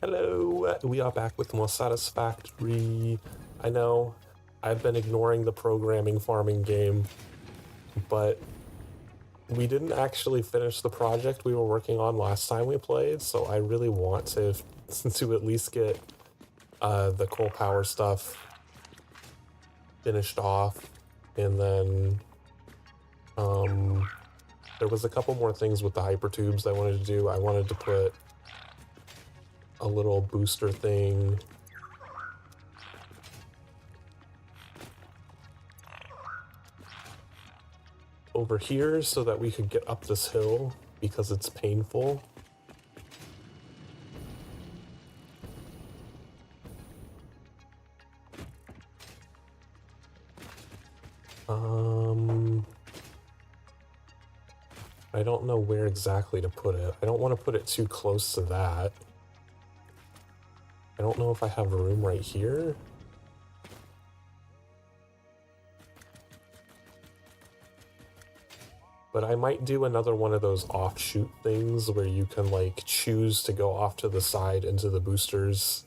Hello, we are back with more Satisfactory. I know I've been ignoring the programming farming game, but we didn't actually finish the project we were working on last time we played, so I really want to at least get the coal power stuff finished off, and then there was a couple more things with the hypertubes I wanted to do. I wanted to put a little booster thing over here so that we could get up this hill because it's painful. I don't know where exactly to put it. I don't want to put it too close to that. I don't know if I have room right here. But I might do another one of those offshoot things where you can like choose to go off to the side into the boosters.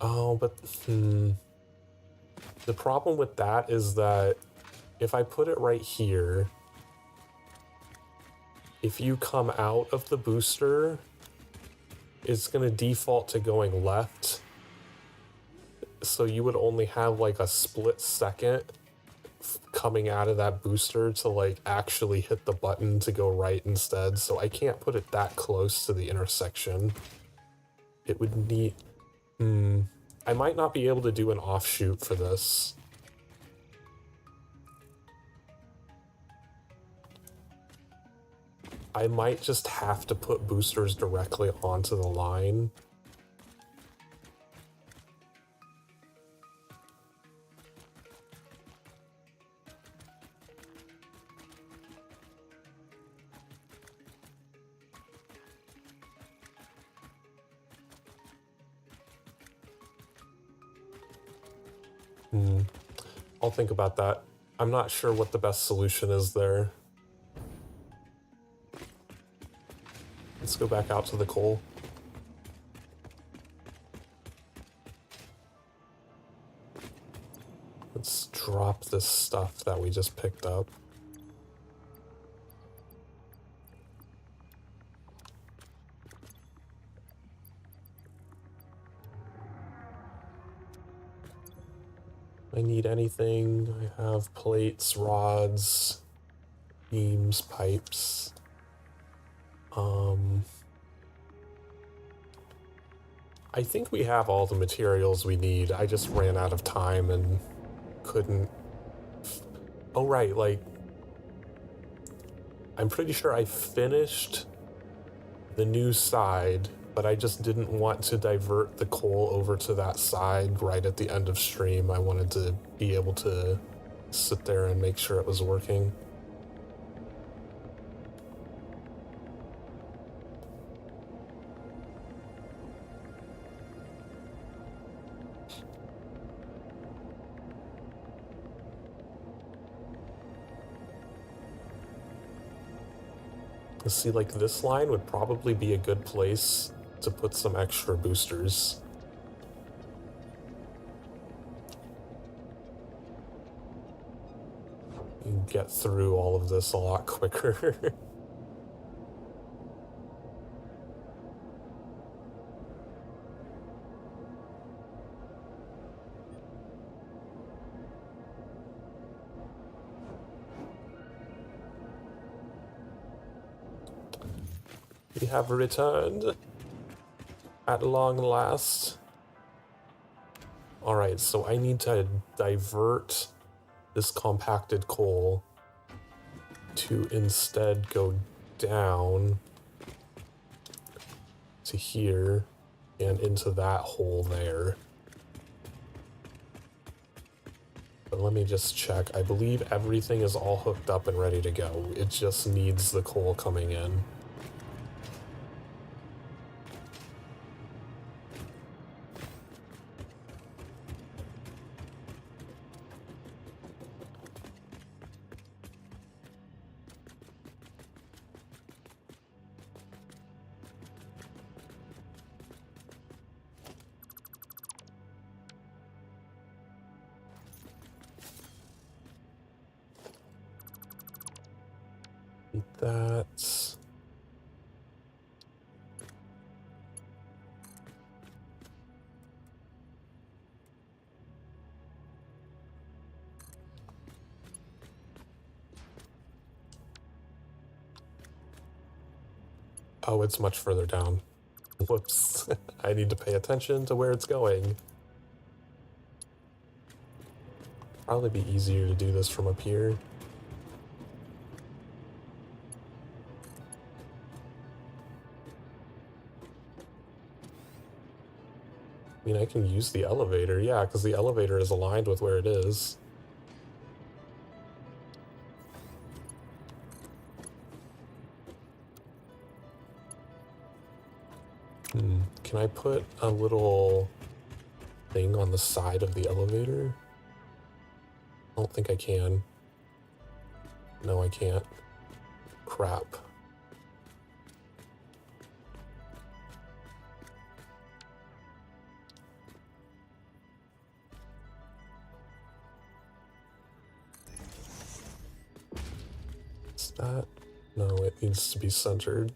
Oh, but the problem with that is that if I put it right here, if you come out of the booster, it's going to default to going left. So you would only have like a split second coming out of that booster to like actually hit the button to go right instead. So I can't put it that close to the intersection. It would need... I might not be able to do an offshoot for this. I might just have to put boosters directly onto the line. I'll think about that. I'm not sure what the best solution is there. Let's go back out to the coal. Let's drop this stuff that we just picked up. I need anything. I have plates, rods, beams, pipes. I think we have all the materials we need. I just ran out of time and couldn't... Oh, right, like... I'm pretty sure I finished the new side, but I just didn't want to divert the coal over to that side right at the end of stream. I wanted to be able to sit there and make sure it was working. See, like, this line would probably be a good place to put some extra boosters. You can get through all of this a lot quicker. We have returned at long last. Alright, so I need to divert this compacted coal to instead go down to here and into that hole there. But let me just check. I believe everything is all hooked up and ready to go. It just needs the coal coming in. Eat that. Oh, it's much further down. Whoops. I need to pay attention to where it's going. Probably be easier to do this from up here. I mean, I can use the elevator, yeah, because the elevator is aligned with where it is. Can I put a little thing on the side of the elevator? I don't think I can. No, I can't. Crap. Is that? No, it needs to be centered.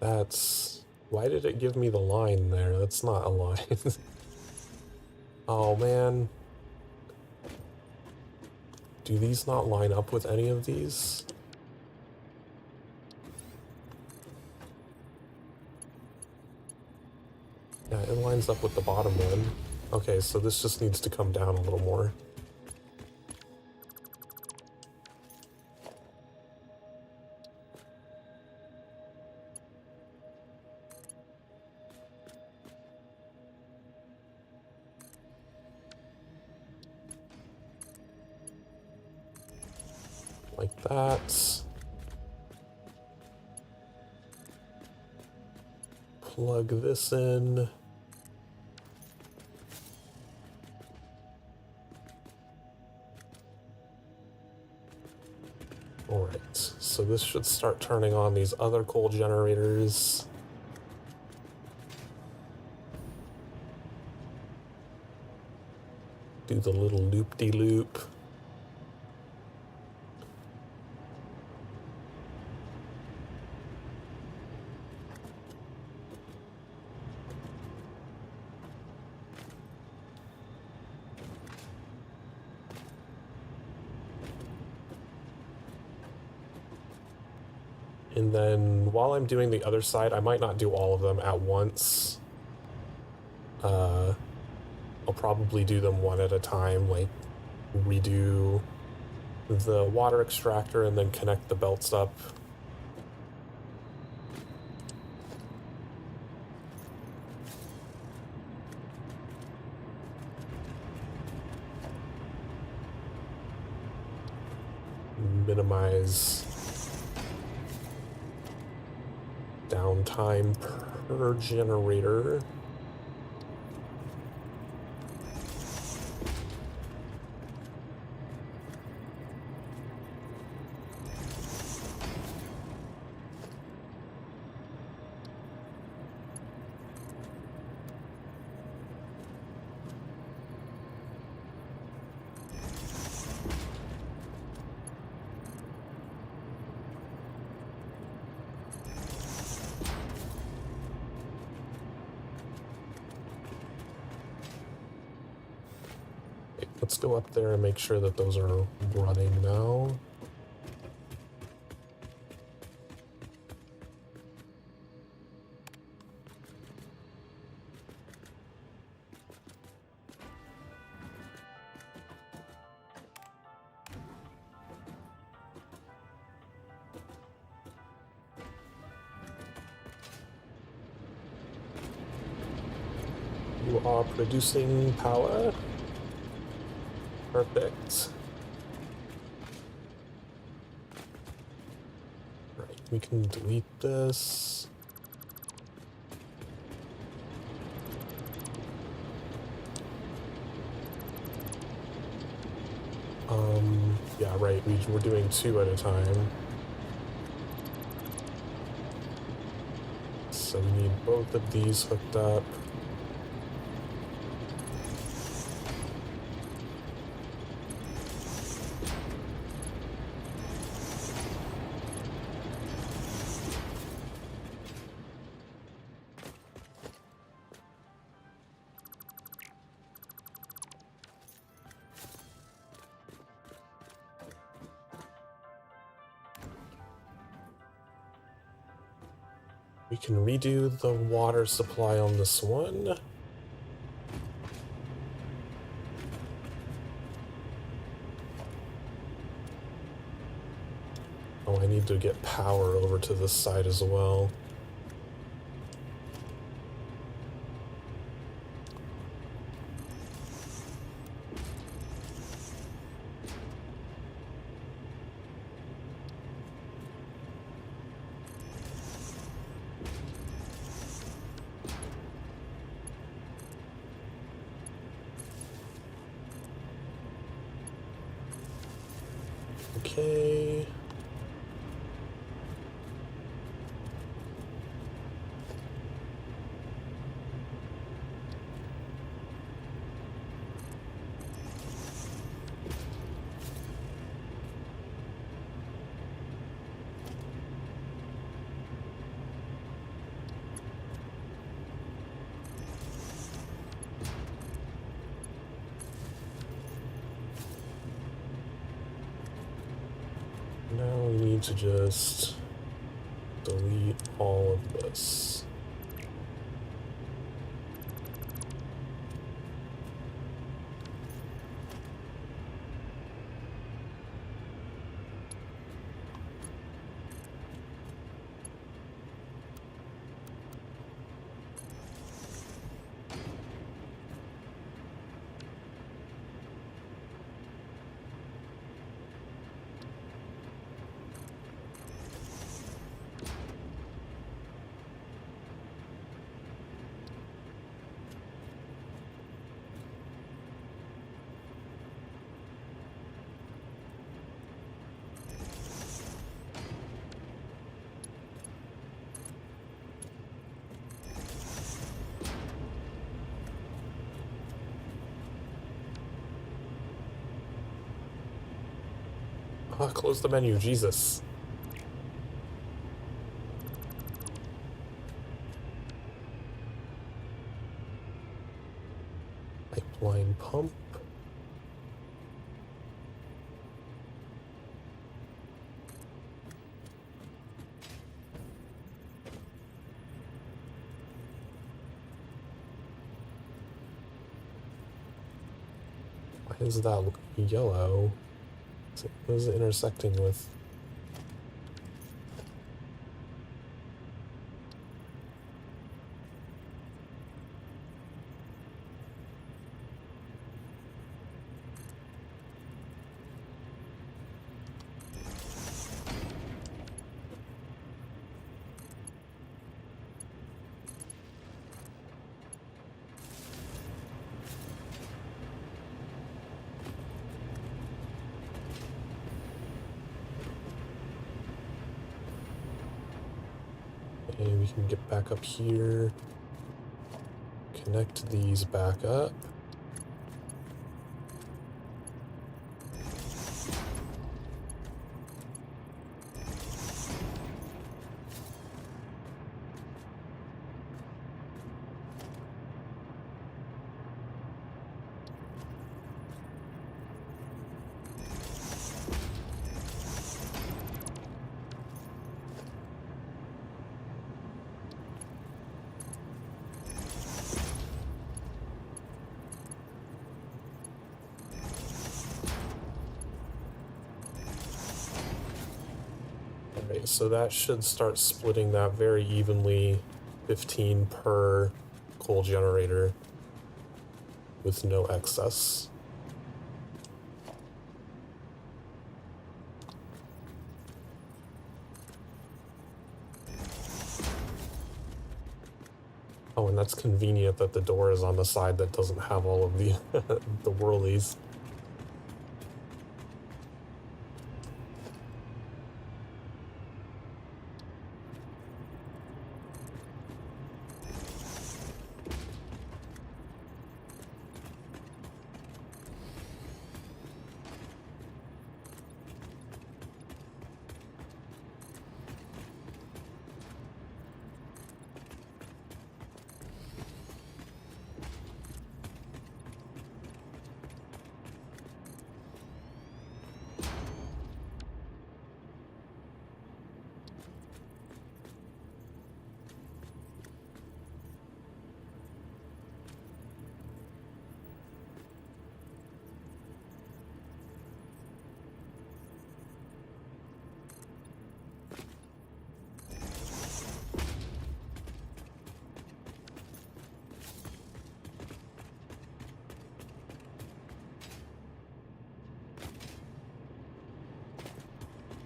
That's... Why did it give me the line there? That's not a line. Oh, man. Do these not line up with any of these? Yeah, it lines up with the bottom one. Okay, so this just needs to come down a little more. Like that. Plug this in. Alright, so this should start turning on these other coal generators. Do the little loop-de-loop. And then while I'm doing the other side, I might not do all of them at once. I'll probably do them one at a time, like redo the water extractor and then connect the belts up. Minimize downtime per generator. Let's go up there and make sure that those are running now. You are producing power. Perfect. Right, we can delete this. Yeah, right, we're doing two at a time. So we need both of these hooked up. We can redo the water supply on this one. Oh, I need to get power over to this side as well. Okay. Now we need to just delete all of this. Ah, close the menu, Jesus. Pipeline pump. Why is that yellow? What is it intersecting with? Okay, we can get back up here. Connect these back up. Alright, so that should start splitting that very evenly, 15 per coal generator with no excess. Oh, and that's convenient that the door is on the side that doesn't have all of the the whirlies.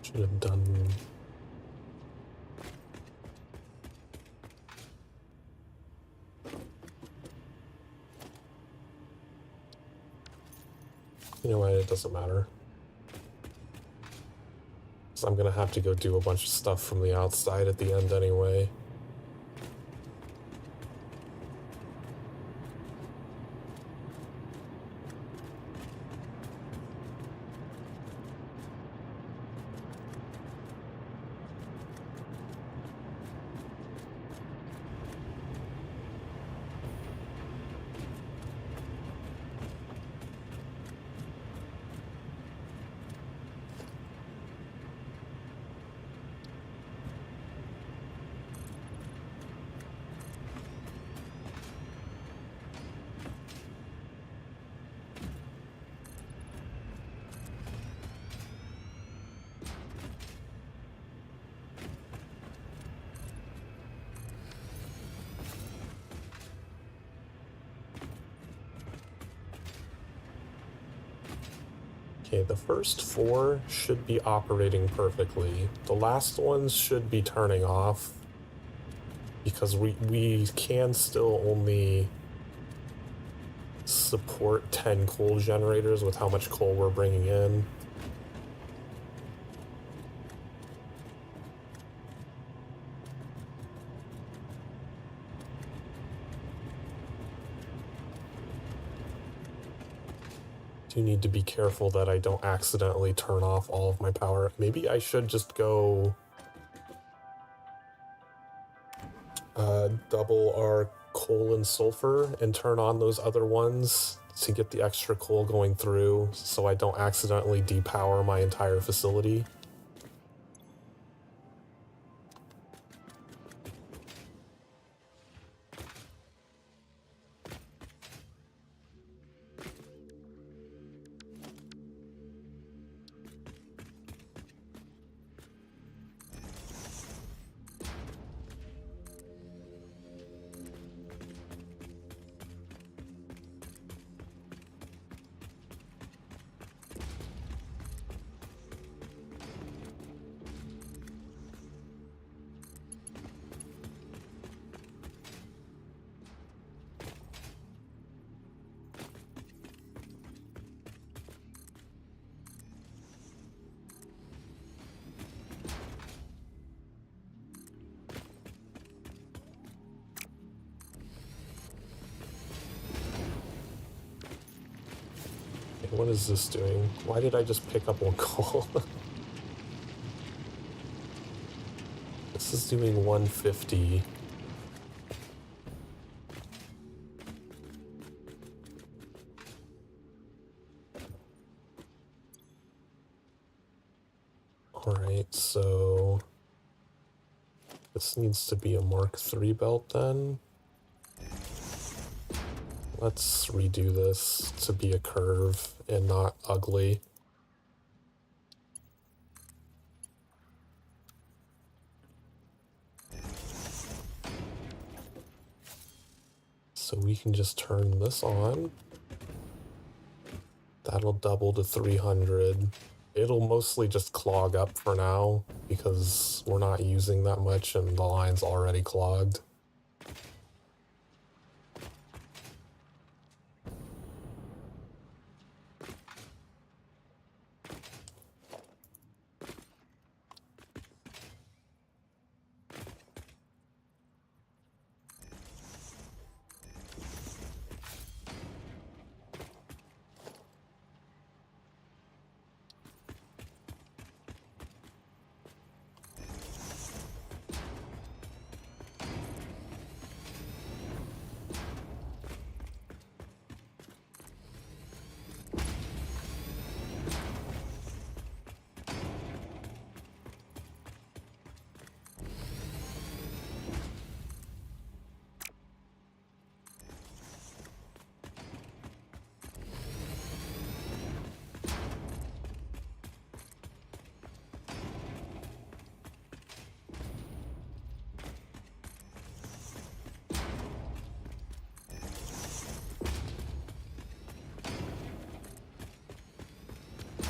Should have done... You know what, it doesn't matter. So I'm gonna have to go do a bunch of stuff from the outside at the end anyway. Okay, the first 4 should be operating perfectly. The last ones should be turning off because we can still only support 10 coal generators with how much coal we're bringing in. You need to be careful that I don't accidentally turn off all of my power. Maybe I should just go double our coal and sulfur and turn on those other ones to get the extra coal going through so I don't accidentally depower my entire facility. What is this doing? Why did I just pick up 1 coal? This is doing 150. Alright, so this needs to be a Mark III belt then. Let's redo this to be a curve and not ugly. So we can just turn this on. That'll double to 300. It'll mostly just clog up for now because we're not using that much and the line's already clogged.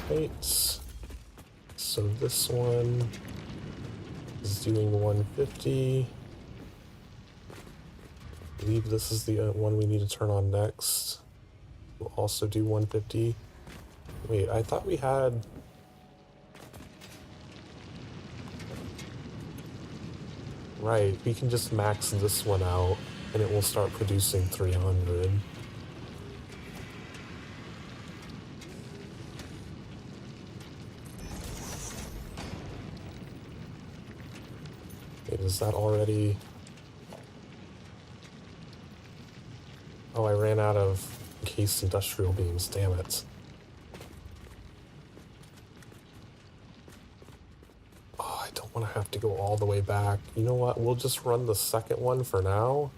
Right. So this one is doing 150. I believe this is the one we need to turn on next. We'll also do 150. Wait, I thought we had... Right, we can just max this one out, and it will start producing 300. Wait, is that already... Oh, I ran out of encased industrial beams, damn it. Oh, I don't want to have to go all the way back. You know what, we'll just run the second one for now.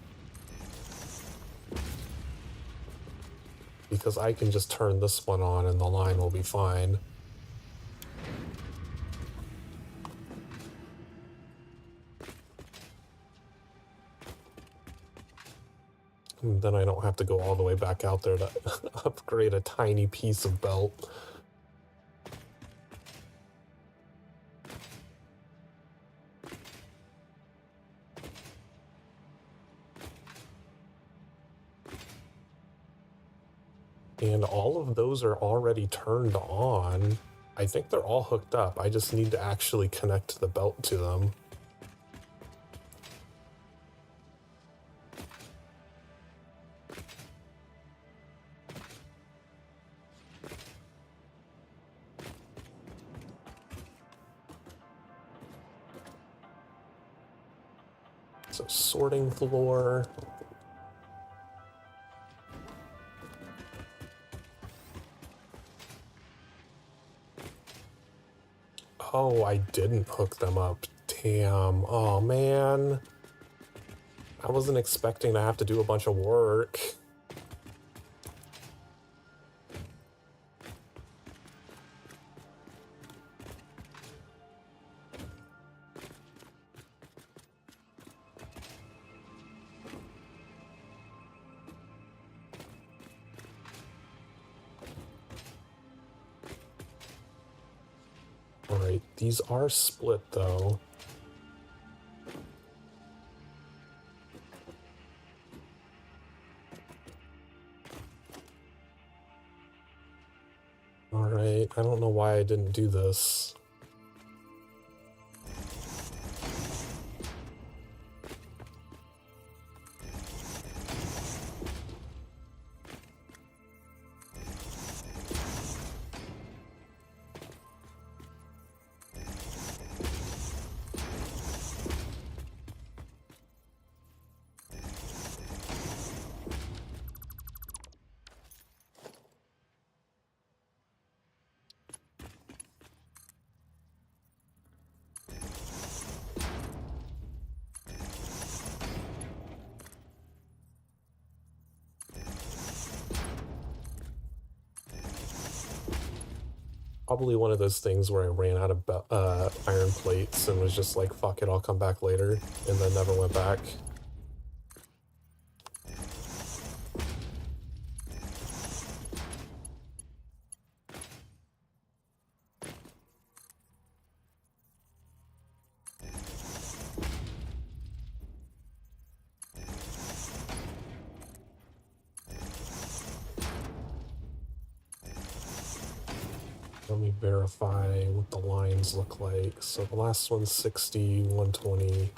Because I can just turn this one on and the line will be fine. And then I don't have to go all the way back out there to upgrade a tiny piece of belt. And all of those are already turned on. I think they're all hooked up. I just need to actually connect the belt to them. So sorting floor. Oh, I didn't hook them up. Damn. Oh, man. I wasn't expecting to have to do a bunch of work. Alright, these are split though. Alright, I don't know why I didn't do this. Probably one of those things where I ran out of iron plates and was just like, fuck it, I'll come back later, and then never went back. Let me verify what the lines look like. So the last one's 60, 120.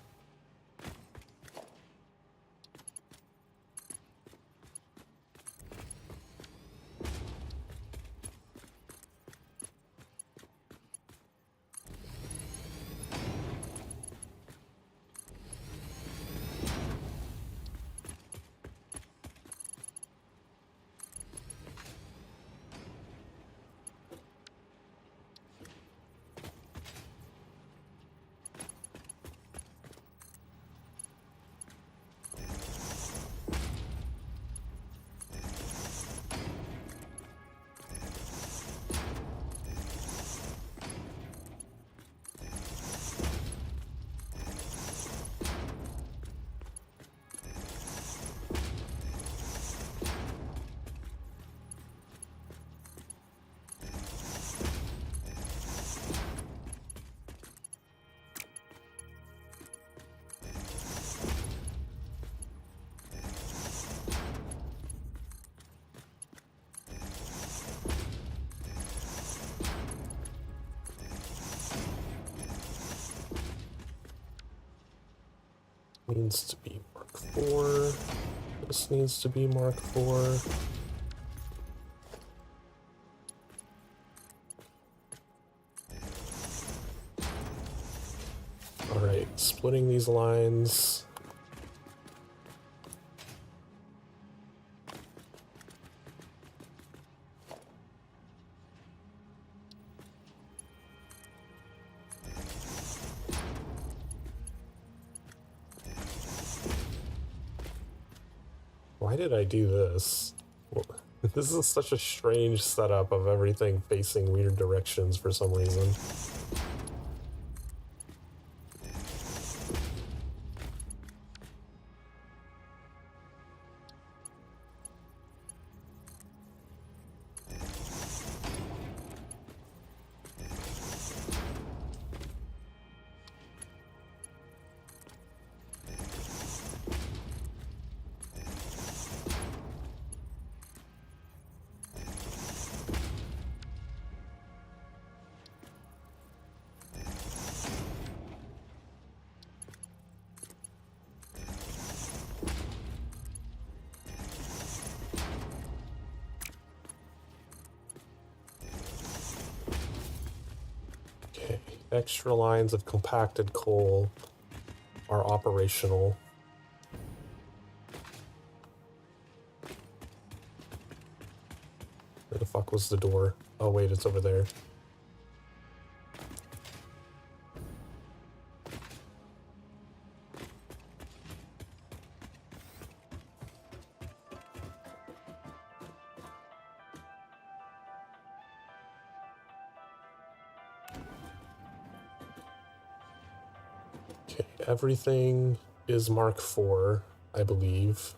needs to be Mark 4. This needs to be Mark 4. Alright, splitting these lines. Why did I do this? Well, this is such a strange setup of everything facing weird directions for some reason. Extra lines of compacted coal are operational. Where the fuck was the door? Oh wait, it's over there. Okay, everything is Mark IV, I believe.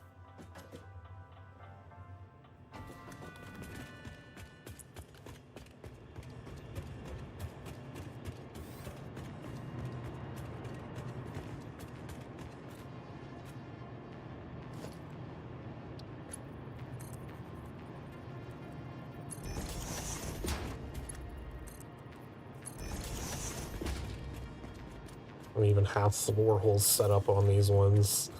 I don't even have floor holes set up on these ones.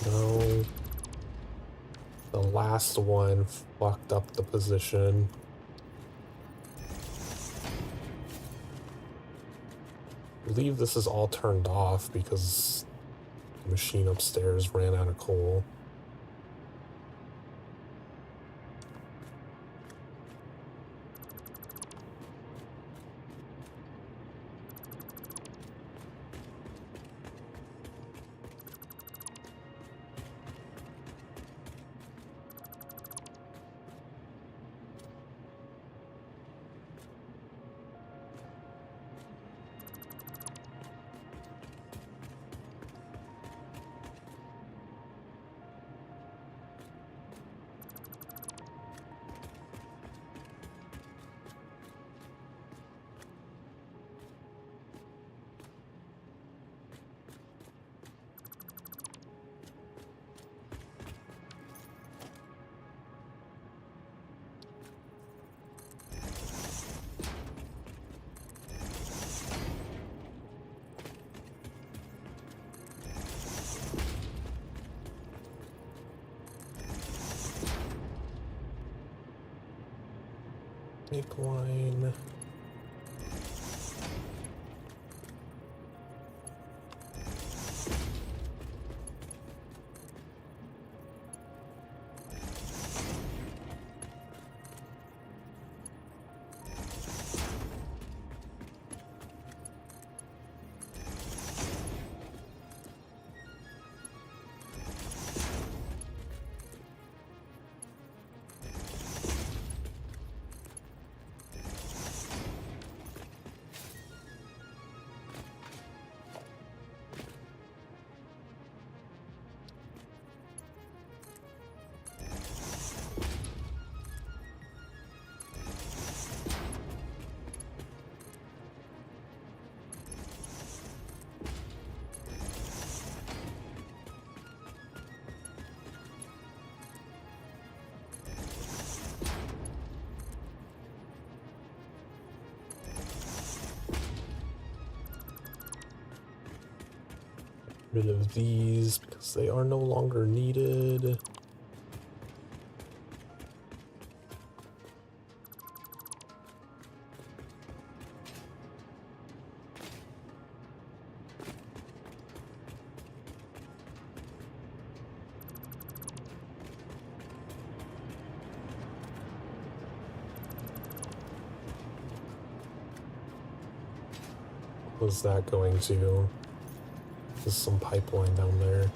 No. The last one fucked up the position. I believe this is all turned off because the machine upstairs ran out of coal. Make line. Rid of these because they are no longer needed. What was that going to? There's some pipeline down there.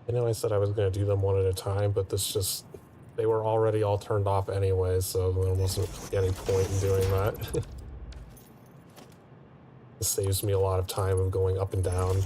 I know I said I was going to do them one at a time, but they were already all turned off anyway, so there wasn't any point in doing that. It saves me a lot of time of going up and down.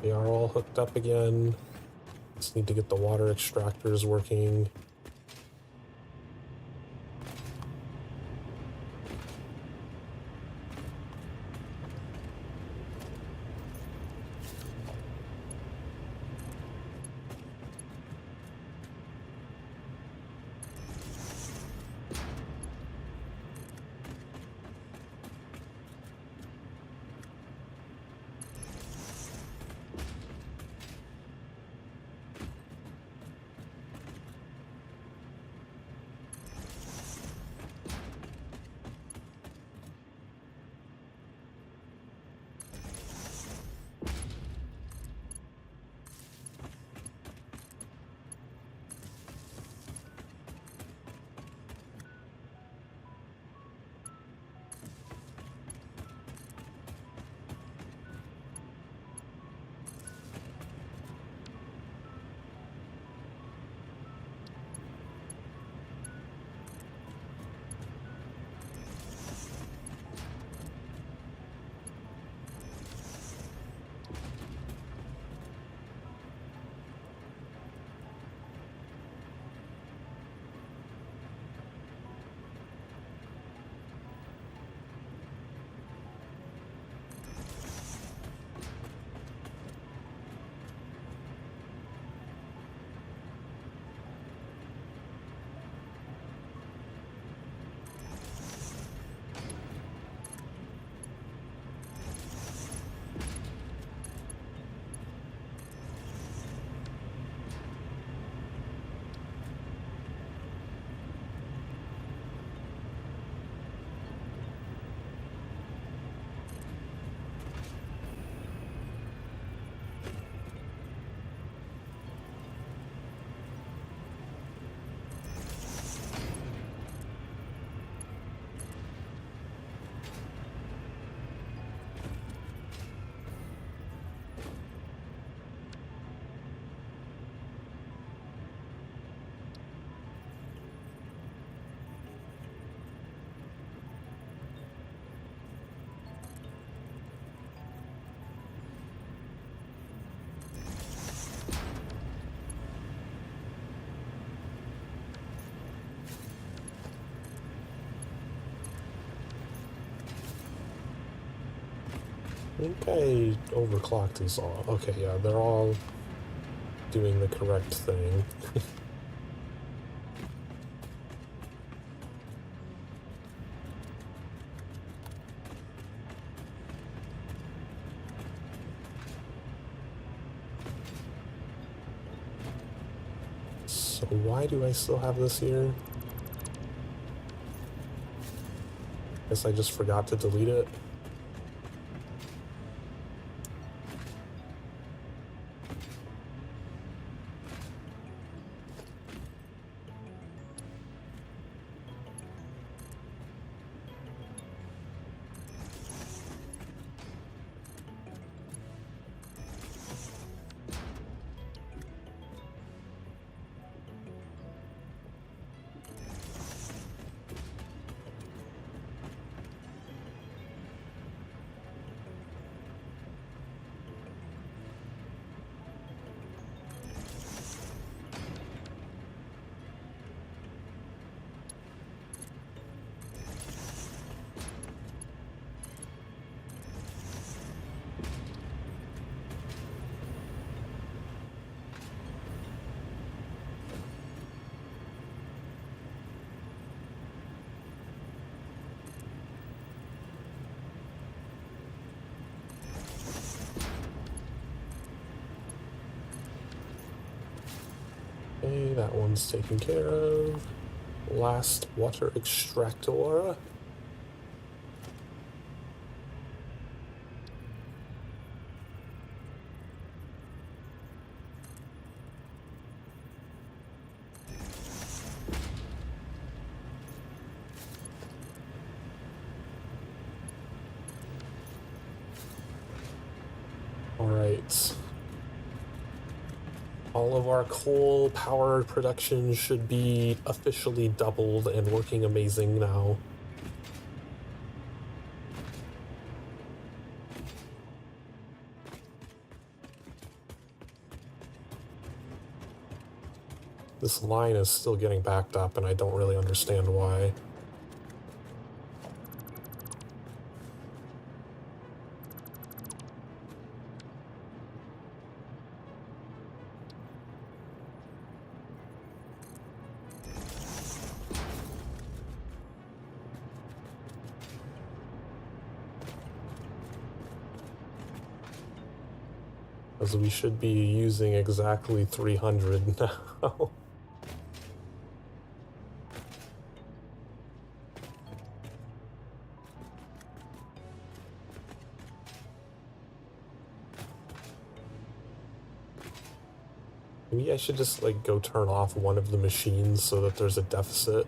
They are all hooked up again. Just need to get the water extractors working. I think I overclocked these all. Okay, yeah, they're all doing the correct thing. So why do I still have this here? Guess I just forgot to delete it. Okay, that one's taken care of. Last water extractor. Alright. All of our coal power production should be officially doubled and working amazing now. This line is still getting backed up and I don't really understand why. Because we should be using exactly 300 now. Maybe I should just like go turn off one of the machines so that there's a deficit.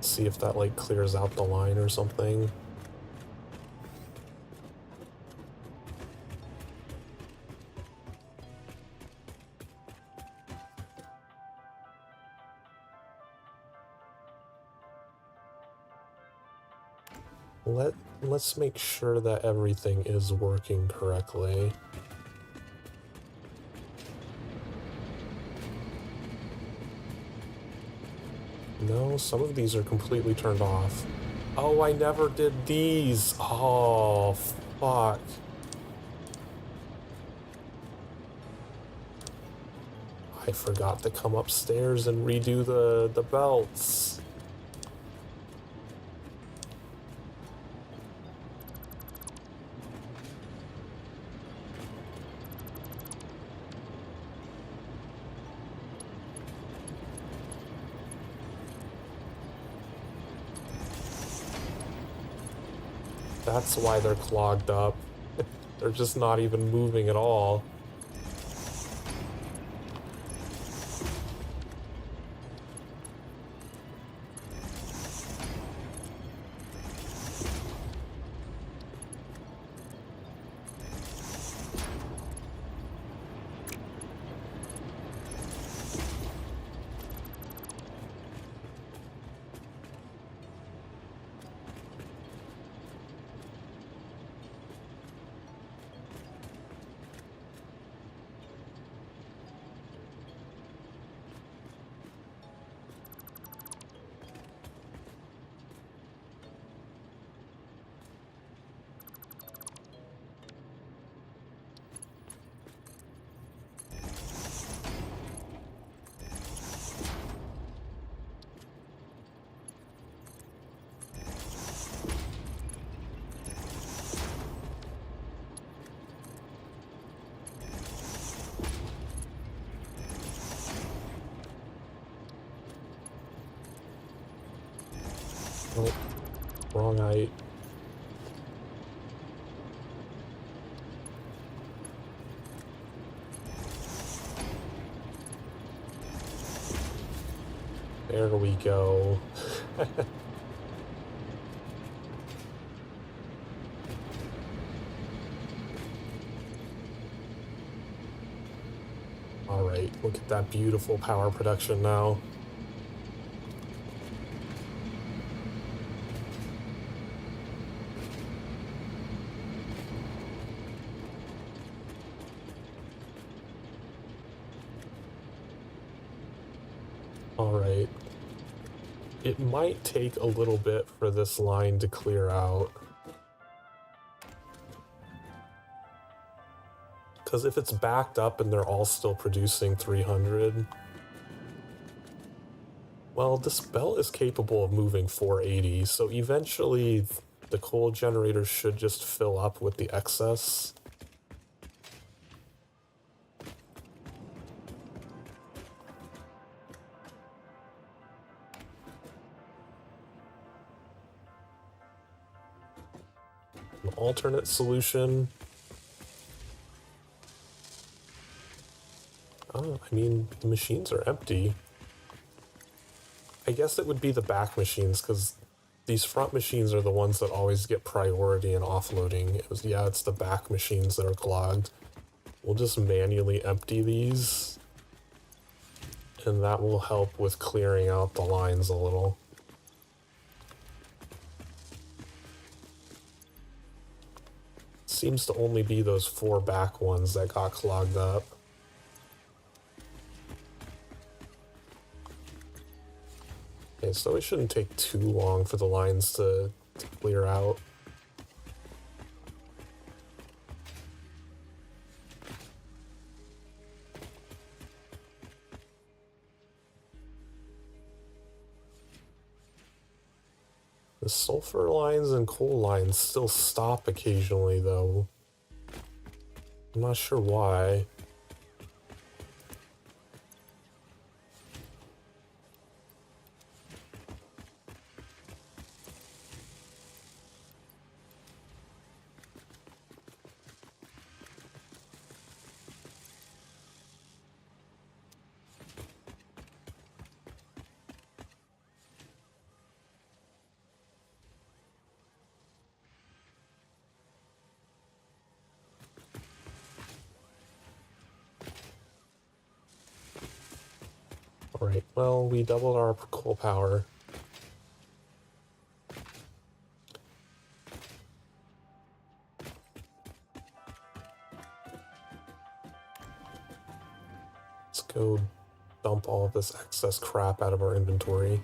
See if that like clears out the line or something. Let's make sure that everything is working correctly. No, some of these are completely turned off. Oh, I never did these. Oh, fuck. I forgot to come upstairs and redo the belts. That's why they're clogged up. They're just not even moving at all. Oh, wrong height. There we go. All right, look at that beautiful power production now. All right. It might take a little bit for this line to clear out. Because if it's backed up and they're all still producing 300, well, this belt is capable of moving 480, so eventually the coal generator should just fill up with the excess. An alternate solution. Oh, I mean, the machines are empty. I guess it would be the back machines, because these front machines are the ones that always get priority in offloading. Yeah, it's the back machines that are clogged. We'll just manually empty these, and that will help with clearing out the lines a little. Seems to only be those 4 back ones that got clogged up. Okay, so it shouldn't take too long for the lines to clear out. The sulfur lines and coal lines still stop occasionally, though. I'm not sure why. Alright, well, we doubled our coal power. Let's go dump all of this excess crap out of our inventory.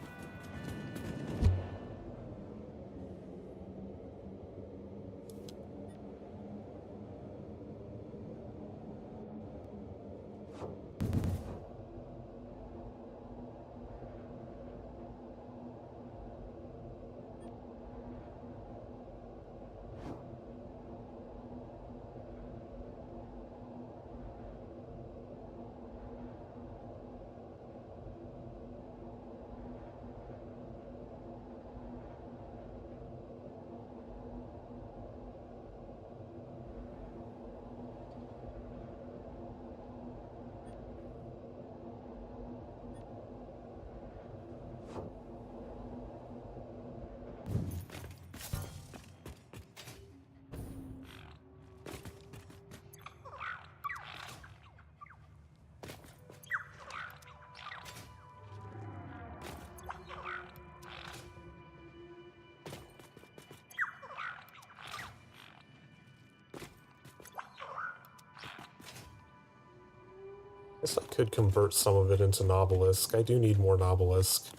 Guess I could convert some of it into Nobelisk. I do need more Nobelisk.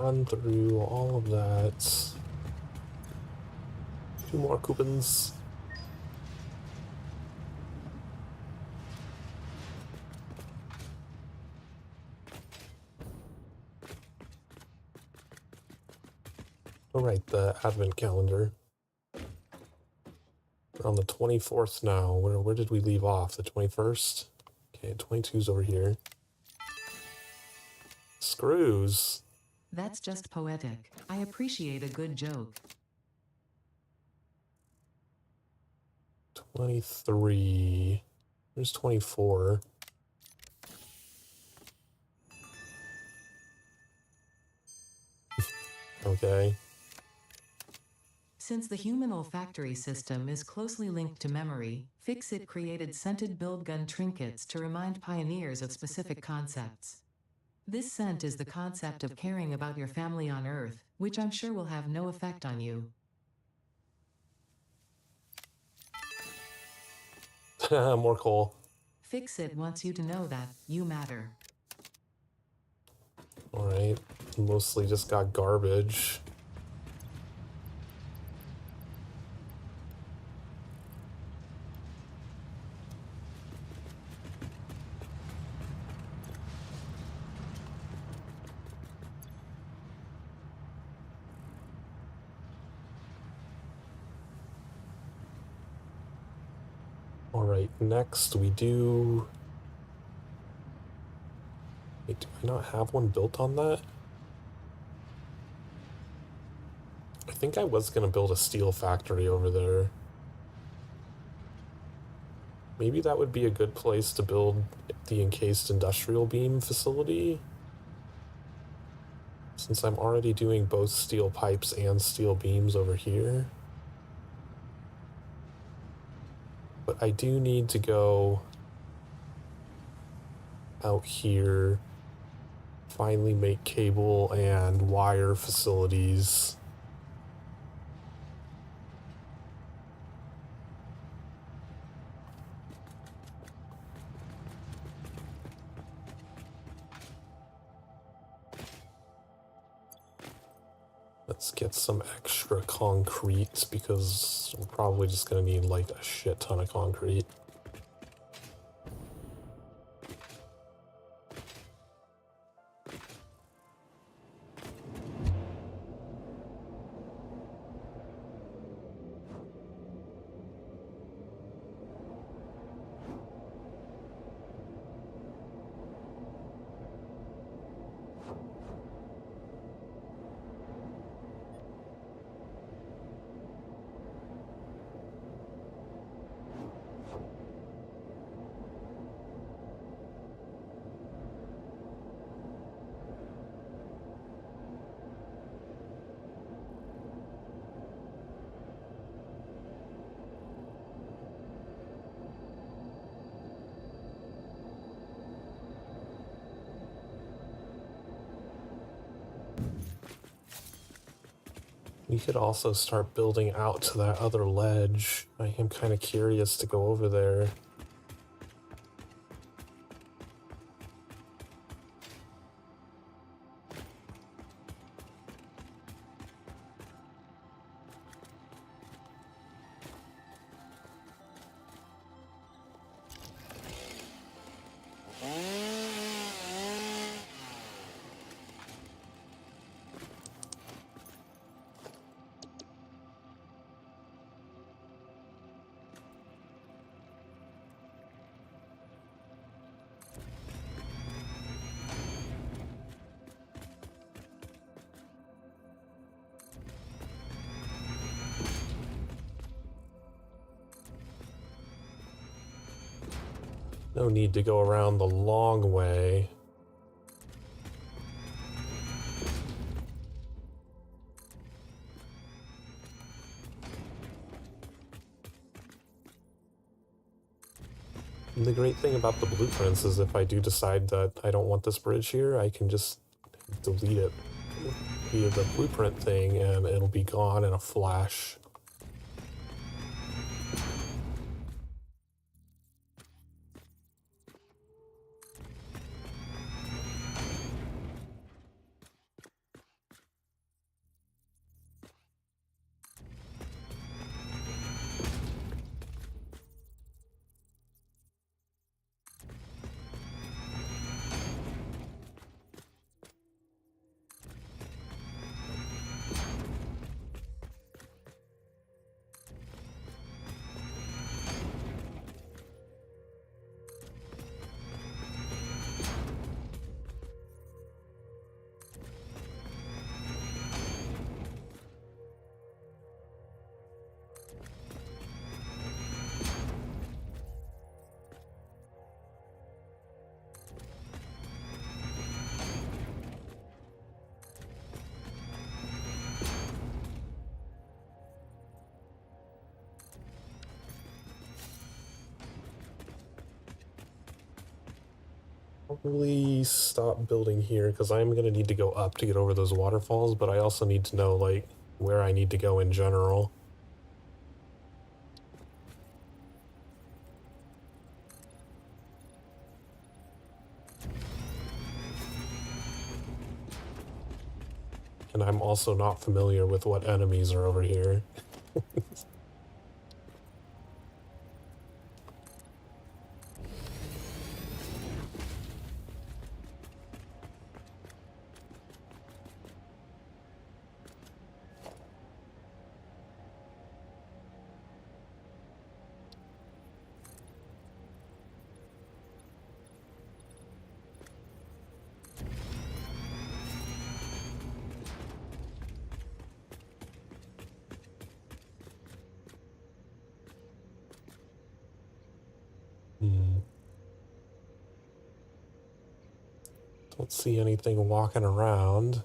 Run through all of that. 2 more coupons. Alright, the advent calendar. We're on the 24th now. Where did we leave off? The 21st? Okay, 22's over here. Screws. That's just poetic. I appreciate a good joke. 23. There's 24. Okay. Since the human olfactory system is closely linked to memory, Fix-It created scented build gun trinkets to remind pioneers of specific concepts. This scent is the concept of caring about your family on Earth, which I'm sure will have no effect on you. More coal. Fix-It wants you to know that you matter. Alright. Mostly just got garbage. Alright, next we do... Wait, do I not have one built on that? I think I was going to build a steel factory over there. Maybe that would be a good place to build the encased industrial beam facility. Since I'm already doing both steel pipes and steel beams over here. But I do need to go out here, finally make cable and wire facilities. Let's get some extra concrete because we're probably just going to need like a shit ton of concrete. We could also start building out to that other ledge. I am kind of curious to go over there. No need to go around the long way. And the great thing about the blueprints is if I do decide that I don't want this bridge here, I can just delete it via the blueprint thing and it'll be gone in a flash. Probably stop building here because I'm going to need to go up to get over those waterfalls, but I also need to know, like, where I need to go in general. And I'm also not familiar with what enemies are over here. Don't see anything walking around.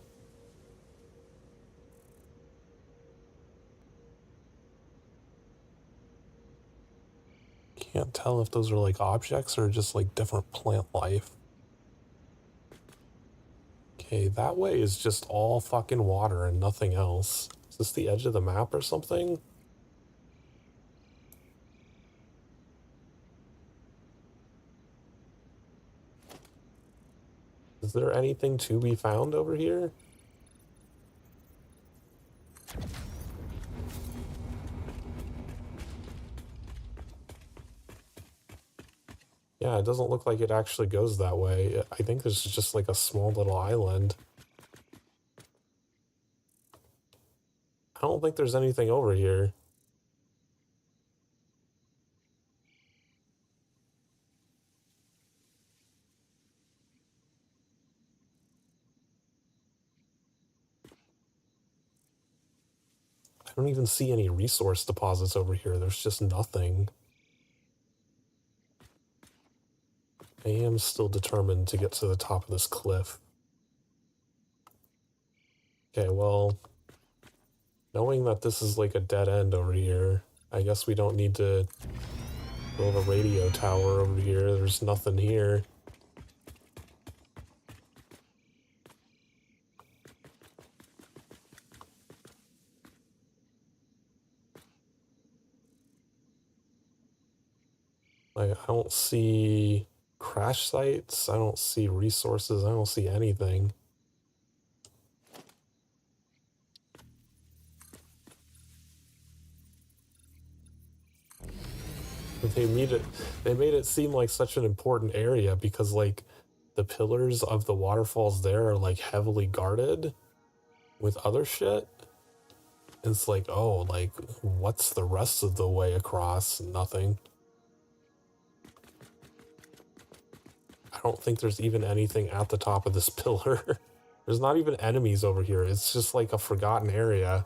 Can't tell if those are like objects or just like different plant life. Okay, that way is just all fucking water and nothing else. Is this the edge of the map or something? Is there anything to be found over here? Yeah, it doesn't look like it actually goes that way. I think this is just like a small little island. I don't think there's anything over here. I don't even see any resource deposits over here. There's just nothing. I am still determined to get to the top of this cliff. Okay, well, knowing that this is like a dead end over here, I guess we don't need to build a radio tower over here. There's nothing here. Like, I don't see crash sites. I don't see resources. I don't see anything. They made it seem like such an important area because like the pillars of the waterfalls there are like heavily guarded with other shit. It's like, oh, like what's the rest of the way across? Nothing. I don't think there's even anything at the top of this pillar. There's not even enemies over here. It's just like a forgotten area.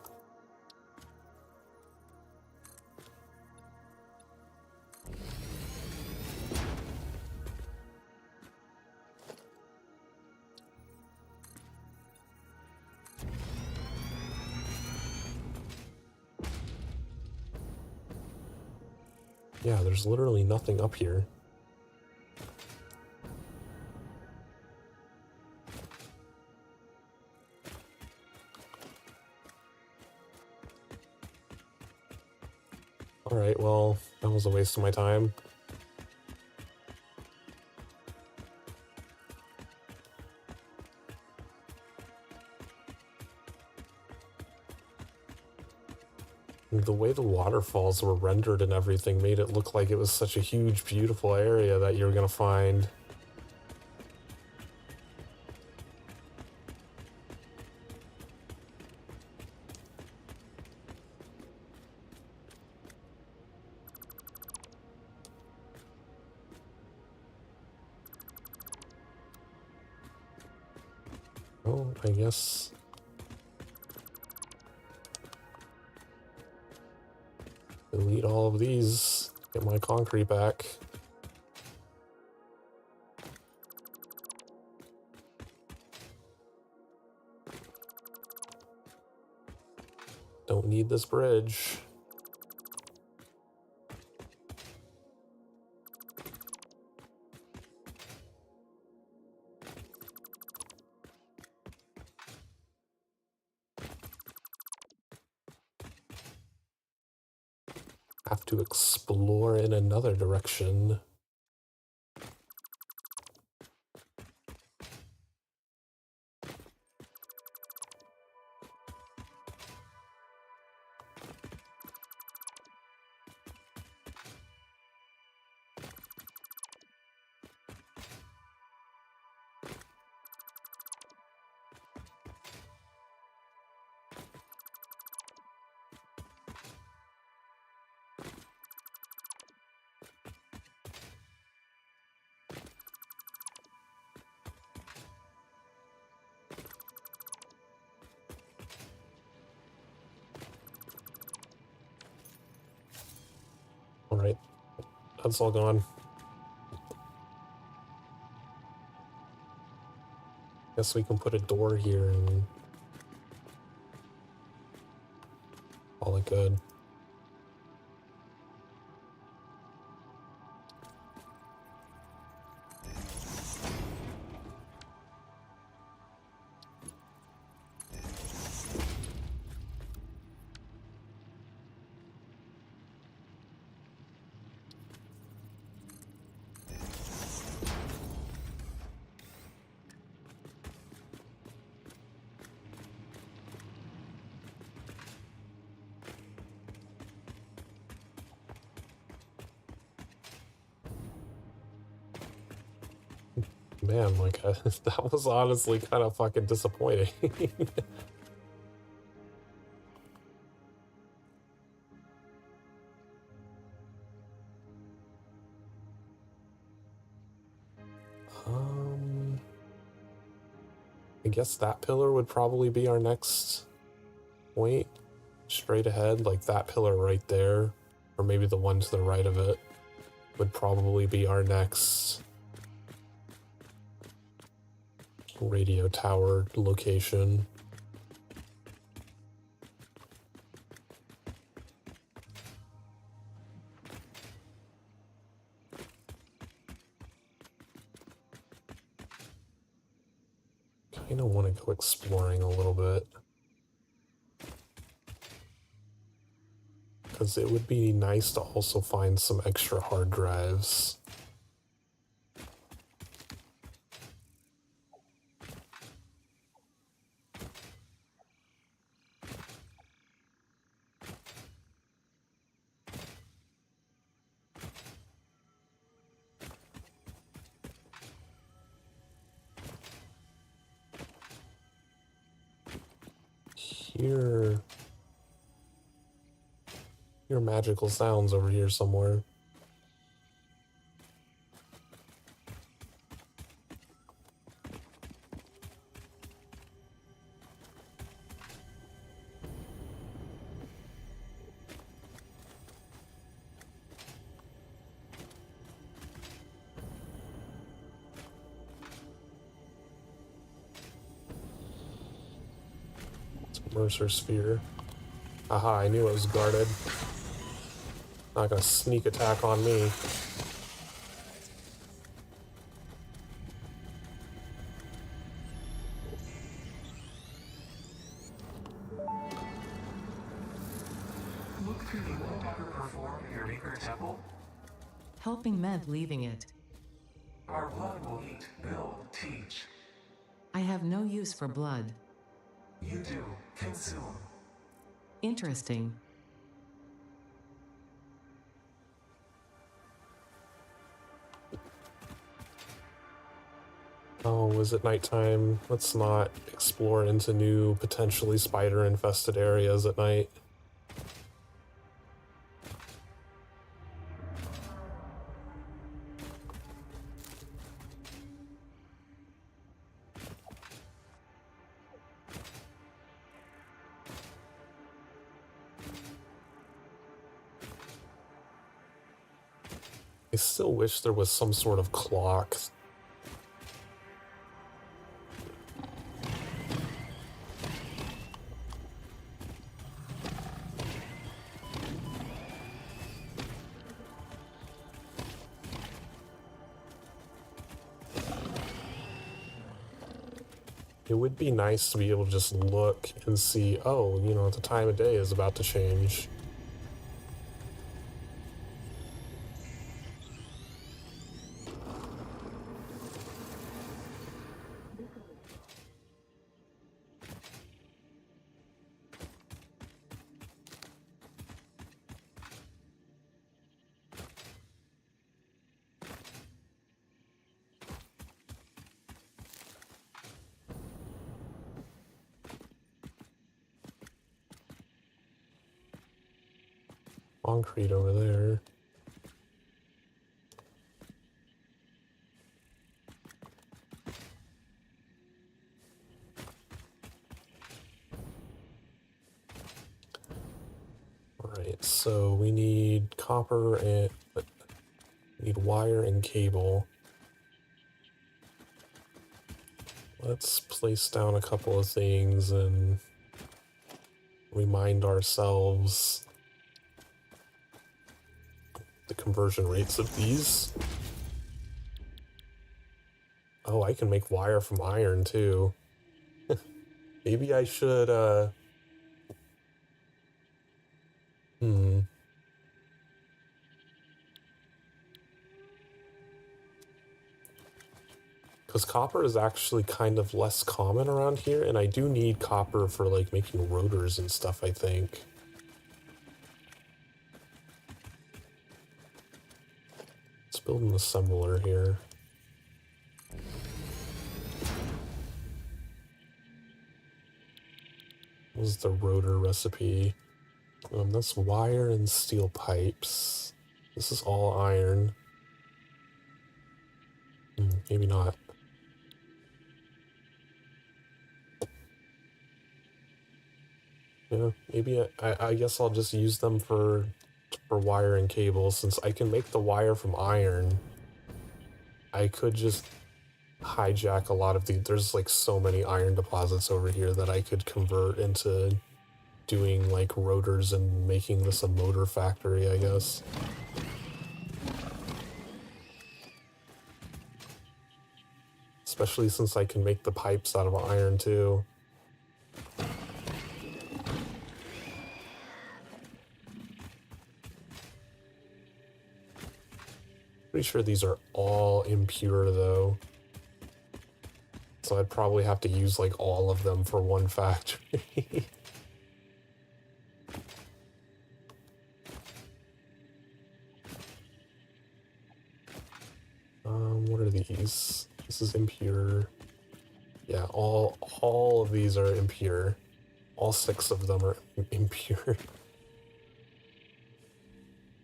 Yeah, there's literally nothing up here. Alright, well, that was a waste of my time. The way the waterfalls were rendered and everything made it look like it was such a huge, beautiful area that you were gonna find. Oh, I guess... delete all of these, get my concrete back. Don't need this bridge. have to explore in another direction. Alright, that's all gone. Guess we can put a door here and call it good. Man, like, that was honestly kind of fucking disappointing. I guess that pillar would probably be our next point. Straight ahead, like that pillar right there, or maybe the one to the right of it, would probably be our next radio tower location. Kinda want to go exploring a little bit. Because it would be nice to also find some extra hard drives. Hear magical sounds over here somewhere. Mercer sphere. Aha, I knew it was guarded. Not gonna sneak attack on me. Look through the wallpaper perform your maker temple. Helping meant leaving it. Our blood will eat, build, teach. I have no use for blood. You do, consume. Interesting. Oh, is it nighttime? Let's not explore into new, potentially spider-infested areas at night. I still wish there was some sort of clock. It would be nice to be able to just look and see, oh, you know, the time of day is about to change. concrete over there. Alright, so we need copper and we need wire and cable. Let's place down a couple of things and remind ourselves the conversion rates of these. Oh, I can make wire from iron too. Maybe I should, Because copper is actually kind of less common around here, and I do need copper for, like, making rotors and stuff, I think. Let's build an assembler here. What was the rotor recipe? That's wire and steel pipes. This is all iron. Maybe not. Yeah, maybe I guess I'll just use them for wire and cable. Since I can make the wire from iron, I could just hijack a lot of there's like so many iron deposits over here that I could convert into doing like rotors and making this a motor factory, I guess. Especially since I can make the pipes out of iron too. Pretty sure these are all impure though. So I'd probably have to use like all of them for one factory. What are these? This is impure. Yeah, all of these are impure. All 6 of them are impure.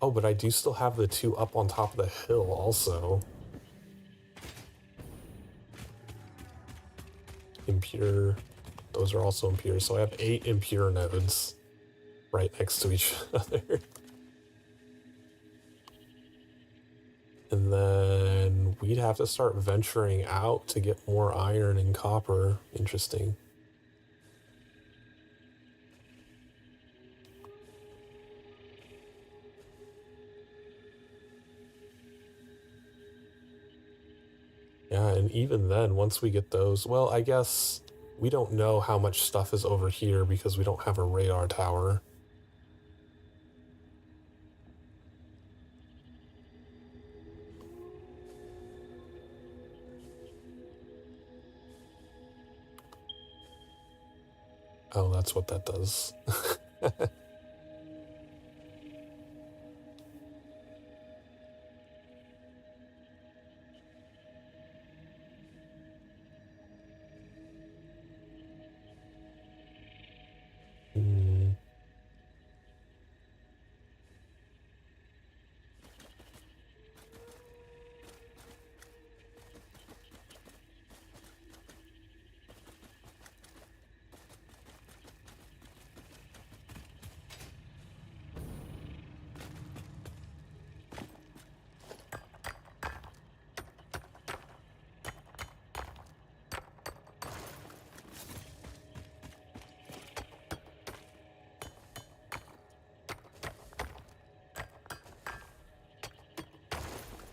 Oh, but I do still have the 2 up on top of the hill also. Impure. Those are also impure. So I have 8 impure nodes right next to each other. And then we'd have to start venturing out to get more iron and copper. Interesting. Yeah, and even then, once we get those, well, I guess we don't know how much stuff is over here because we don't have a radar tower. Oh, that's what that does.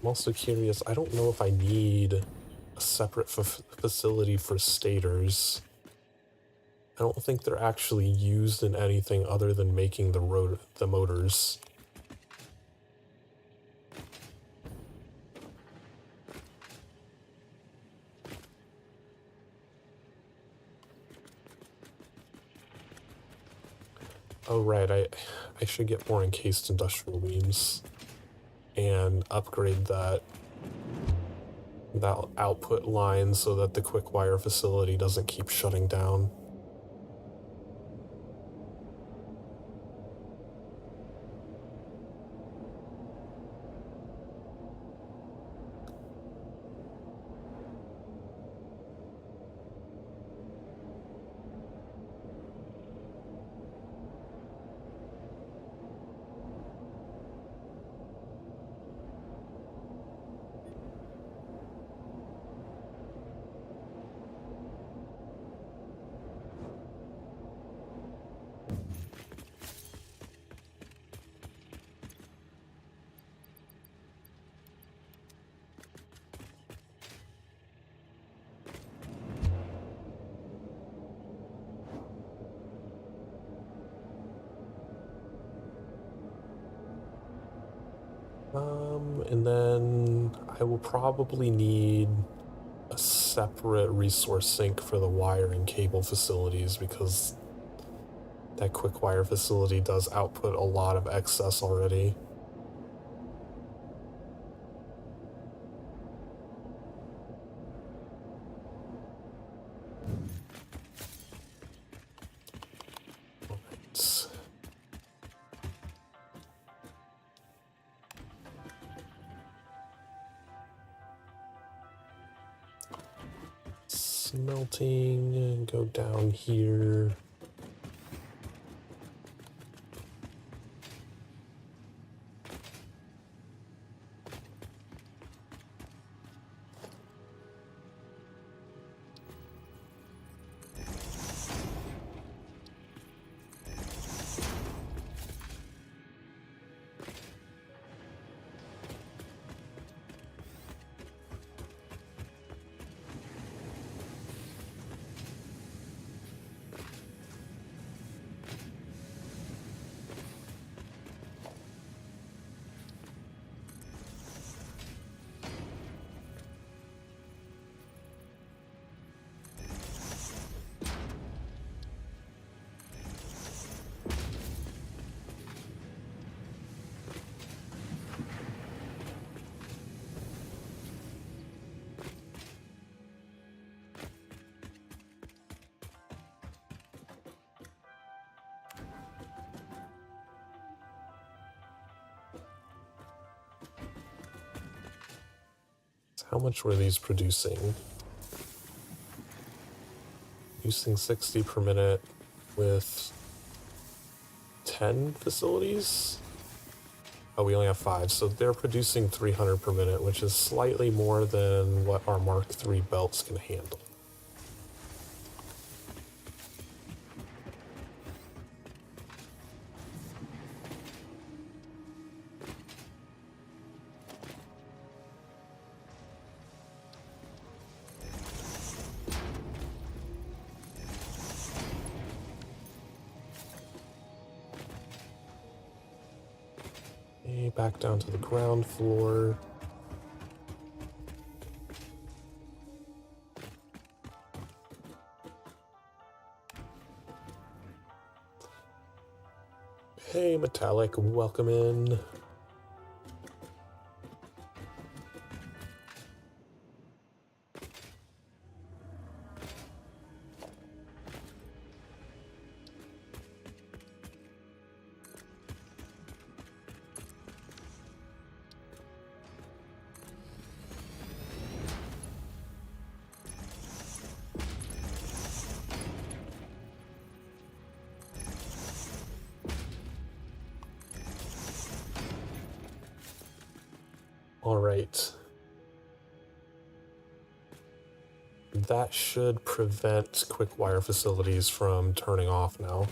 I'm also curious, I don't know if I need a separate facility for stators. I don't think they're actually used in anything other than making the motors. Oh right, I should get more encased industrial beams and upgrade that output line so that the quick wire facility doesn't keep shutting down. And then I will probably need a separate resource sink for the wire and cable facilities because that quick wire facility does output a lot of excess already. Alright. Smelting and go down here. How much were these producing? Producing 60 per minute with 10 facilities? Oh, we only have 5, so they're producing 300 per minute, which is slightly more than what our Mark III belts can handle. Okay, back down to the ground floor. Hey, Metallic, welcome in. All right. That should prevent quick wire facilities from turning off now.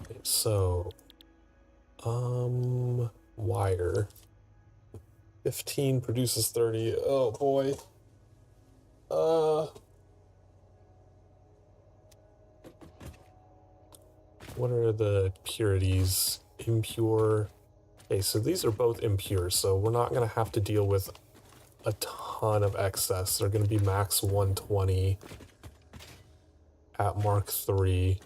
Okay, so, wire. 15 produces 30. Oh boy. What are the purities? Impure. Okay, so these are both impure, so we're not going to have to deal with a ton of excess. They're going to be max 120 at Mark III.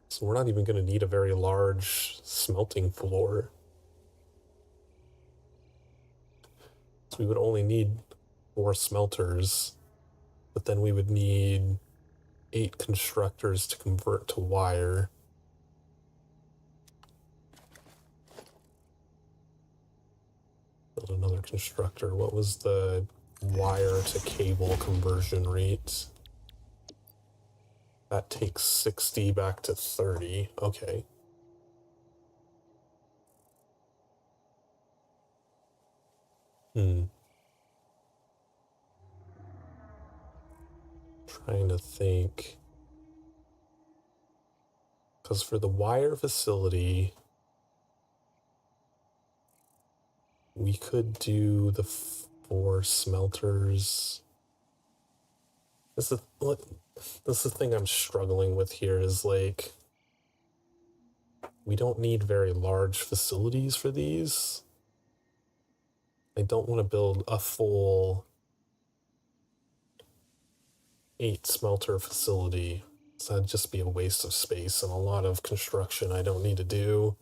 So we're not even going to need a very large smelting floor. So we would only need 4 smelters, but then we would need 8 constructors to convert to wire. Build another constructor. What was the wire to cable conversion rate? That takes 60 back to 30. Okay. Trying to think. Because for the wire facility, We could do the 4 smelters. This is the thing I'm struggling with here is like, we don't need very large facilities for these. I don't want to build a full 8 smelter facility. So that'd just be a waste of space and a lot of construction I don't need to do.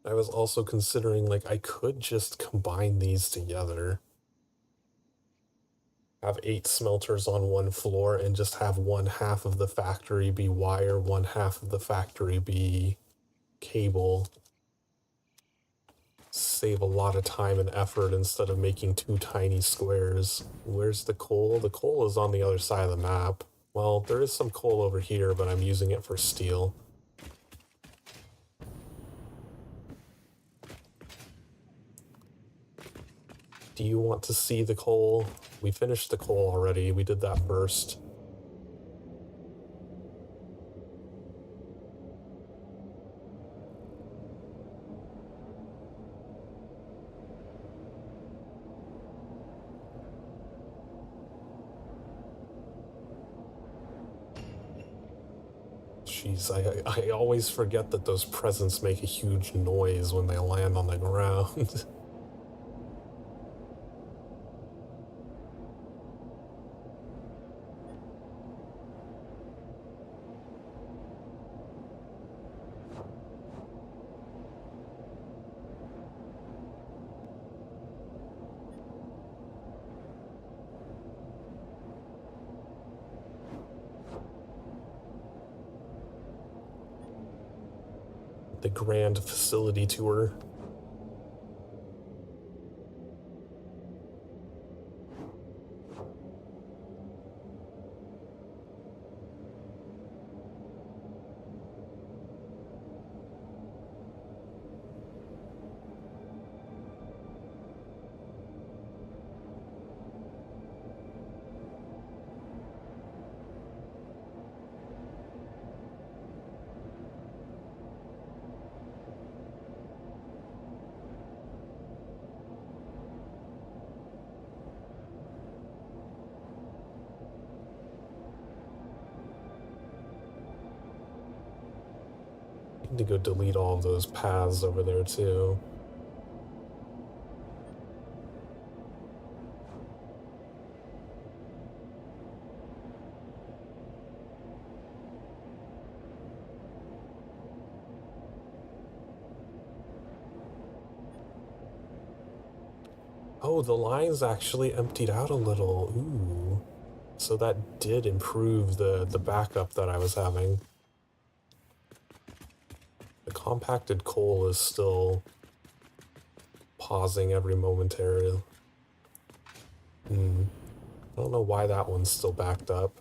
I was also considering, like, I could just combine these together. Have 8 smelters on one floor and just have one half of the factory be wire, one half of the factory be cable. Save a lot of time and effort instead of making 2 tiny squares. Where's the coal? The coal is on the other side of the map. Well, there is some coal over here, but I'm using it for steel. Do you want to see the coal? We finished the coal already. We did that first. Jeez, I always forget that those presents make a huge noise when they land on the ground. The grand facility tour. Need to go delete all of those paths over there too. Oh, the lines actually emptied out a little. Ooh. So that did improve the backup that I was having. The compacted coal is still pausing every momentarily. I don't know why that one's still backed up.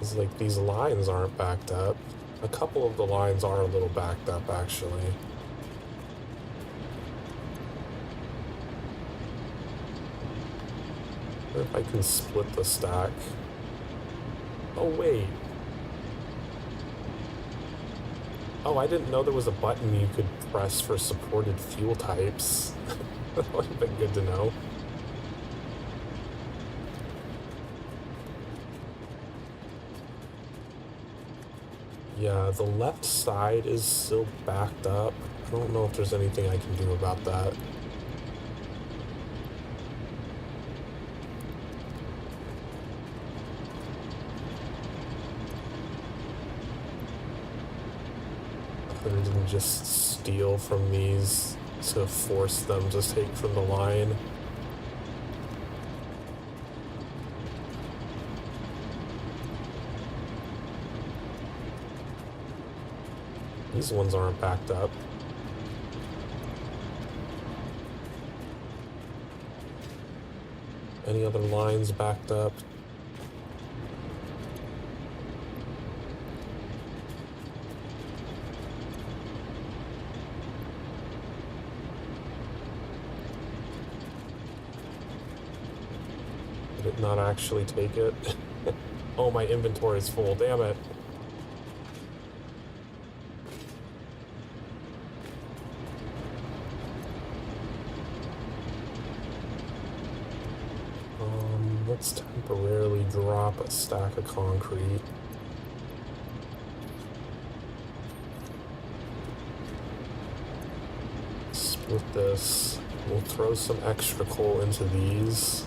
It's like these lines aren't backed up. A couple of the lines are a little backed up, actually. I wonder if I can split the stack. Oh, wait. Oh, I didn't know there was a button you could press for supported fuel types. That would have been good to know. Yeah, the left side is still backed up. I don't know if there's anything I can do about that. Other than just steal from these to force them to take from the line. These ones aren't backed up. Any other lines backed up? Did it not actually take it? Oh, my inventory is full, damn it. Let's temporarily drop a stack of concrete. Split this. We'll throw some extra coal into these.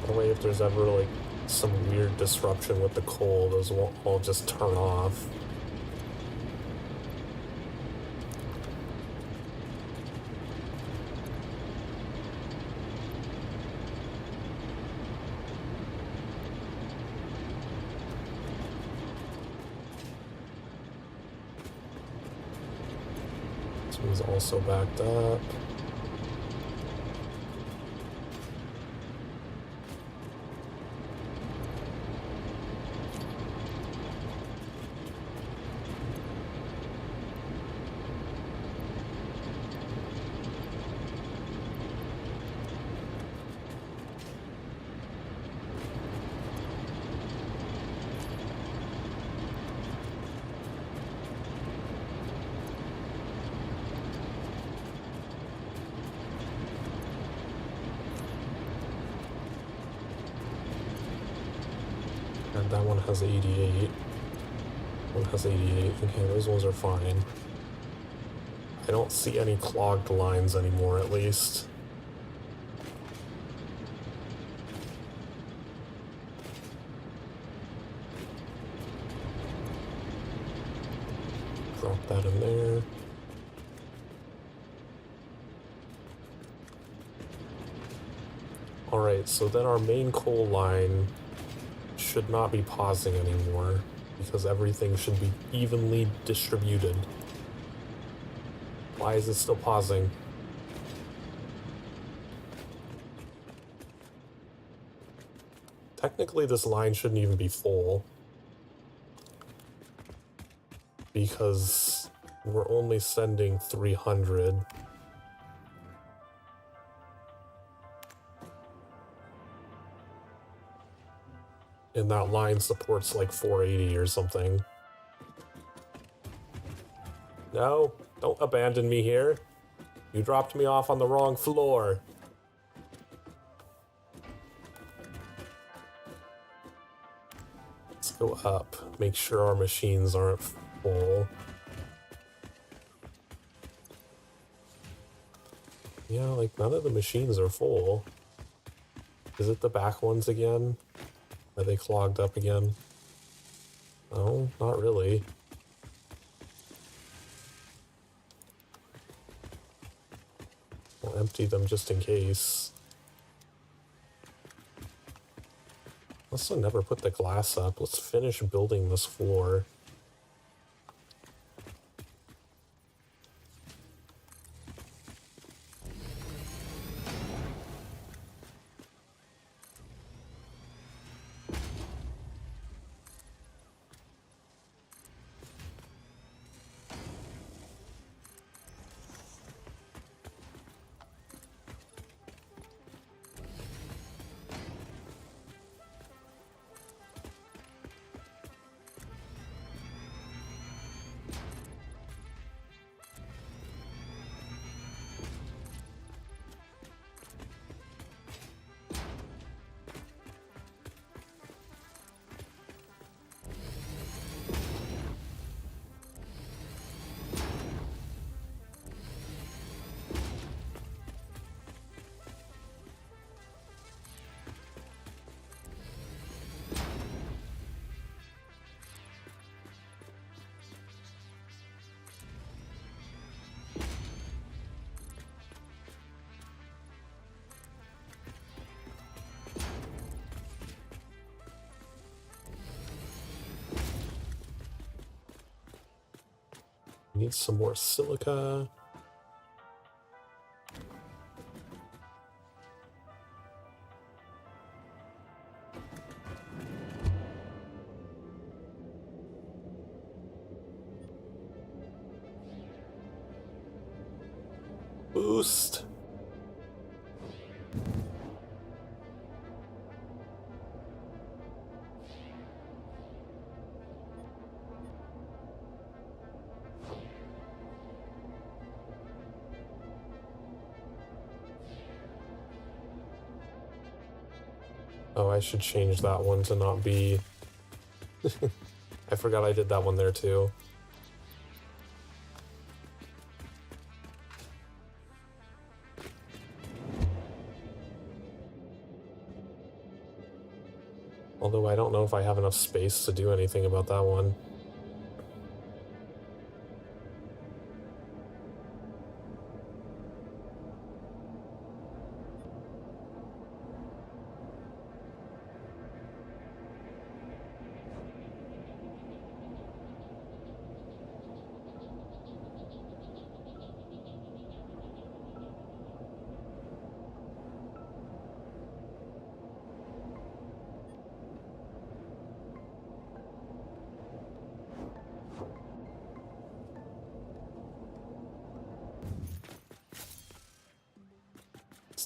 That way, if there's ever like some weird disruption with the coal, those won't all just turn off. This one's also backed up. And that one has 88. One has 88. Okay, those ones are fine. I don't see any clogged lines anymore, at least. Drop that in there. Alright, so then our main coal line should not be pausing anymore, because everything should be evenly distributed. Why is it still pausing? Technically, this line shouldn't even be full, because we're only sending 300. And that line supports like 480 or something. No, don't abandon me here. You dropped me off on the wrong floor. Let's go up, make sure our machines aren't full. Yeah, like none of the machines are full. Is it the back ones again? Are they clogged up again? No, not really. We'll empty them just in case. Let's never put the glass up. Let's finish building this floor. Need some more silica. Boost. Oh, I should change that one to not be... I forgot I did that one there too. Although I don't know if I have enough space to do anything about that one.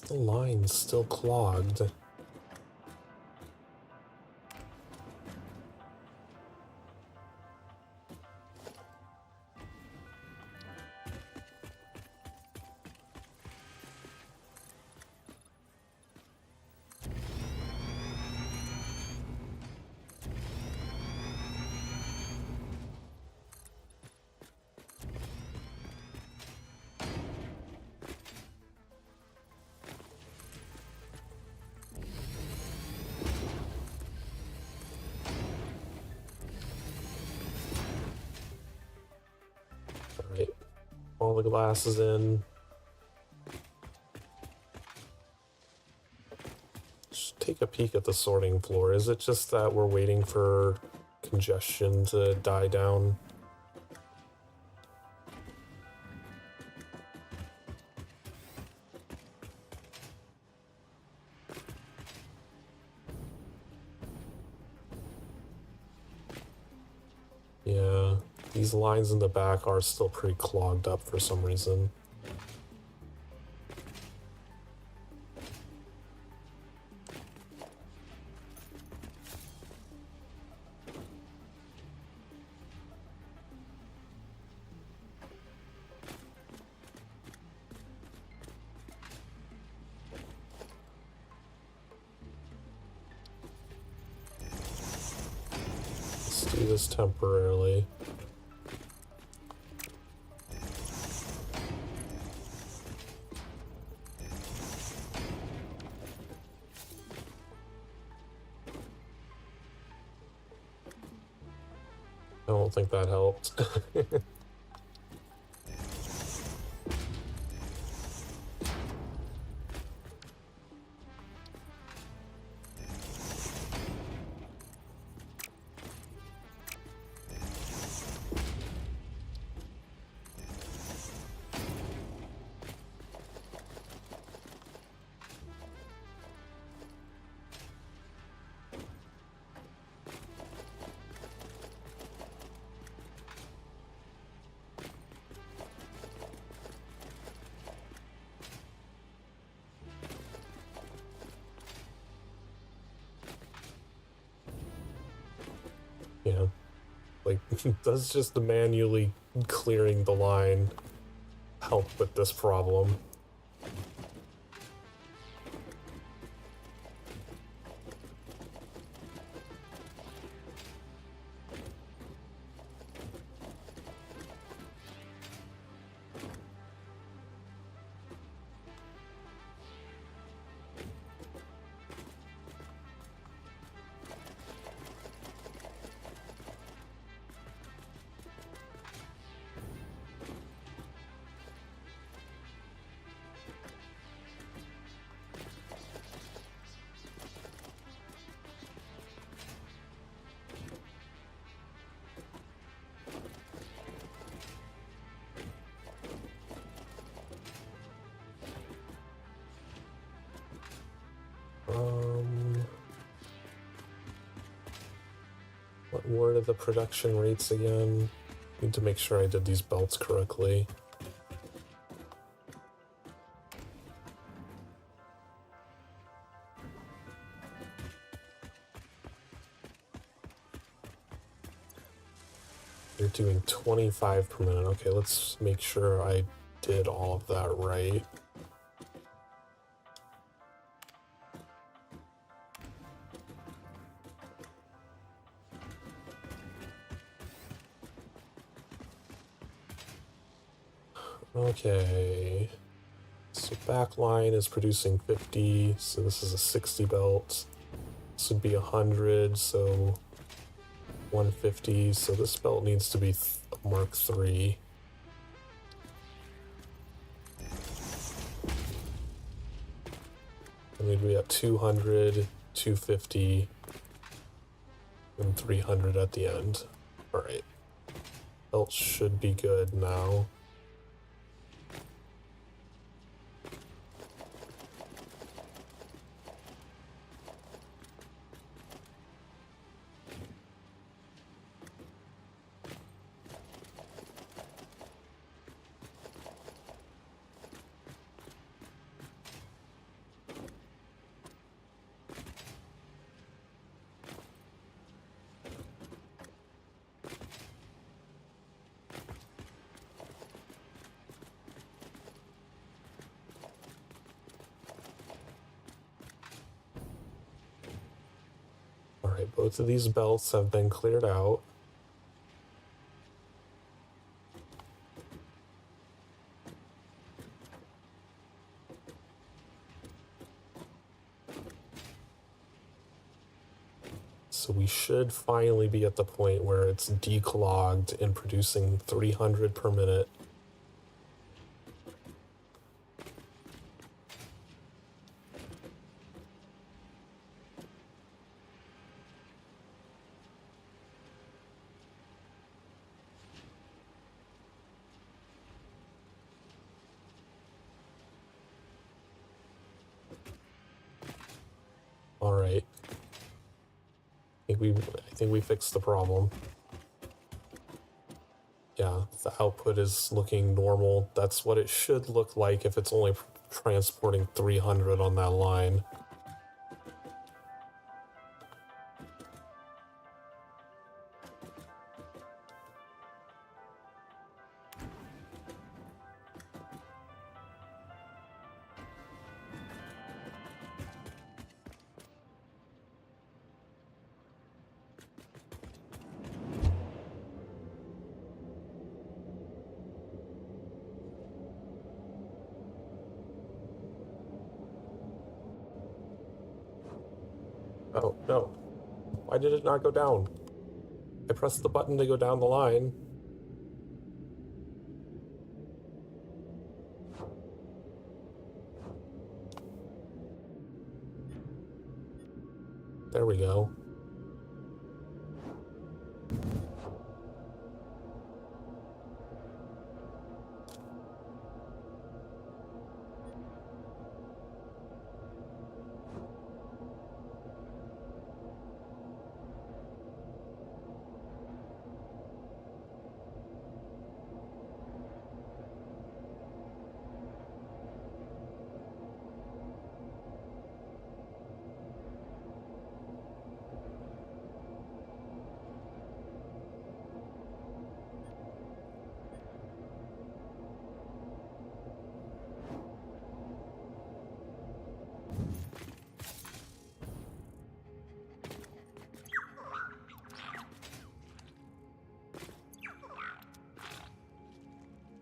The line's still clogged. Alright, all the glass is in. Just take a peek at the sorting floor. Is it just that we're waiting for congestion to die down? Yeah, these lines in the back are still pretty clogged up for some reason. Let's do this temporarily. I don't think that helped. Yeah, like, does just manually clearing the line help with this problem? What were the production rates again? Need to make sure I did these belts correctly. You're doing 25 per minute. Okay, let's make sure I did all of that right. Okay, so backline is producing 50, so this is a 60 belt. This would be 100, so 150, so this belt needs to be Mark 3. And we'd be at 200, 250, and 300 at the end. Alright. Belt should be good now. Alright, both of these belts have been cleared out. So we should finally be at the point where it's declogged and producing 300 per minute. All right. I think we fixed the problem. Yeah, the output is looking normal. That's what it should look like if it's only transporting 300 on that line. Oh, no. Why did it not go down? I pressed the button to go down the line. There we go.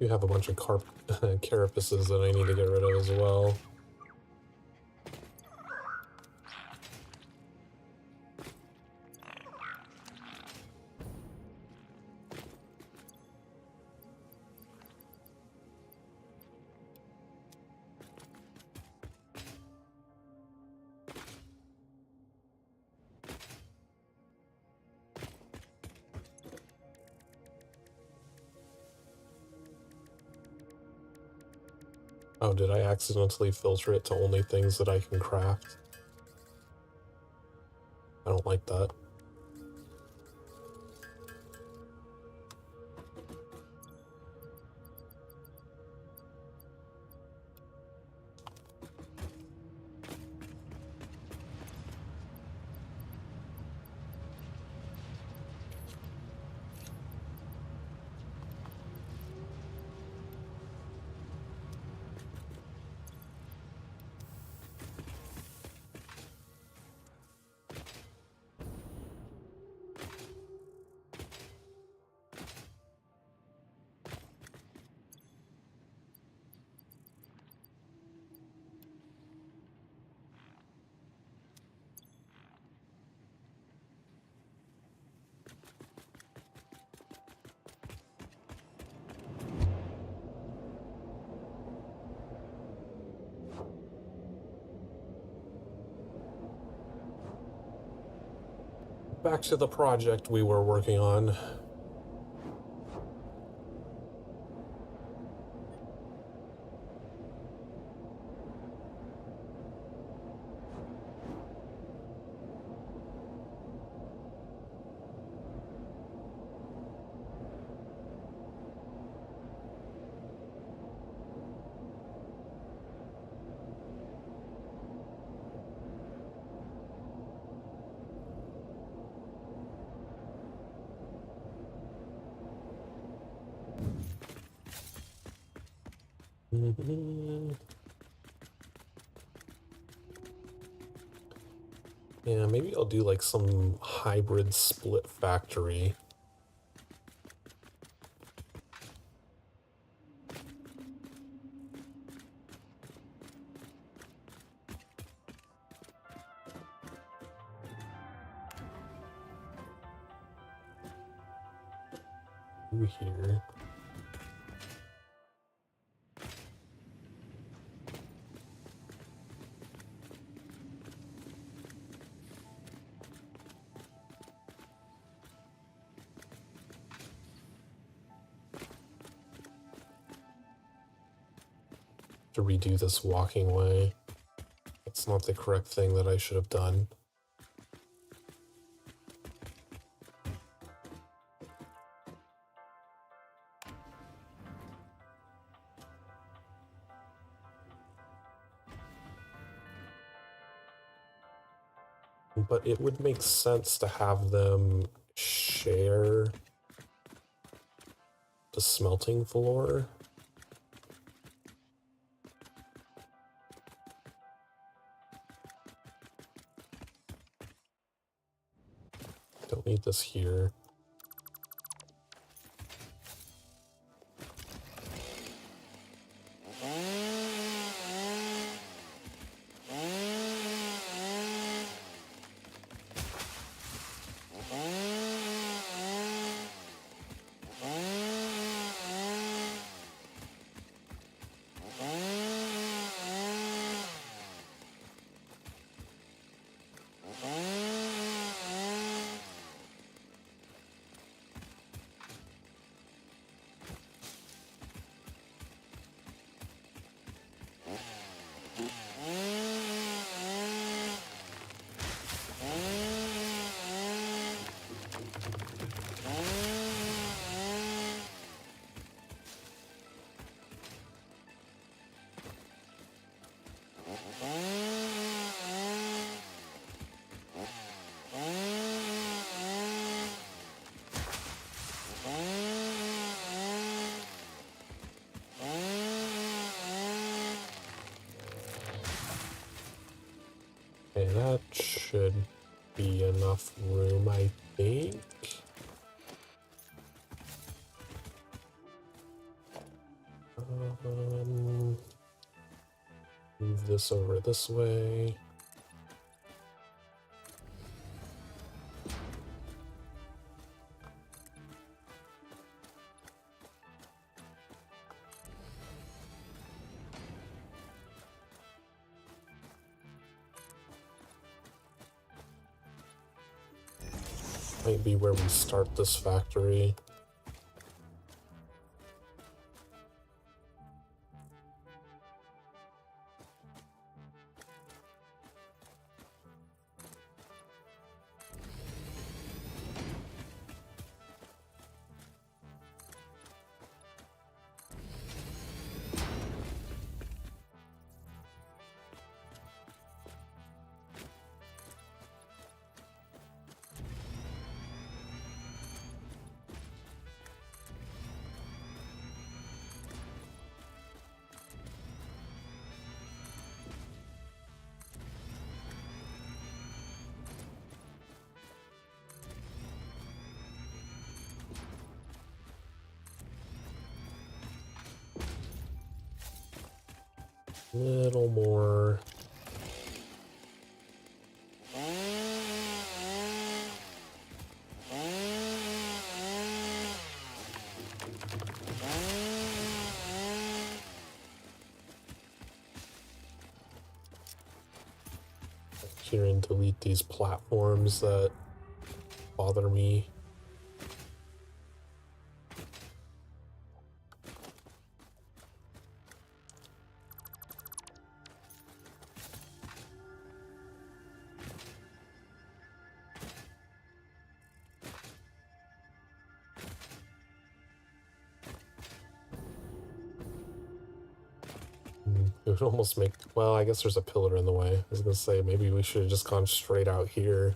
You have a bunch of carapaces that I need to get rid of as well. Oh, did I accidentally filter it to only things that I can craft? I don't like that. Back to the project we were working on. Yeah, maybe I'll do like some hybrid split factory. Ooh, here. To redo this walking way. That's not the correct thing that I should have done. But it would make sense to have them share the smelting floor. Don't need this here. Okay, that should be enough room, I think. Move this over this way. Might be where we start this factory. Little more. Here and delete these platforms that bother me. It would almost make, well, I guess there's a pillar in the way. I was gonna say, maybe we should have just gone straight out here.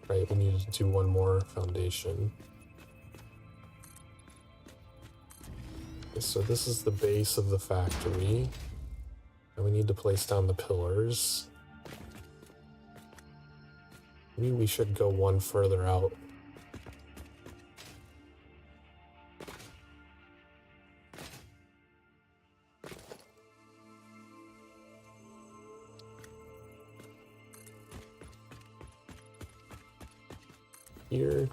Right, we needed to do one more foundation. Okay, so this is the base of the factory. And we need to place down the pillars. Maybe we should go one further out. Here.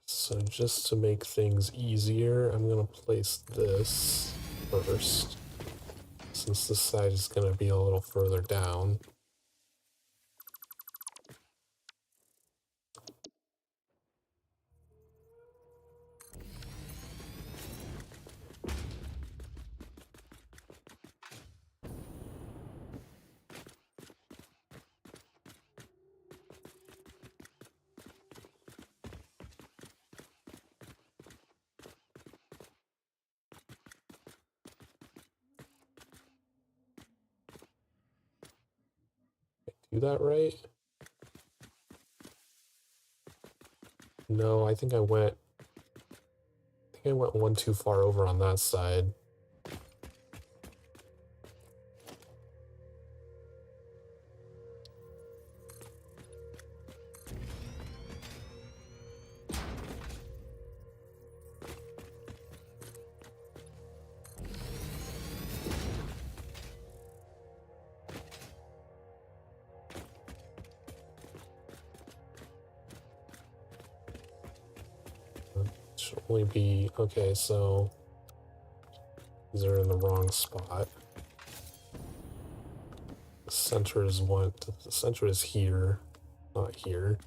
So just to make things easier, I'm gonna place this first, since this side is gonna be a little further down. Do that right? No, I think I went one too far over on that side. Should only be, okay, so these are in the wrong spot. The center is the center is here, not here.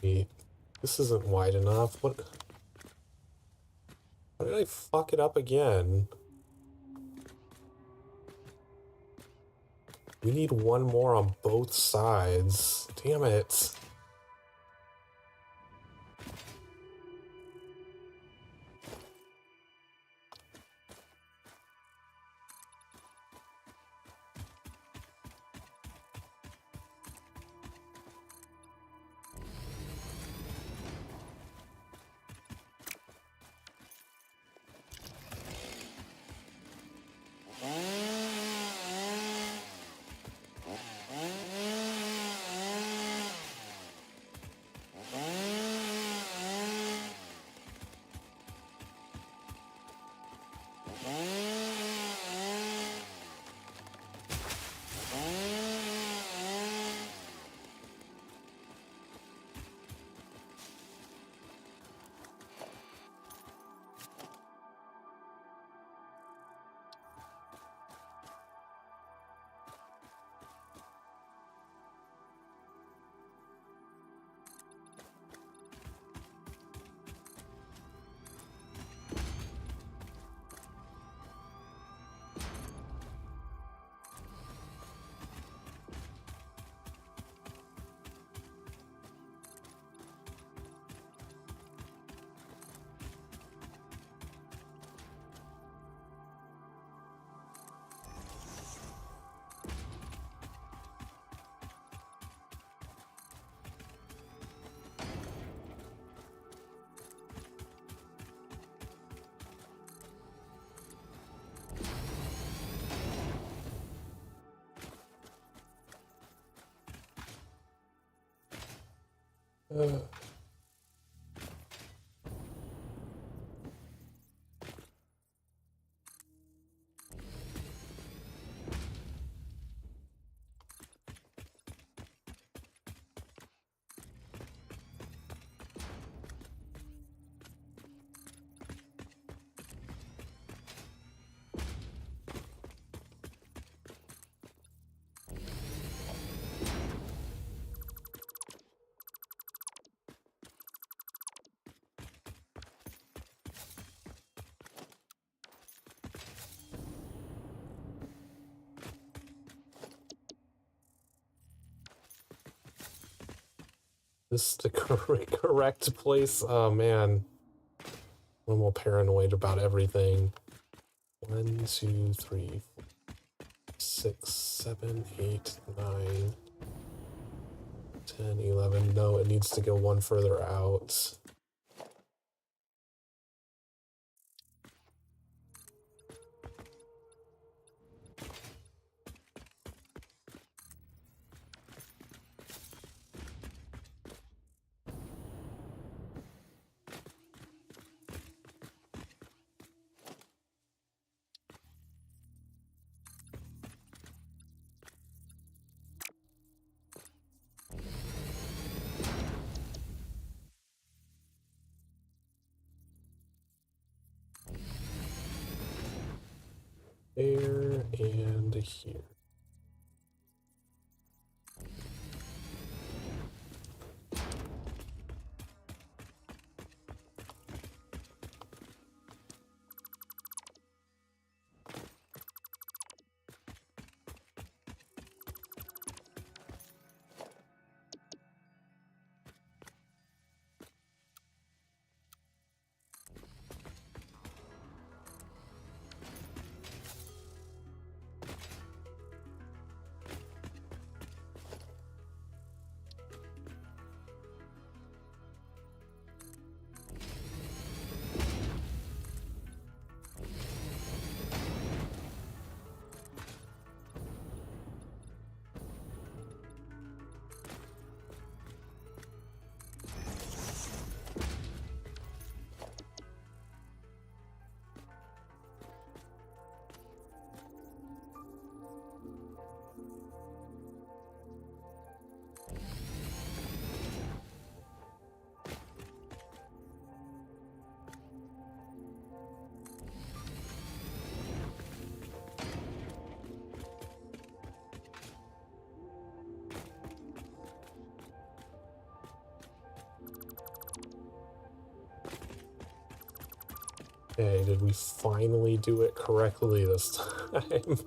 Wait, this isn't wide enough. What? Why did I fuck it up again? We need one more on both sides. Damn it. This is the correct place. Oh man. I'm all paranoid about everything. 1, 2, 3, 4, 6, 7, 8, 9, 10, 11. No, it needs to go one further out. There and here. Okay, did we finally do it correctly this time?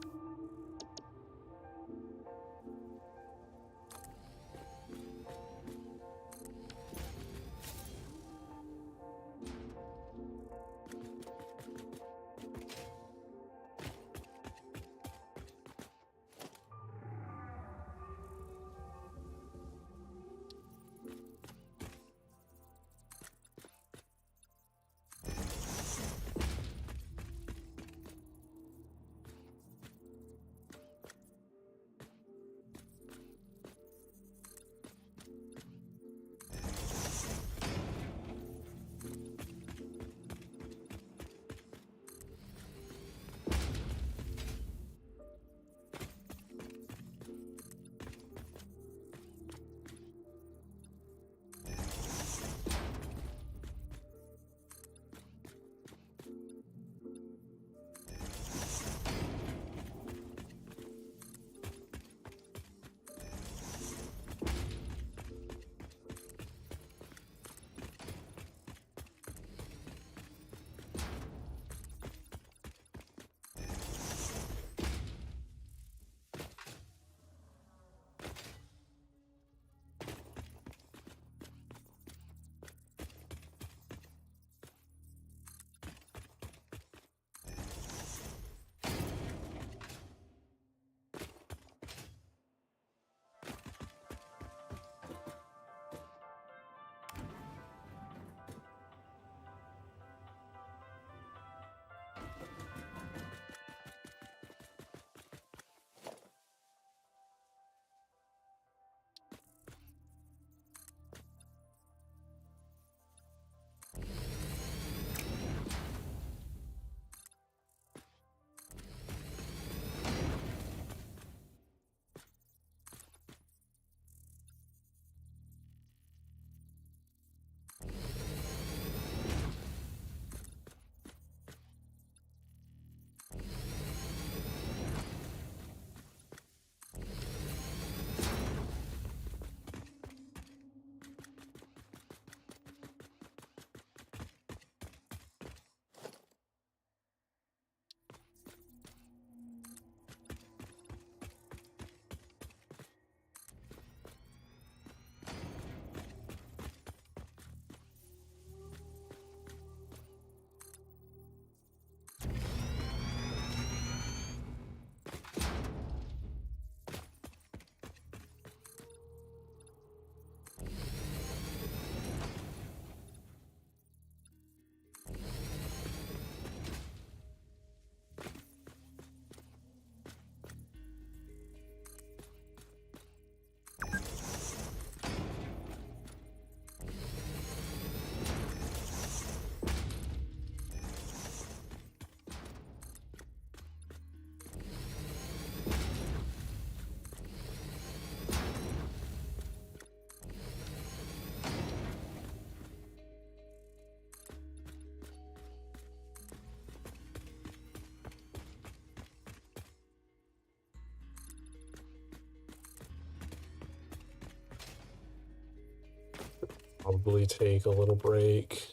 Probably take a little break.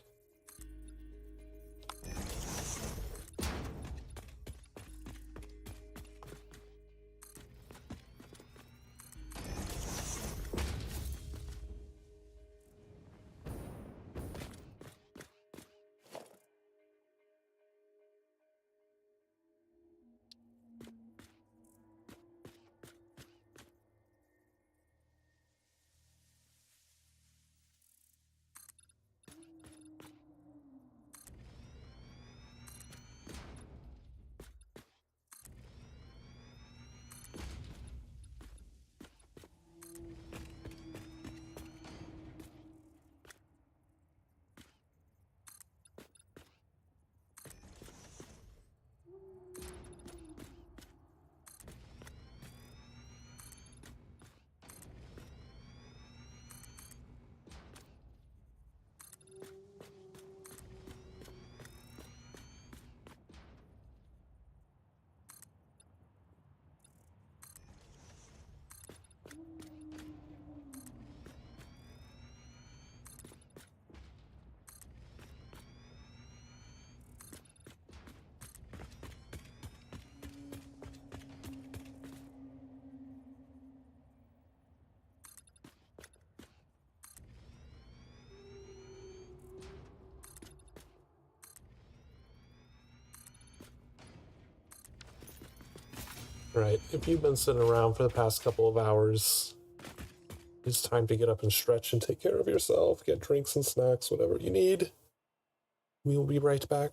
Right, if you've been sitting around for the past couple of hours, it's time to get up and stretch and take care of yourself. Get drinks and snacks, whatever you need. We will be right back.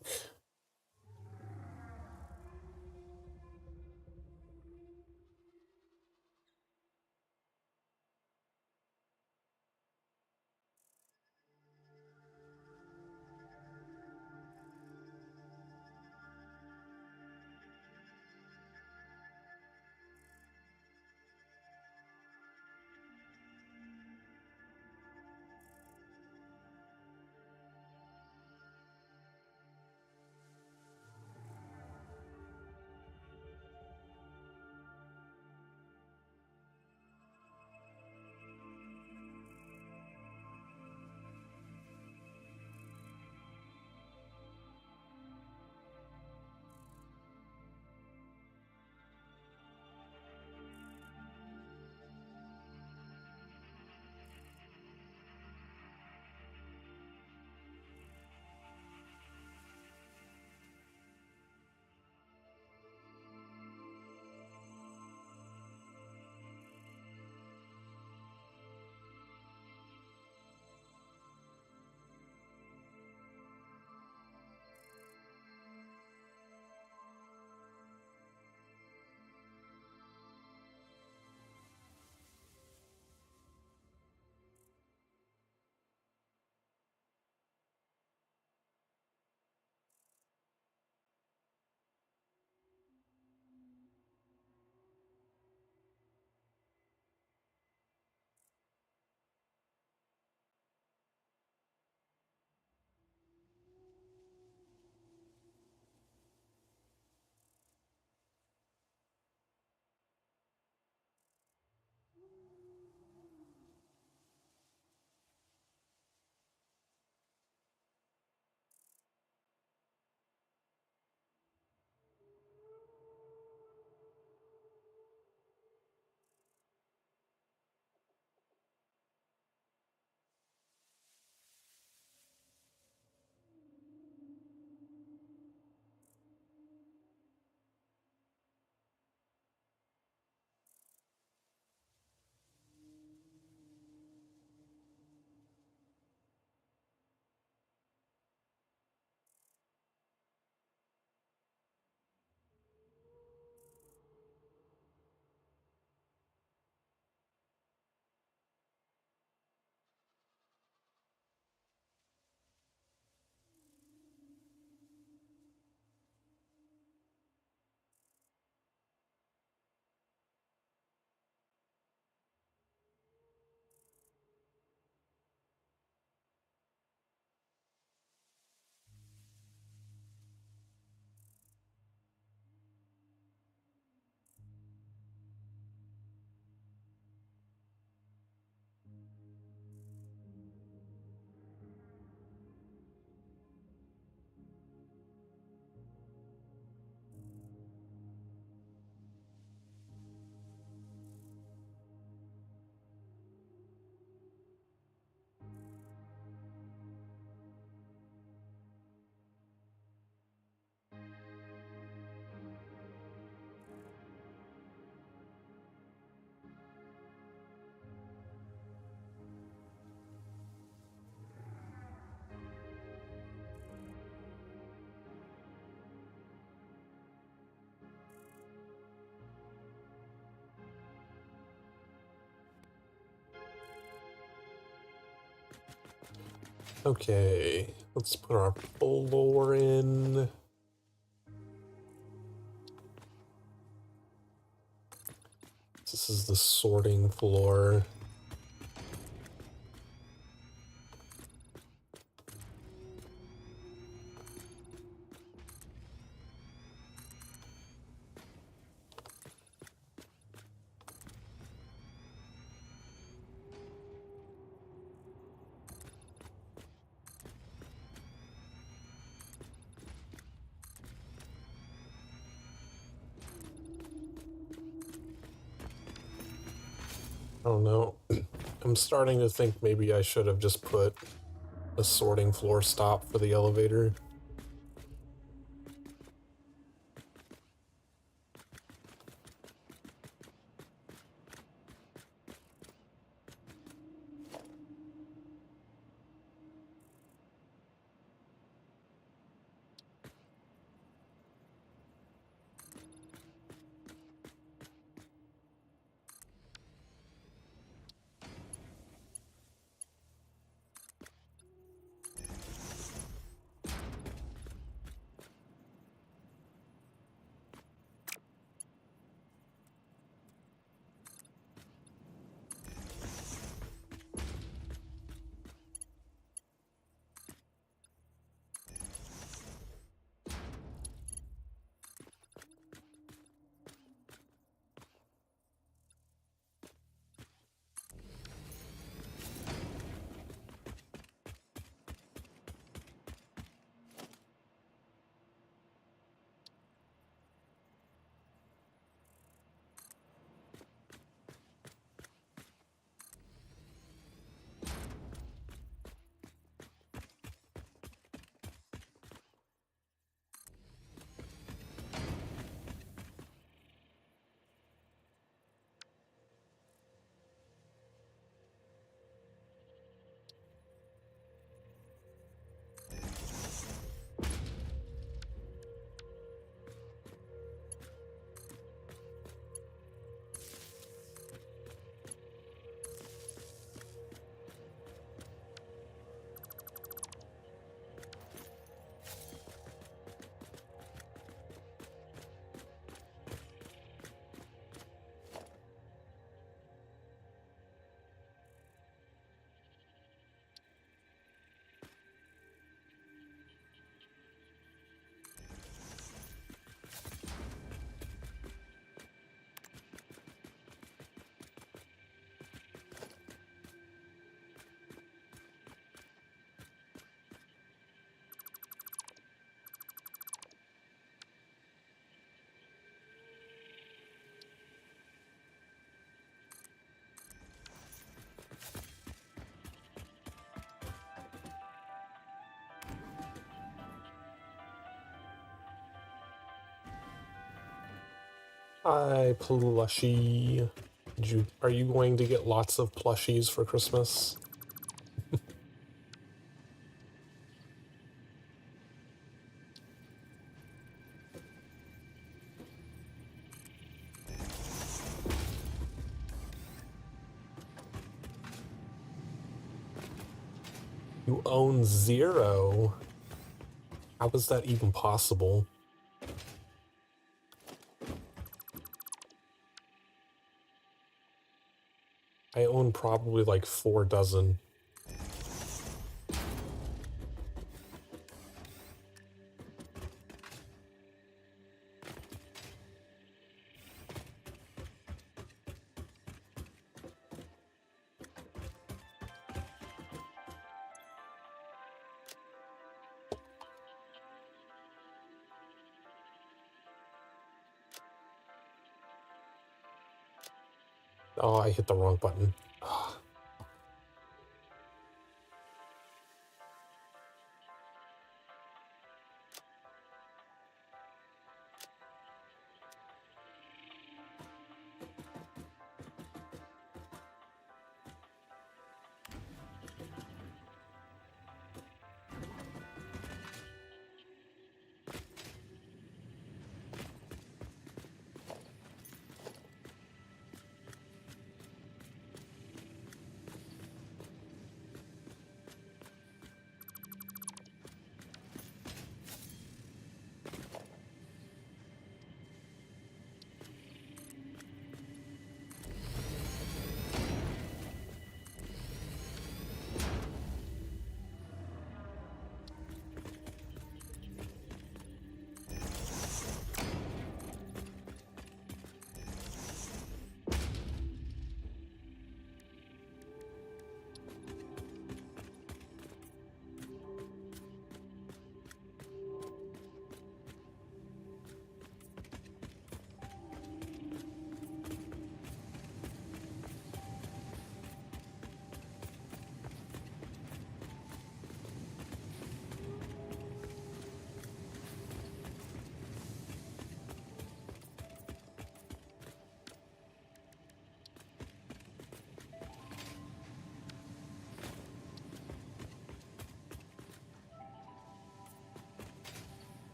Okay, let's put our floor in. This is the sorting floor. I don't know. I'm starting to think maybe I should have just put a sorting floor stop for the elevator. Hi, plushie. Are you going to get lots of plushies for Christmas? You own 0? How is that even possible? I own probably like 4 dozen. Oh, I hit the wrong button.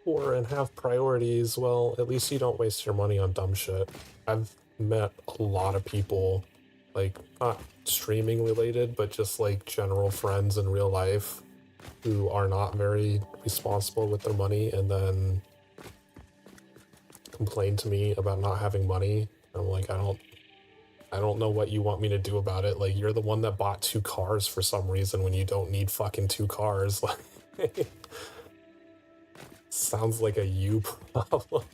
Or and have priorities. Well, at least you don't waste your money on dumb shit. I've met a lot of people, like, not streaming related, but just like general friends in real life who are not very responsible with their money and then complain to me about not having money. I'm like, I don't know what you want me to do about it. Like, you're the one that bought 2 cars for some reason when you don't need fucking 2 cars. Like, sounds like a you problem.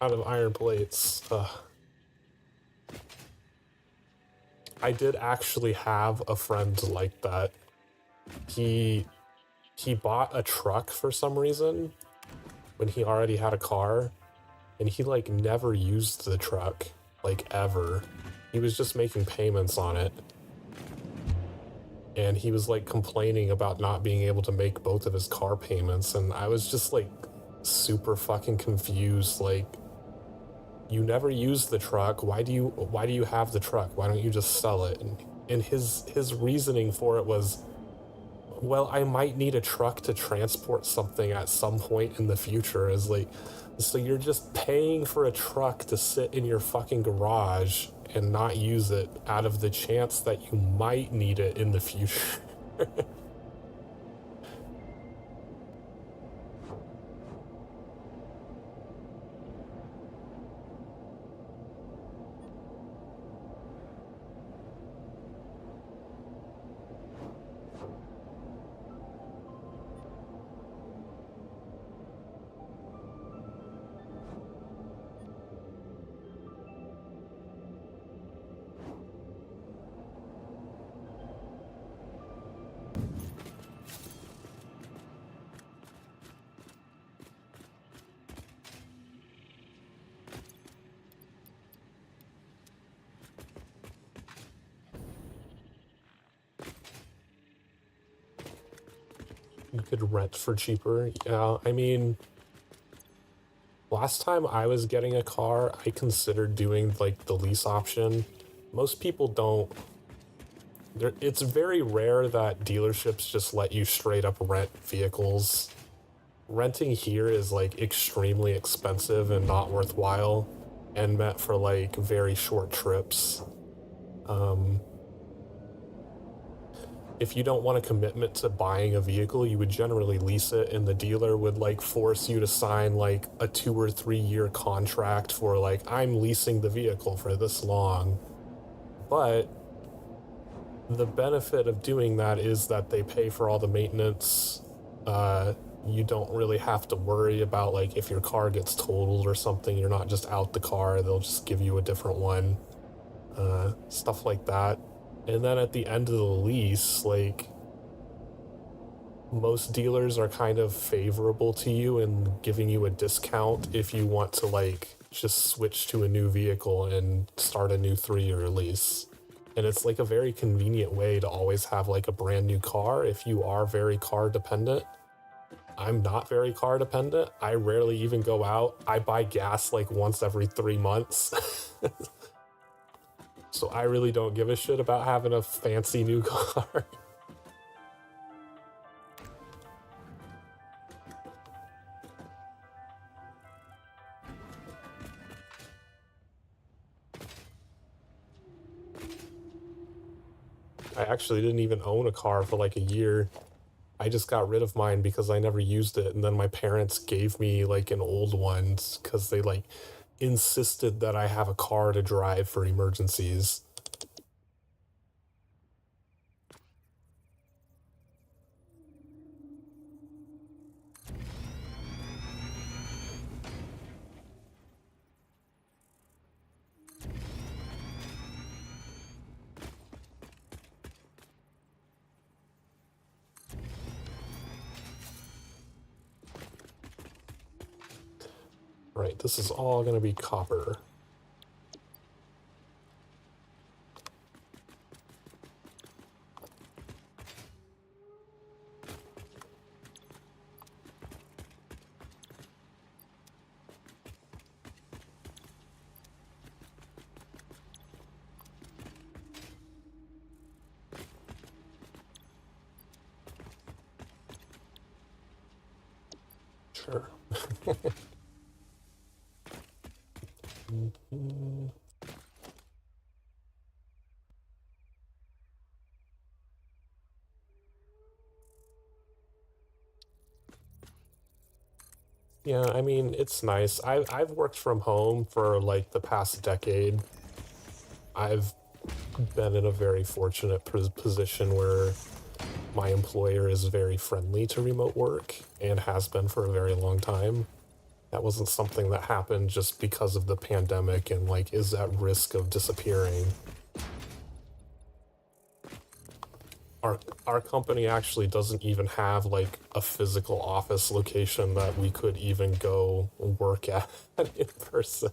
Out of iron plates. I did actually have a friend like that. He bought a truck for some reason when he already had a car, and he like never used the truck, like ever. He was just making payments on it. And he was like complaining about not being able to make both of his car payments, and I was just like super fucking confused. Like, you never used the truck. Why do you have the truck? Why don't you just sell it? And his reasoning for it was, well, I might need a truck to transport something at some point in the future. Is like, so you're just paying for a truck to sit in your fucking garage and not use it out of the chance that you might need it in the future. You could rent for cheaper. Yeah, I mean, last time I was getting a car, I considered doing like the lease option. Most people don't. It's very rare that dealerships just let you straight up rent vehicles. Renting here is like extremely expensive and not worthwhile, and meant for like very short trips. If you don't want a commitment to buying a vehicle, you would generally lease it, and the dealer would like force you to sign like a 2 or 3 year contract for like, I'm leasing the vehicle for this long. But the benefit of doing that is that they pay for all the maintenance. You don't really have to worry about like if your car gets totaled or something, you're not just out the car, they'll just give you a different one. Stuff like that. And then at the end of the lease, like, most dealers are kind of favorable to you and giving you a discount if you want to like just switch to a new vehicle and start a new 3-year lease. And it's like a very convenient way to always have like a brand new car if you are very car dependent. I'm not very car dependent. I rarely even go out. I buy gas like once every 3 months. So I really don't give a shit about having a fancy new car. I actually didn't even own a car for like a year. I just got rid of mine because I never used it, and then my parents gave me like an old one because they like insisted that I have a car to drive for emergencies. Right, this is all gonna be copper. Sure. Yeah, I mean, it's nice. I've worked from home for like the past decade. I've been in a very fortunate position where my employer is very friendly to remote work and has been for a very long time. That wasn't something that happened just because of the pandemic and like is at risk of disappearing. Our company actually doesn't even have like a physical office location that we could even go work at in person.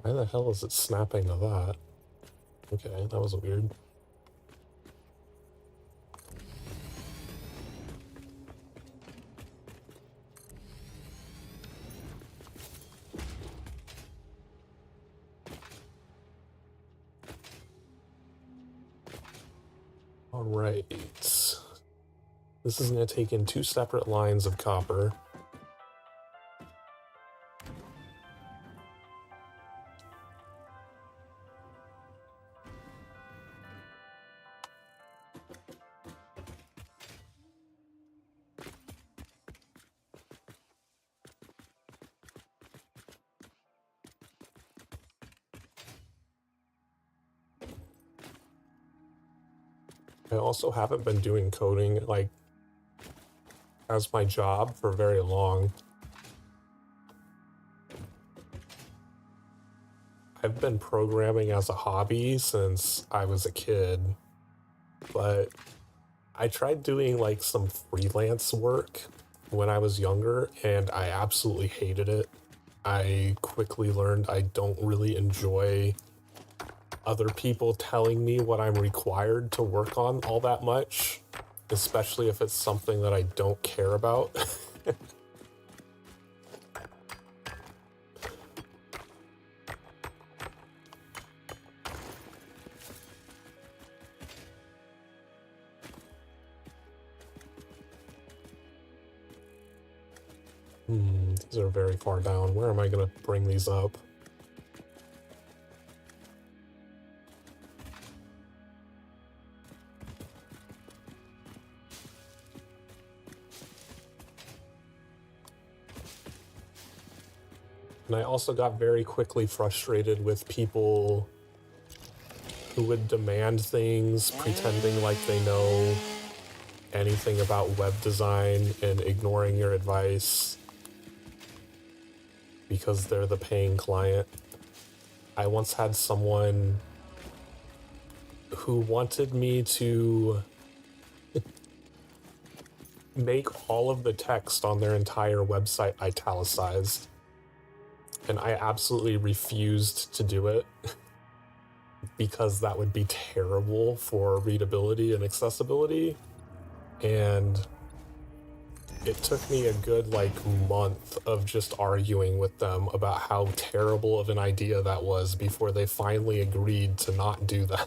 Why the hell is it snapping to that? Okay, that was weird. All right. This is going to take in 2 separate lines of copper. I also haven't been doing coding, like, as my job for very long. I've been programming as a hobby since I was a kid, but I tried doing like some freelance work when I was younger and I absolutely hated it. I quickly learned I don't really enjoy other people telling me what I'm required to work on all that much, especially if it's something that I don't care about. These are very far down. Where am I going to bring these up? And I also got very quickly frustrated with people who would demand things, pretending like they know anything about web design and ignoring your advice because they're the paying client. I once had someone who wanted me to make all of the text on their entire website italicized, and I absolutely refused to do it because that would be terrible for readability and accessibility. And it took me a good month of just arguing with them about how terrible of an idea that was before they finally agreed to not do that.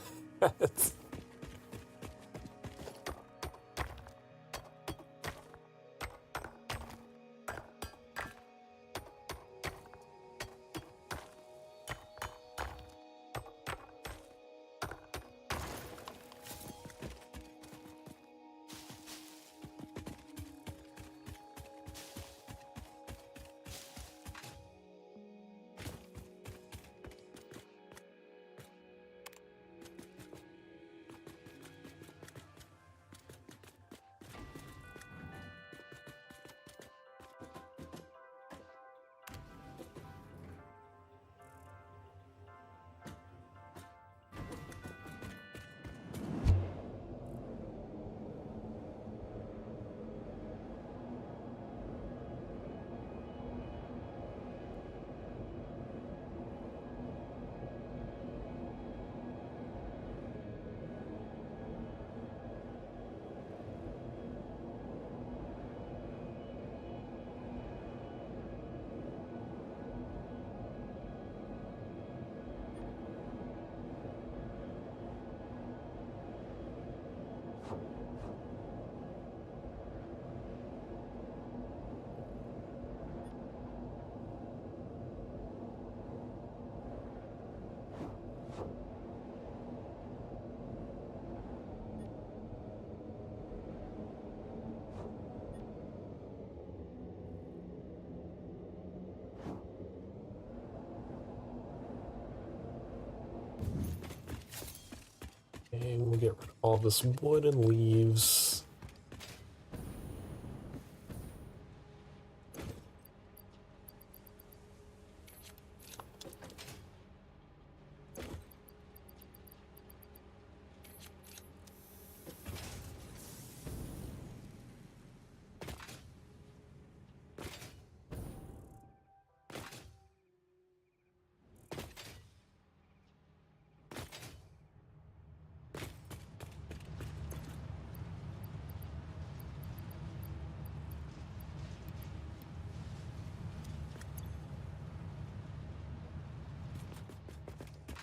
And we'll get rid of all this wood and leaves.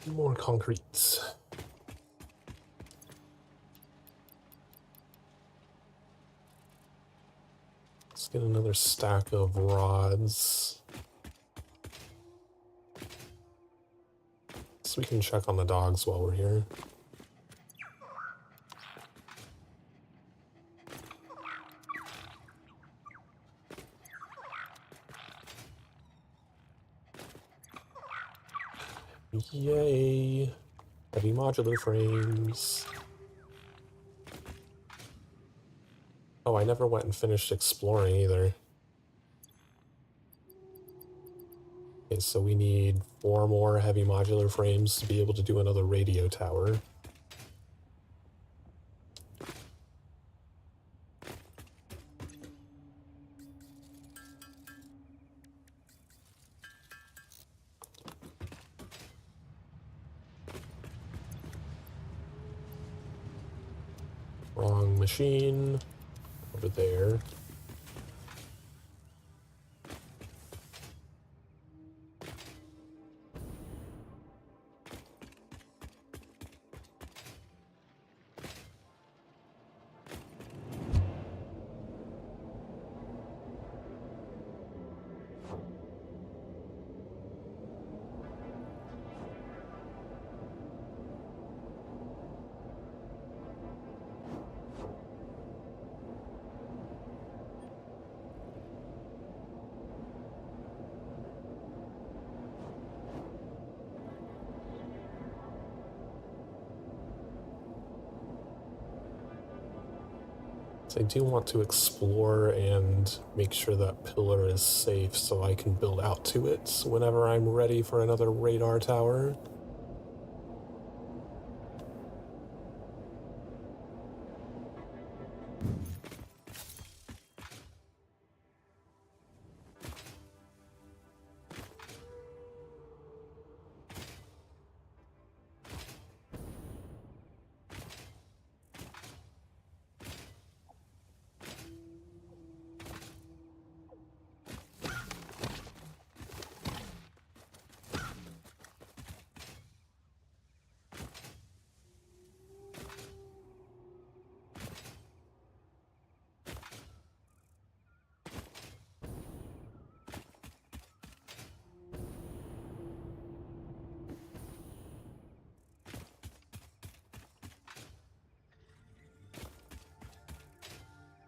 More concrete. Let's get another stack of rods. So we can check on the dogs while we're here. Yay! Heavy modular frames. Oh, I never went and finished exploring either. Okay, so we need 4 more heavy modular frames to be able to do another radio tower. Wrong machine. Over there. I do want to explore and make sure that pillar is safe so I can build out to it whenever I'm ready for another radar tower.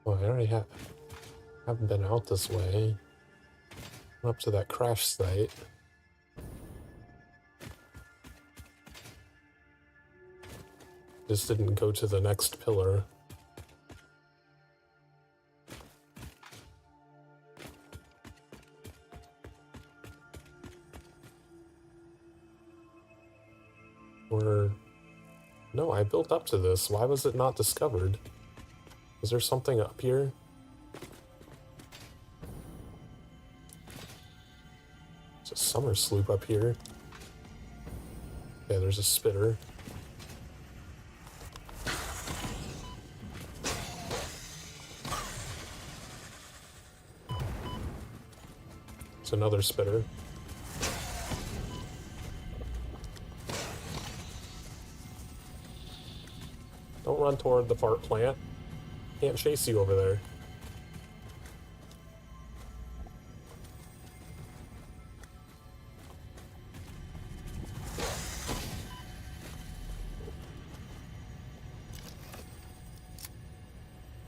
Oh, I already haven't been out this way. I'm up to that crash site. Just didn't go to the next pillar. Or... No, I built up to this. Why was it not discovered? Is there something up here? There's a summer sloop up here. Yeah, there's a spitter. It's another spitter. Don't run toward the fart plant. Can't chase you over there.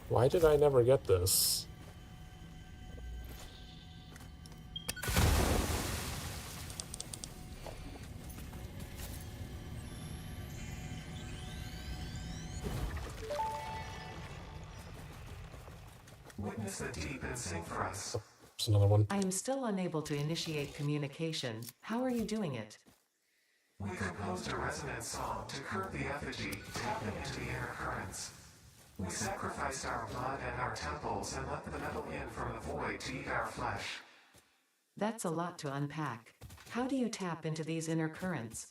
Why did I never get this? Witness the deep and sing for us. There's another one. I am still unable to initiate communication. How are you doing it? We composed a resonant song to curb the effigy, tapping into the inner currents. We sacrificed our blood and our temples and let the metal in from the void to eat our flesh. That's a lot to unpack. How do you tap into these inner currents?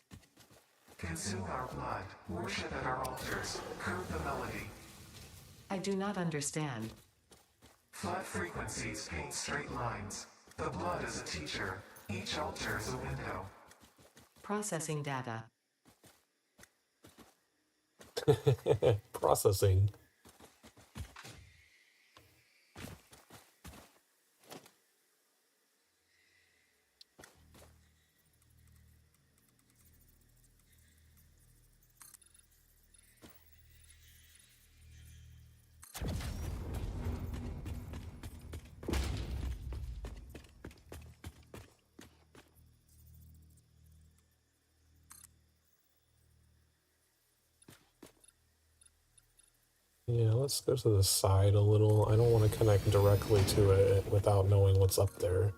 Consume our blood, worship at our altars, curb the melody. I do not understand. Flood frequencies paint straight lines. The blood is a teacher. Each altar is a window. Processing data. Processing. Yeah, let's go to the side a little. I don't want to connect directly to it without knowing what's up there.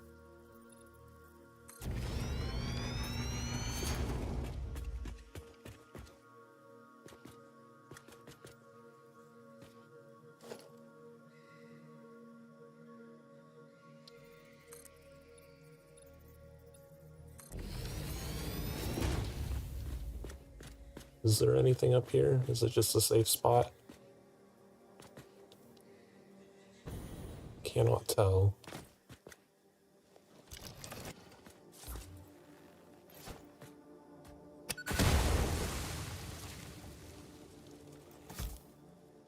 Is there anything up here? Is it just a safe spot? Cannot tell.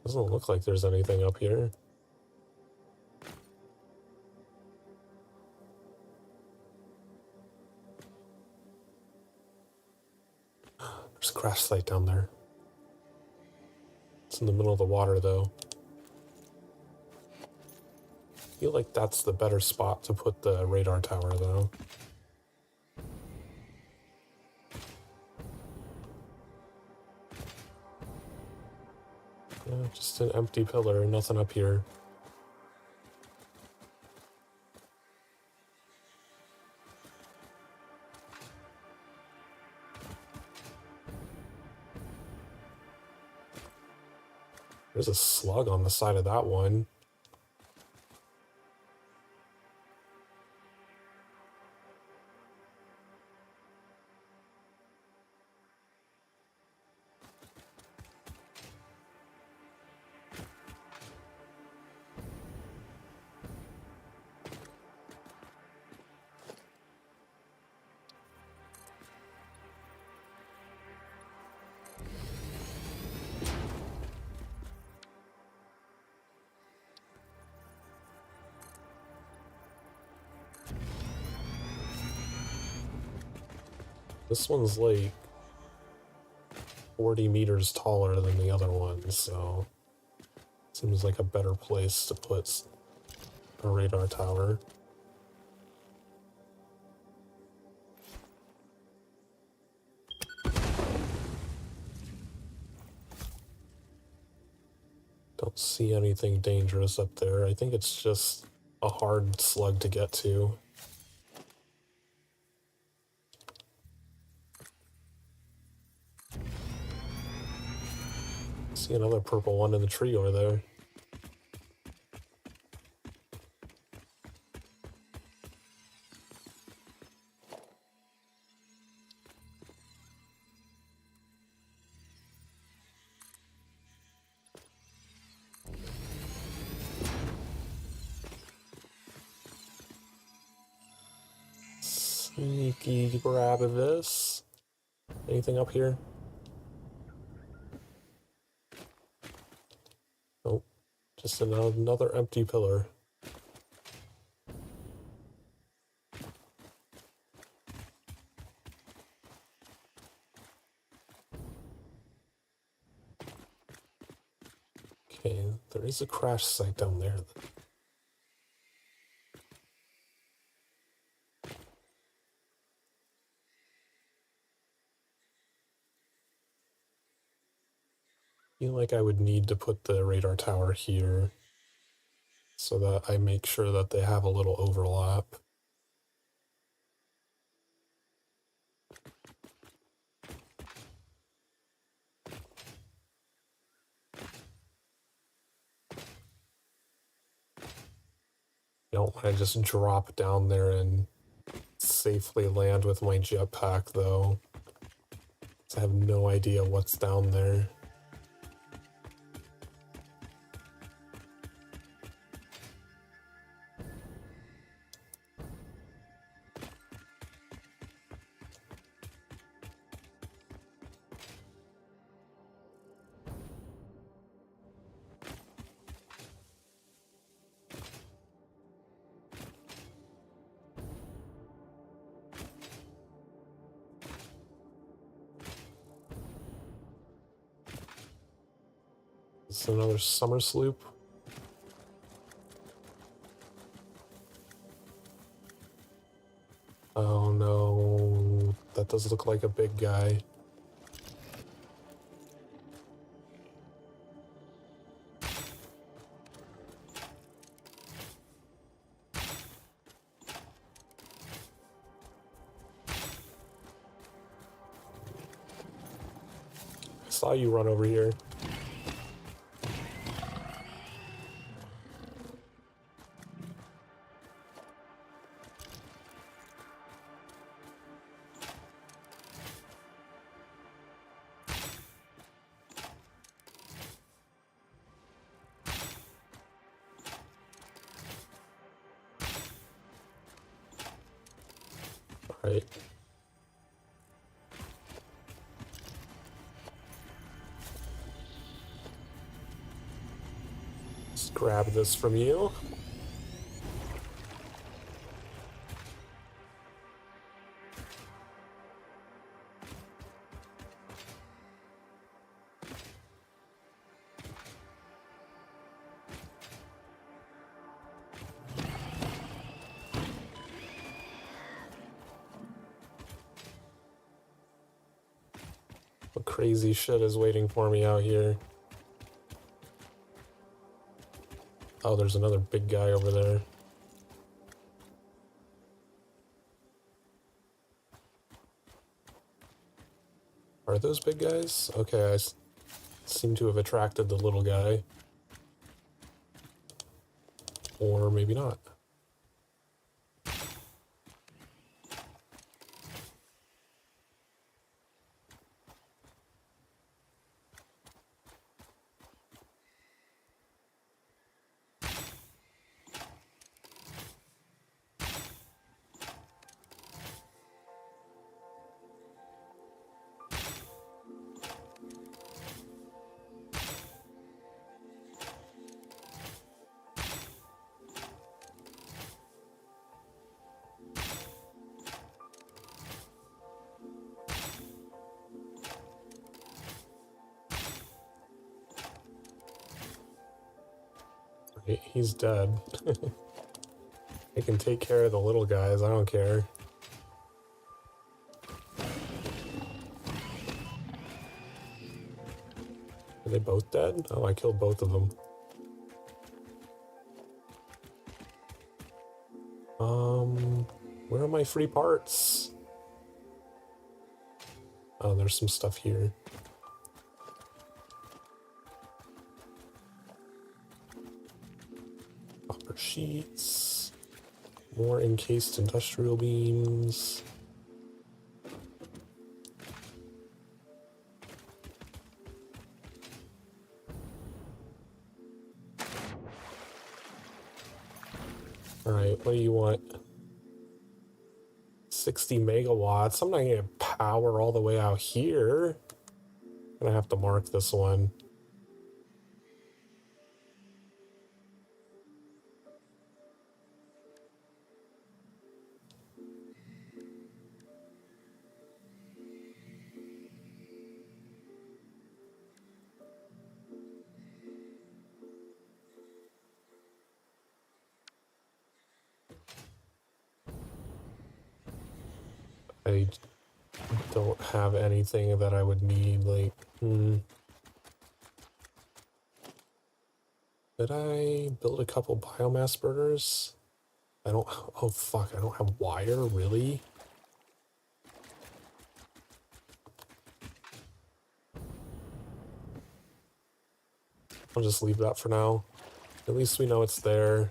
Doesn't look like there's anything up here. There's a crash site down there. It's in the middle of the water, though. I feel like that's the better spot to put the radar tower, though. Yeah, just an empty pillar, nothing up here. There's a slug on the side of that one. This one's like 40 meters taller than the other one, so seems like a better place to put a radar tower. Don't see anything dangerous up there. I think it's just a hard slug to get to. See another purple one in the tree over there. Sneaky grab of this. Anything up here? Nope. Just another empty pillar. Okay, there is a crash site down there. I feel like I would need to put the radar tower here so that I make sure that they have a little overlap. I don't want to just drop down there and safely land with my jetpack, though. I have no idea what's down there. It's another summer sloop. Oh no, that does look like a big guy. saw you run over here. Right. Just grab this from you. What crazy shit is waiting for me out here? Oh, there's another big guy over there. Are those big guys? Okay, seem to have attracted the little guy. Or maybe not. He's dead. I can take care of the little guys, I don't care. Are they both dead? Oh, I killed both of them. Where are my free parts? Oh, there's some stuff here. Copper sheets. More encased industrial beams. Alright, what do you want? 60 megawatts. I'm not gonna get power all the way out here. I'm gonna have to mark this one. I don't have anything that I would need, like, Did I build a couple biomass burners? I don't, oh fuck, I don't have wire, really? I'll just leave that for now. At least we know it's there.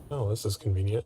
Oh, this is convenient.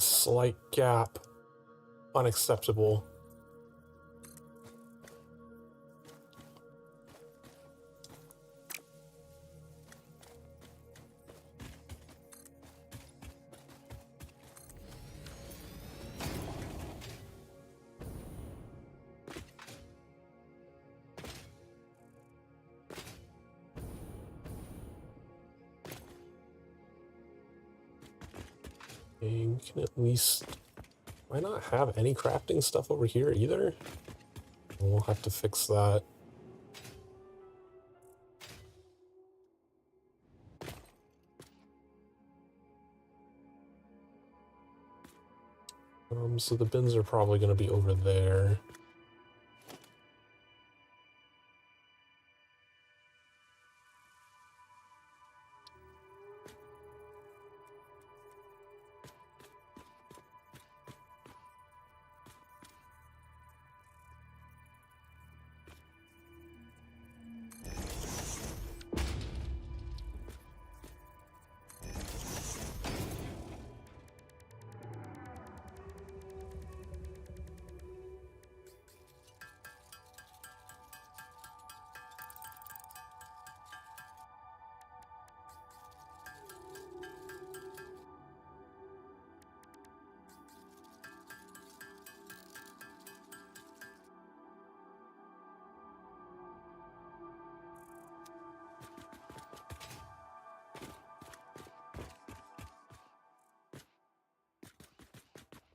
slight gap. Unacceptable. You can at least... Why not have any crafting stuff over here either? We'll have to fix that. So the bins are probably going to be over there.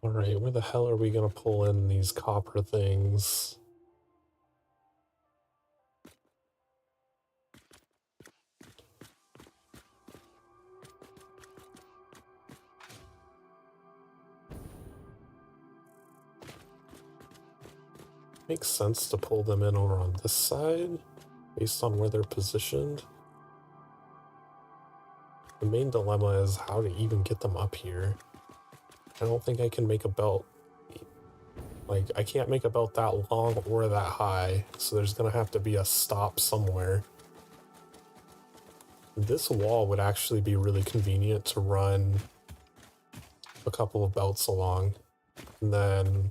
Alright, where the hell are we gonna pull in these copper things? Makes sense to pull them in over on this side, based on where they're positioned. The main dilemma is how to even get them up here. I don't think I can make a belt. Like, I can't make a belt that long or that high, so there's gonna have to be a stop somewhere. This wall would actually be really convenient to run a couple of belts along, and then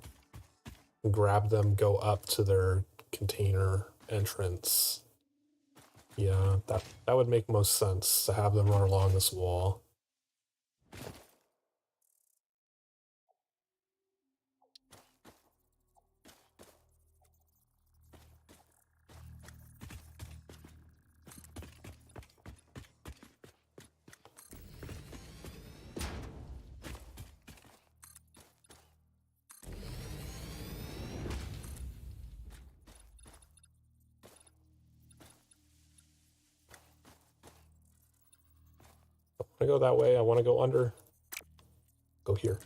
grab them, go up to their container entrance. Yeah, that would make most sense to have them run along this wall. I go that way, I want to go under. Go here.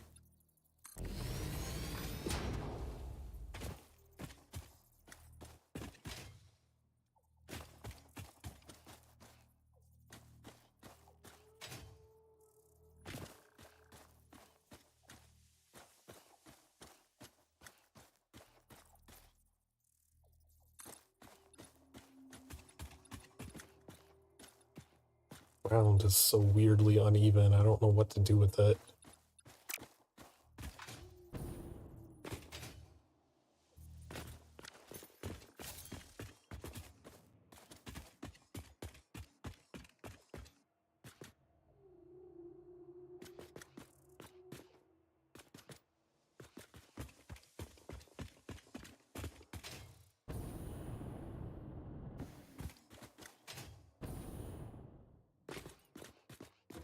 Ground is so weirdly uneven, I don't know what to do with it.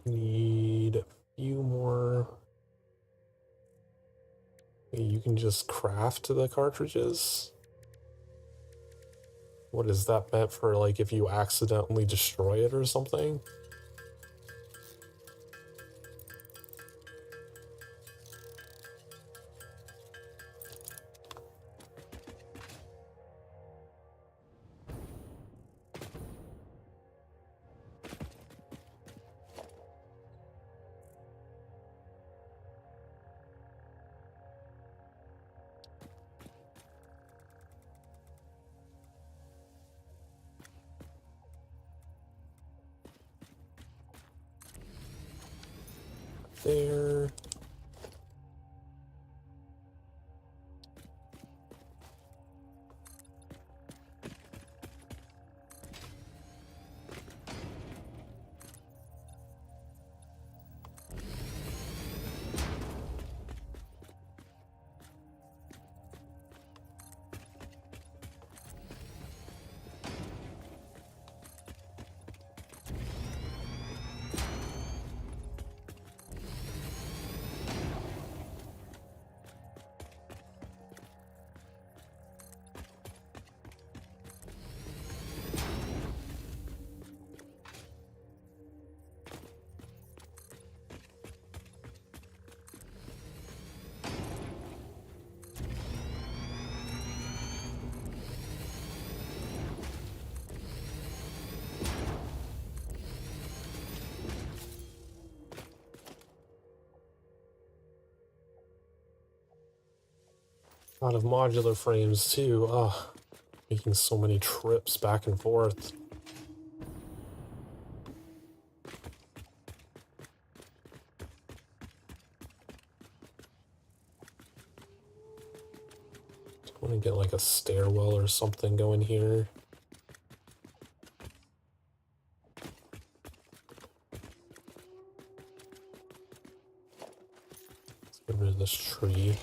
Need a few more. You can just craft the cartridges. What is that meant for, like, if you accidentally destroy it or something? There. A lot of modular frames too. Ugh, making so many trips back and forth. I want to get like a stairwell or something going here. Let's get rid of this tree.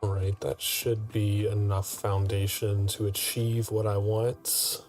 Alright, that should be enough foundation to achieve what I want.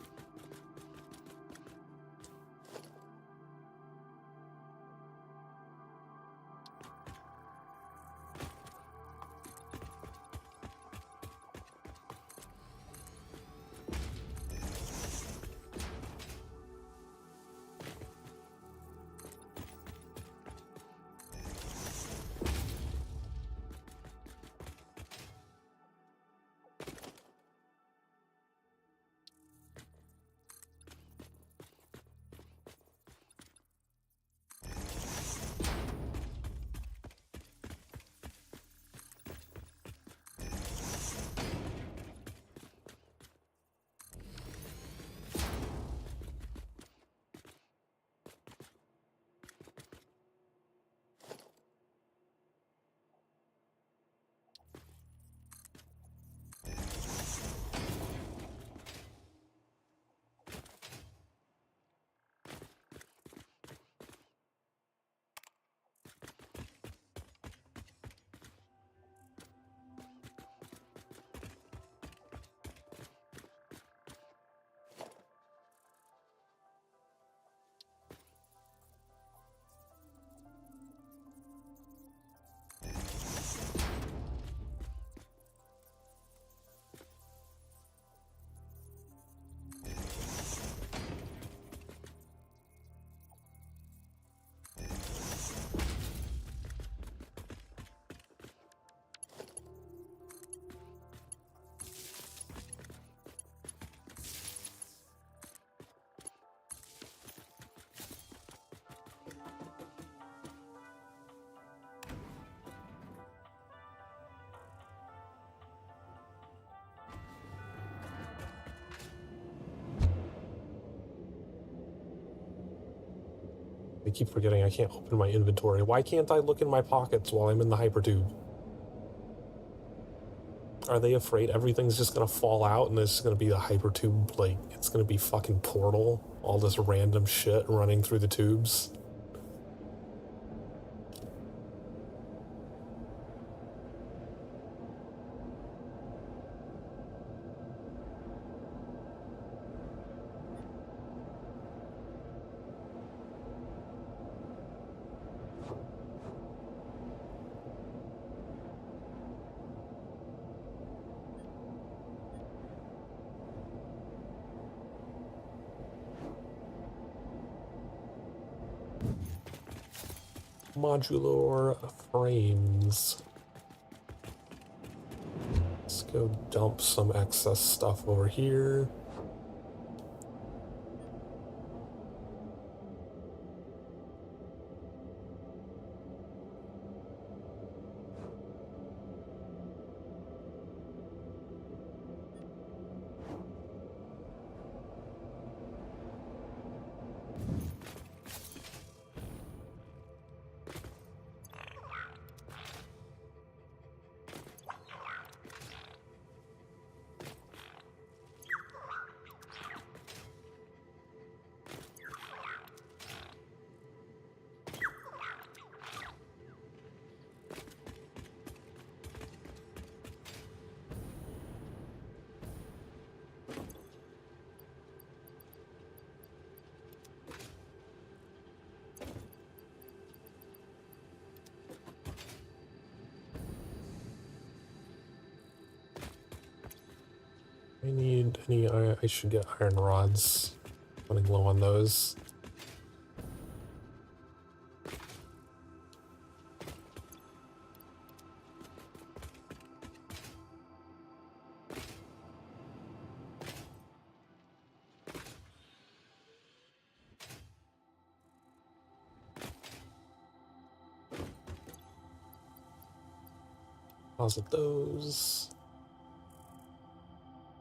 I keep forgetting I can't open my inventory. Why can't I look in my pockets while I'm in the hypertube? Are they afraid everything's just gonna fall out and there's just gonna be a hypertube, like, it's gonna be fucking Portal? All this random shit running through the tubes? Modular frames. Let's go dump some excess stuff over here. I need any, I should get iron rods. Running low on those. Deposit those.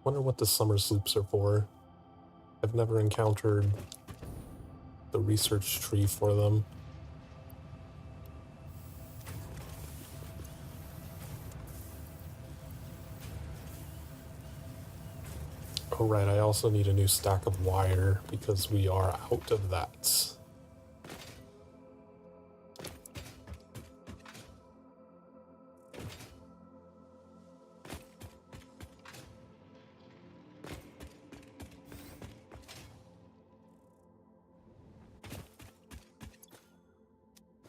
Wonder what the summer sloops are for. I've never encountered the research tree for them. Oh right, I also need a new stack of wire because we are out of that.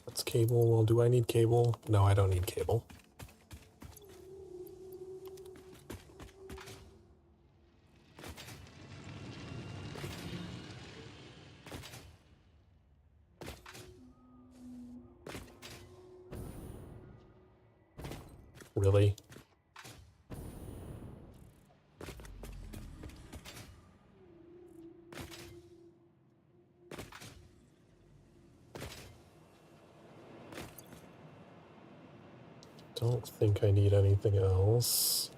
That's cable. Well, do I need cable? No, I don't need cable. Really? Don't think I need anything else.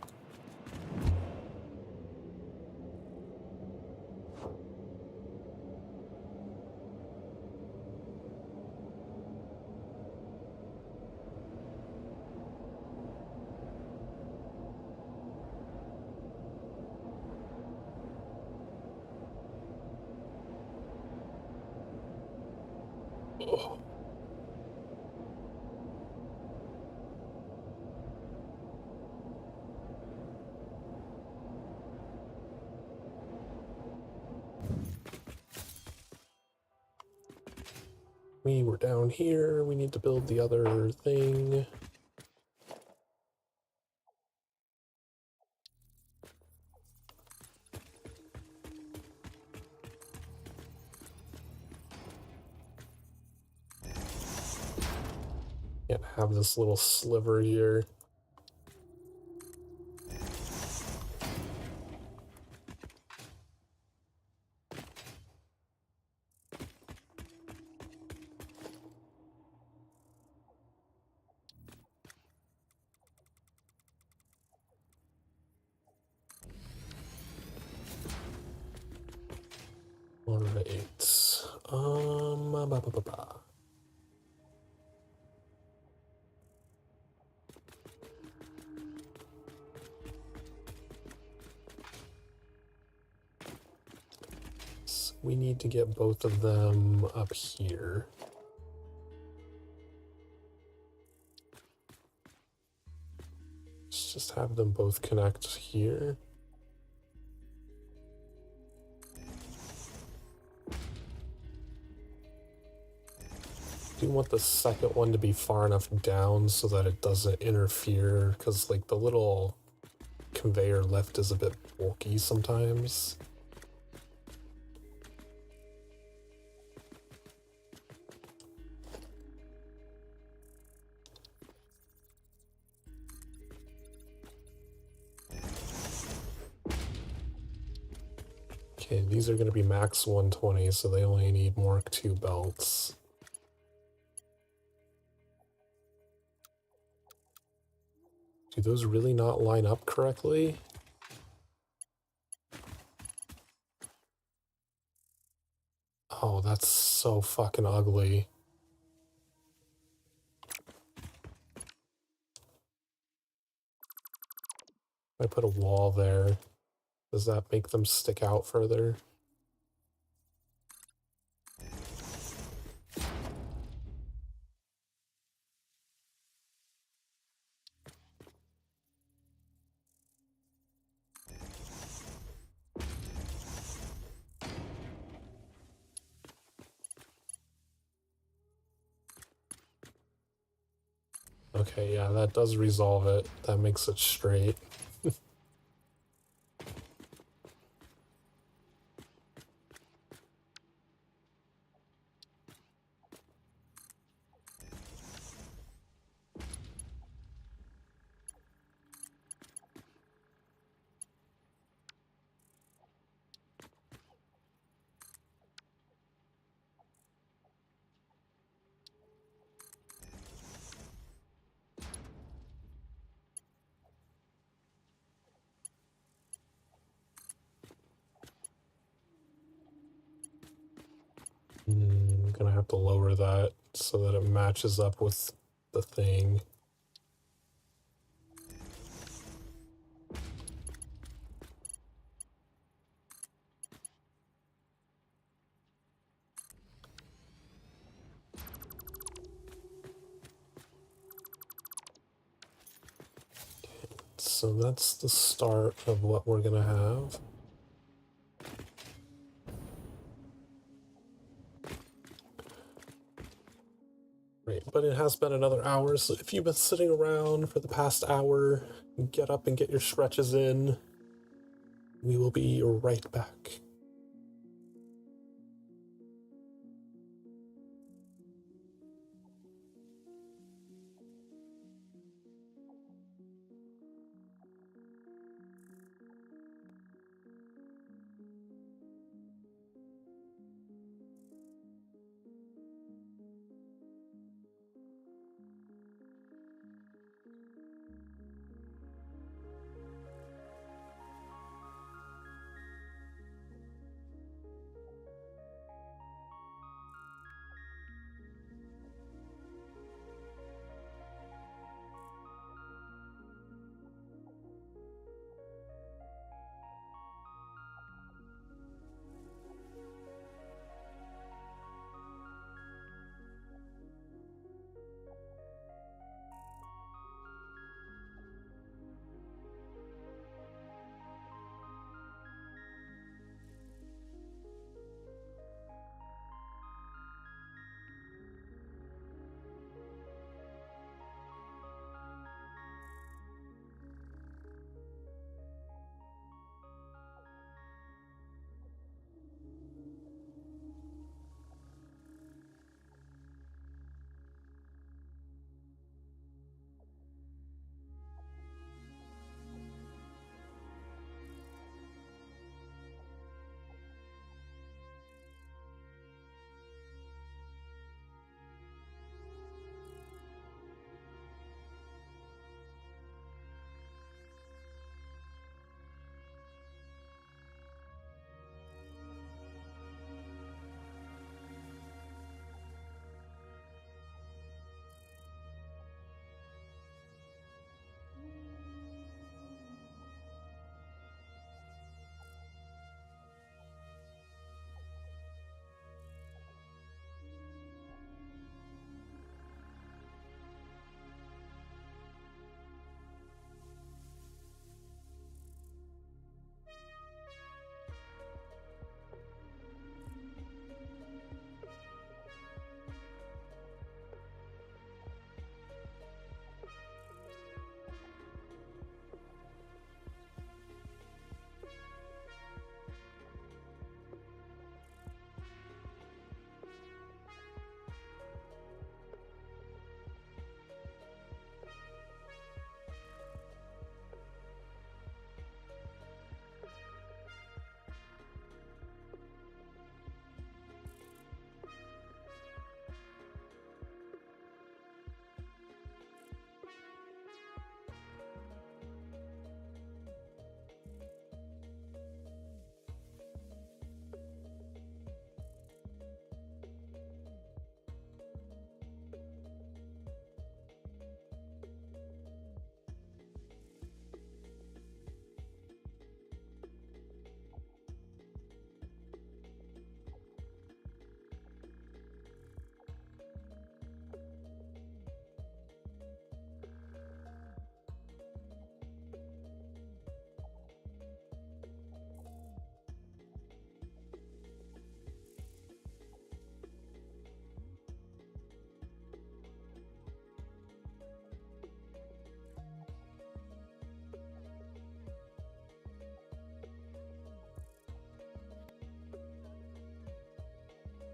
Oh. We were down here. We need to build the other thing. Can't have this little sliver here. All right. Ba-ba-ba-ba. So we need to get both of them up here. Let's just have them both connect here. Do you want the second one to be far enough down so that it doesn't interfere? Because, like, the little conveyor lift is a bit bulky sometimes. Okay, these are going to be max 120, so they only need Mark II belts. Do those really not line up correctly? Oh, that's so fucking ugly. I put a wall there. Does that make them stick out further? Okay, yeah, that does resolve it. That makes it straight. I'm gonna have to lower that so that it matches up with the thing. So that's the start of what we're gonna have. Right, but it has been another hour, so if you've been sitting around for the past hour, get up and get your stretches in. We will be right back.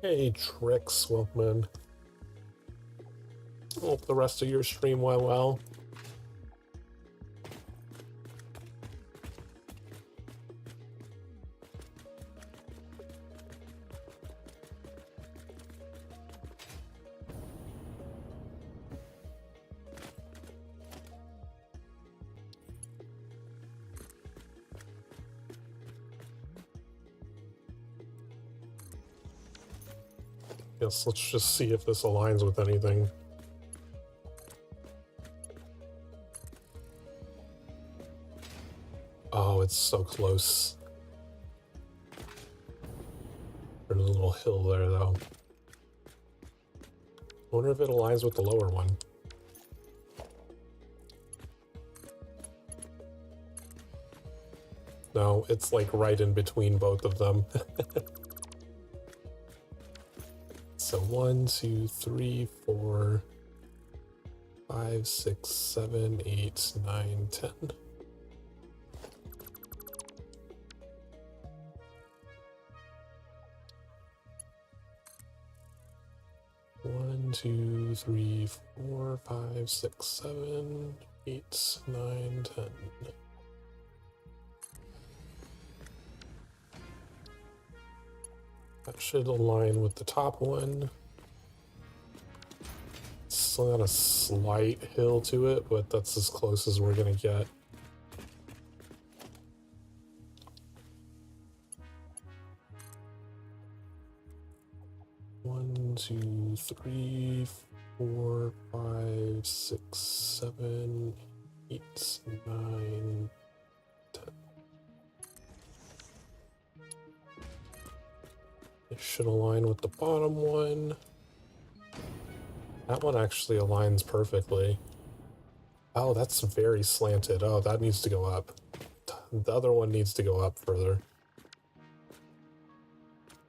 Hey, Tricks, welcome in. Hope the rest of your stream went well. Yes, let's just see if this aligns with anything. Oh, it's so close. There's a little hill there, though. I wonder if it aligns with the lower one. No, it's like right in between both of them. So 1, 2, 3, 4, 5, 6, 7, 8, 9, 10. 1, 2, 3, 4, 5, 6, 7, 8, 9, 10. That should align with the top one. It's still got a slight hill to it, but that's as close as we're gonna get. One, two, three, 4, 5, 6, 7, 8, 9, 10. It should align with the bottom one. That one actually aligns perfectly. Oh, that's very slanted. Oh, that needs to go up. The other one needs to go up further.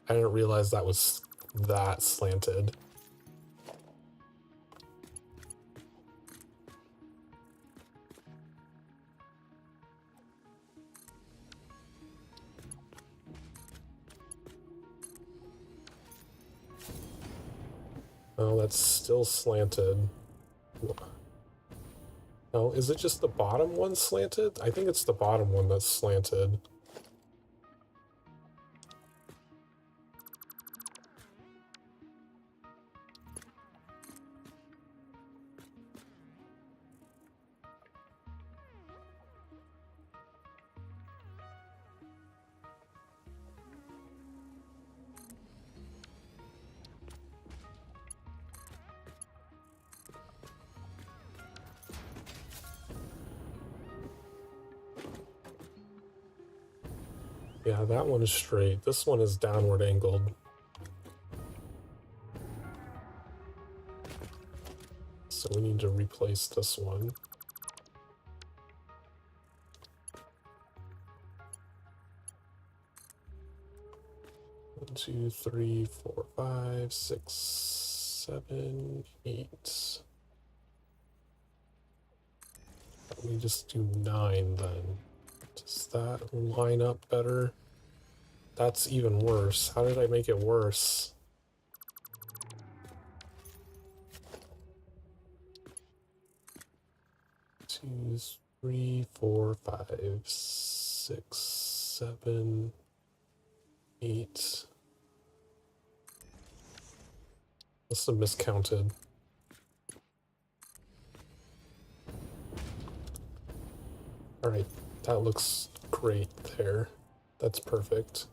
I didn't realize that was that slanted. Oh, that's still slanted. Oh, is it just the bottom one slanted? I think it's the bottom one that's slanted. Yeah, that one is straight. This one is downward angled. So we need to replace this one. One, 2, 3, 4, 5, 6, 7, 8. Let me just do 9 then. Does that line up better? That's even worse. How did I make it worse? Two, 3, 4, 5, 6, 7, 8. Must have miscounted. Alright, that looks great there. That's perfect.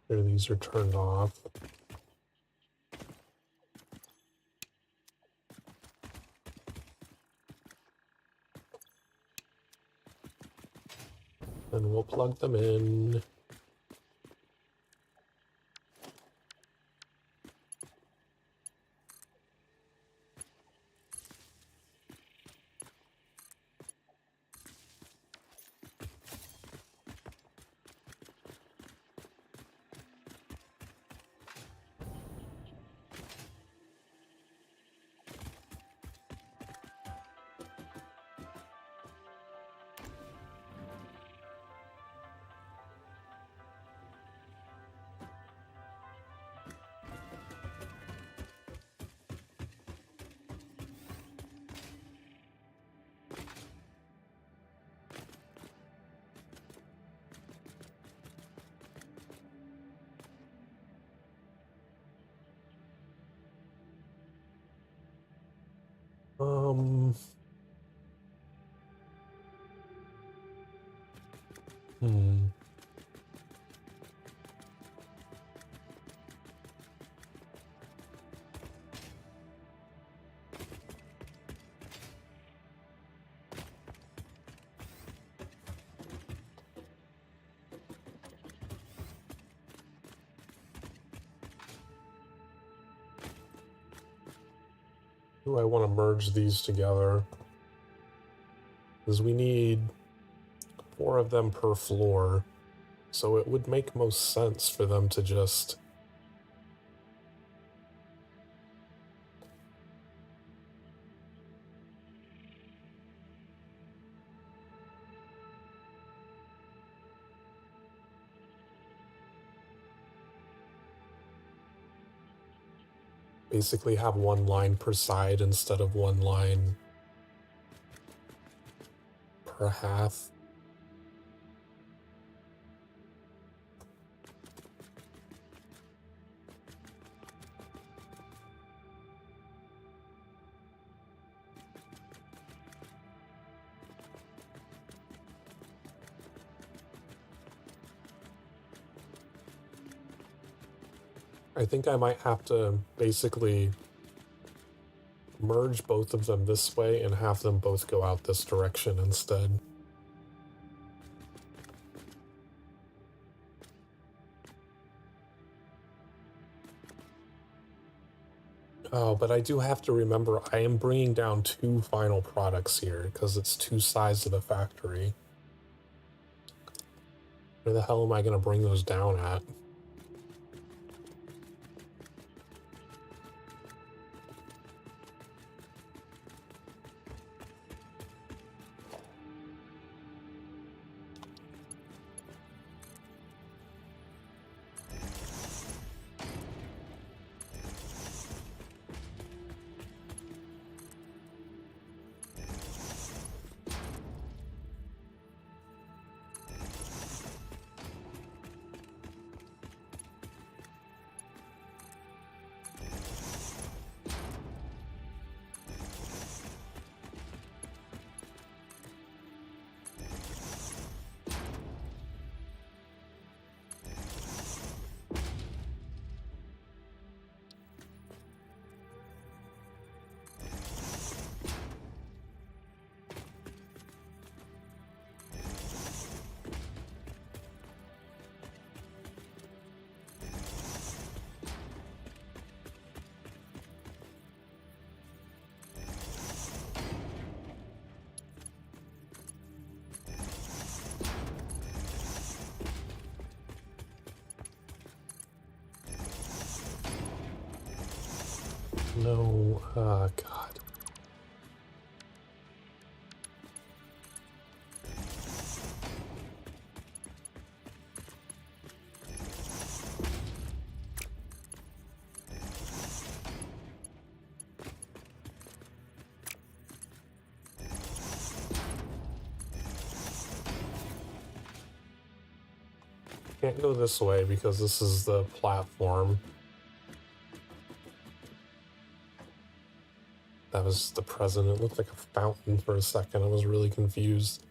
Here, these are turned off. And we'll plug them in. Um, hmm. Do I want to merge these together? Because we need 4 of them per floor, so it would make most sense for them to just basically have 1 line per side instead of 1 line per half. I think I might have to basically merge both of them this way and have them both go out this direction instead. Oh, but I do have to remember I am bringing down 2 final products here because it's 2 sides of the factory. Where the hell am I going to bring those down at? No, God. Can't go this way because this is the platform. That was the president. It looked like a fountain for a second. I was really confused.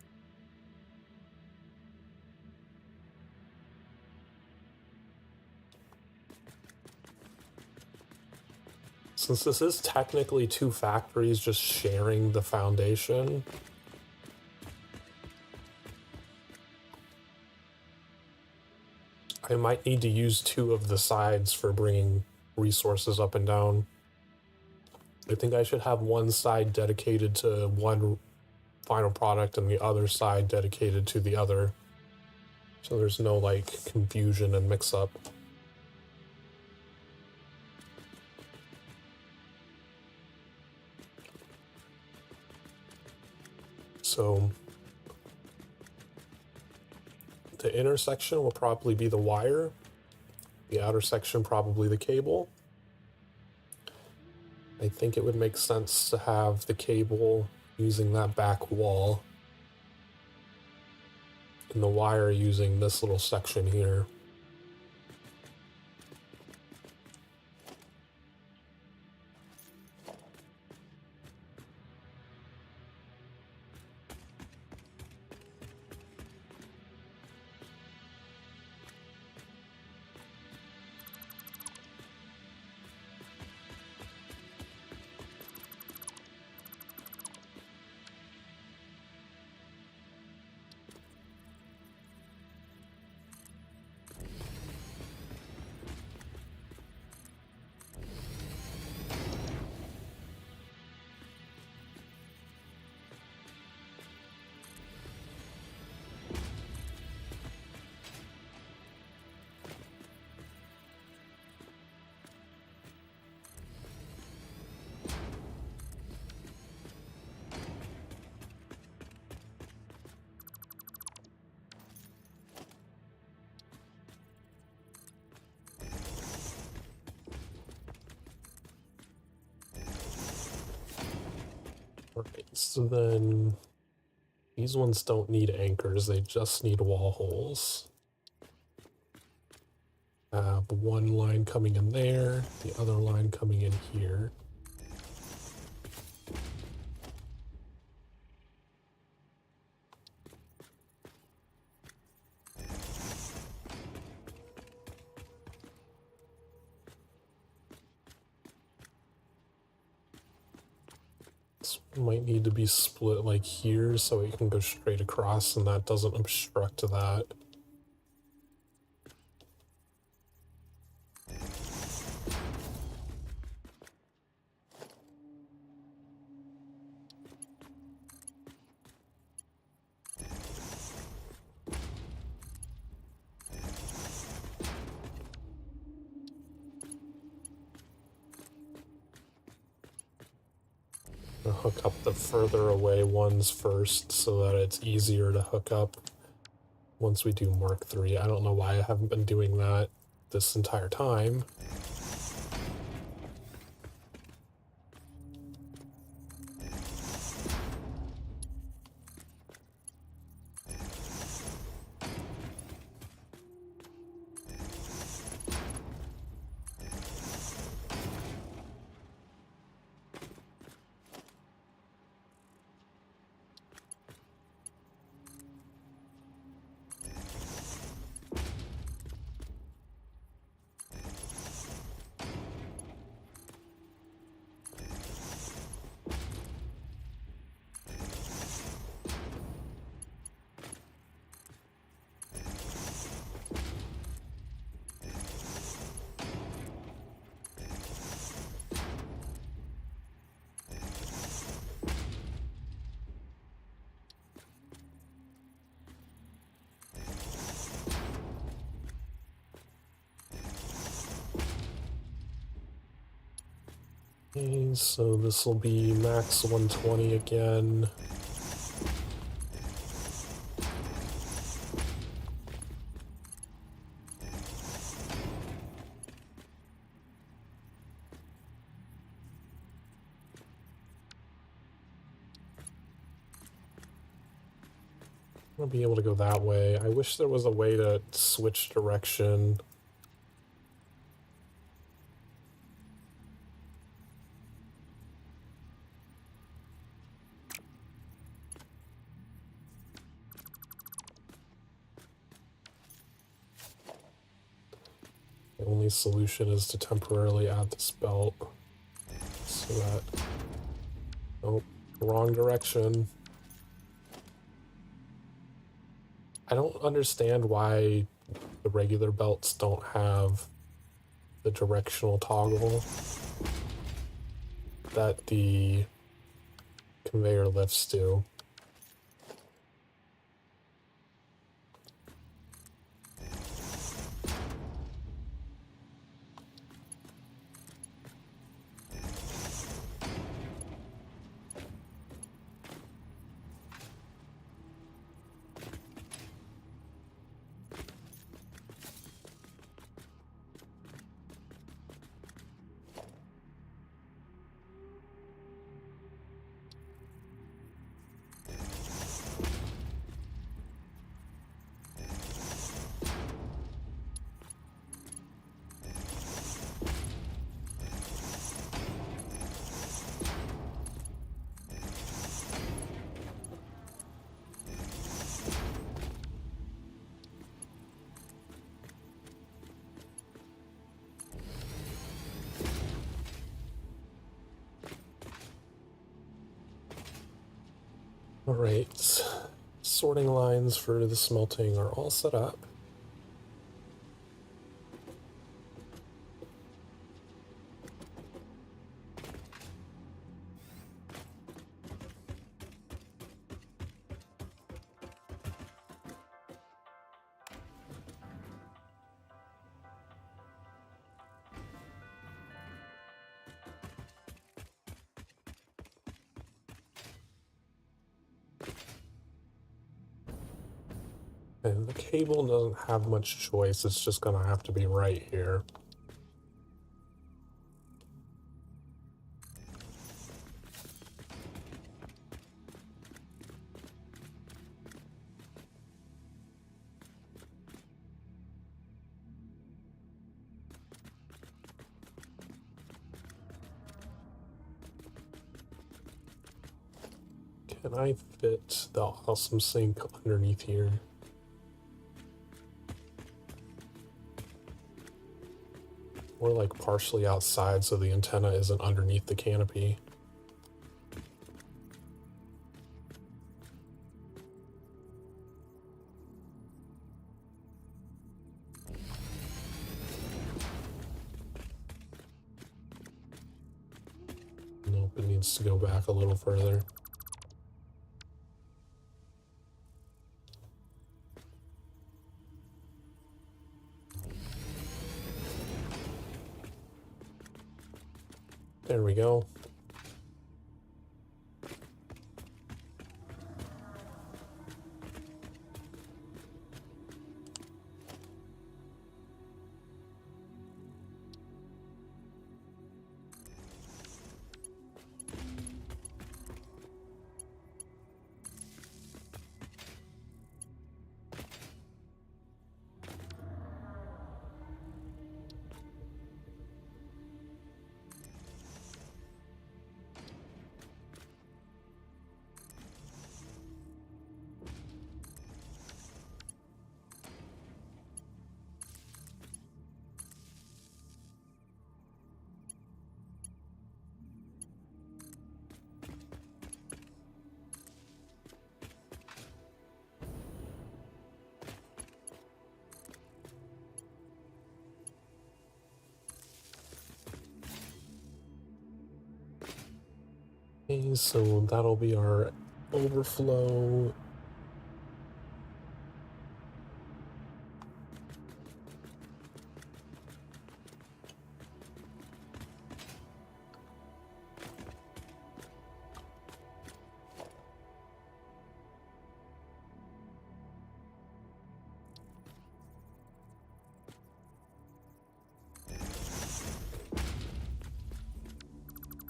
Since this is technically 2 factories just sharing the foundation, I might need to use 2 of the sides for bringing resources up and down. I think I should have one side dedicated to one final product and the other side dedicated to the other. So there's no, like, confusion and mix-up. So the inner section will probably be the wire, the outer section probably the cable. I think it would make sense to have the cable using that back wall and the wire using this little section here. Alright, so then these ones don't need anchors, they just need wall holes. One line coming in there, the other line coming in here. This might need to be split like here so it can go straight across and that doesn't obstruct that. I'll hook up the further away ones first so that it's easier to hook up once we do Mark III. I don't know why I haven't been doing that this entire time. Okay, so this will be max 120 again. I'll be able to go that way. I wish there was a way to switch direction. The only solution is to temporarily add this belt so that... Oh, wrong direction. I don't understand why the regular belts don't have the directional toggle that the conveyor lifts do. Alright, sorting lines for the smelting are all set up. And the cable doesn't have much choice, it's just gonna have to be right here. Can I fit the awesome sink underneath here? Or like partially outside so the antenna isn't underneath the canopy. Nope, it needs to go back a little further. There we go. Okay, so that'll be our overflow.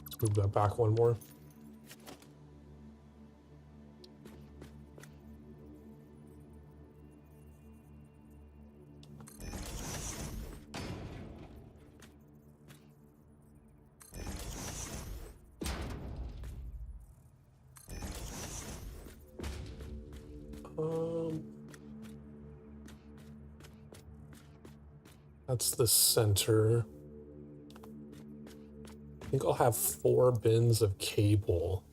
Let's move that back one more. That's the center. I think I'll have 4 bins of cable,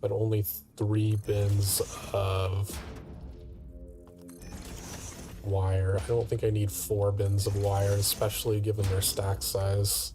but only 3 bins of wire. I don't think I need 4 bins of wire, especially given their stack size.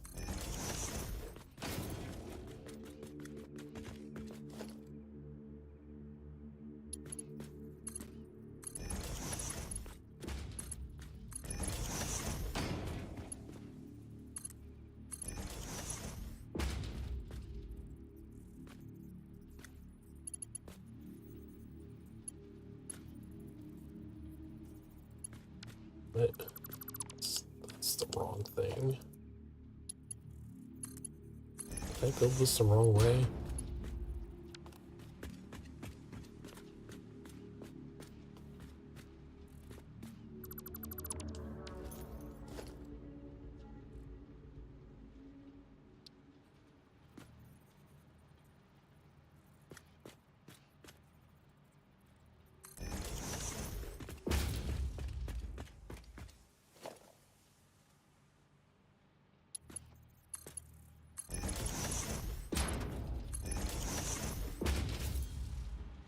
That's the wrong thing. Did I build this the wrong way?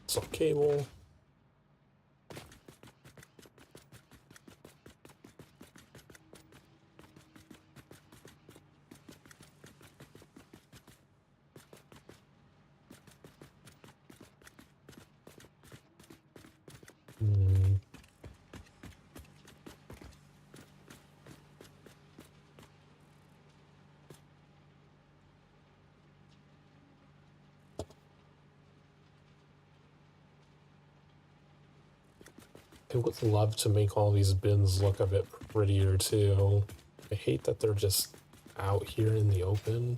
Some cable. I would love to make all these bins look a bit prettier too. I hate that they're just out here in the open.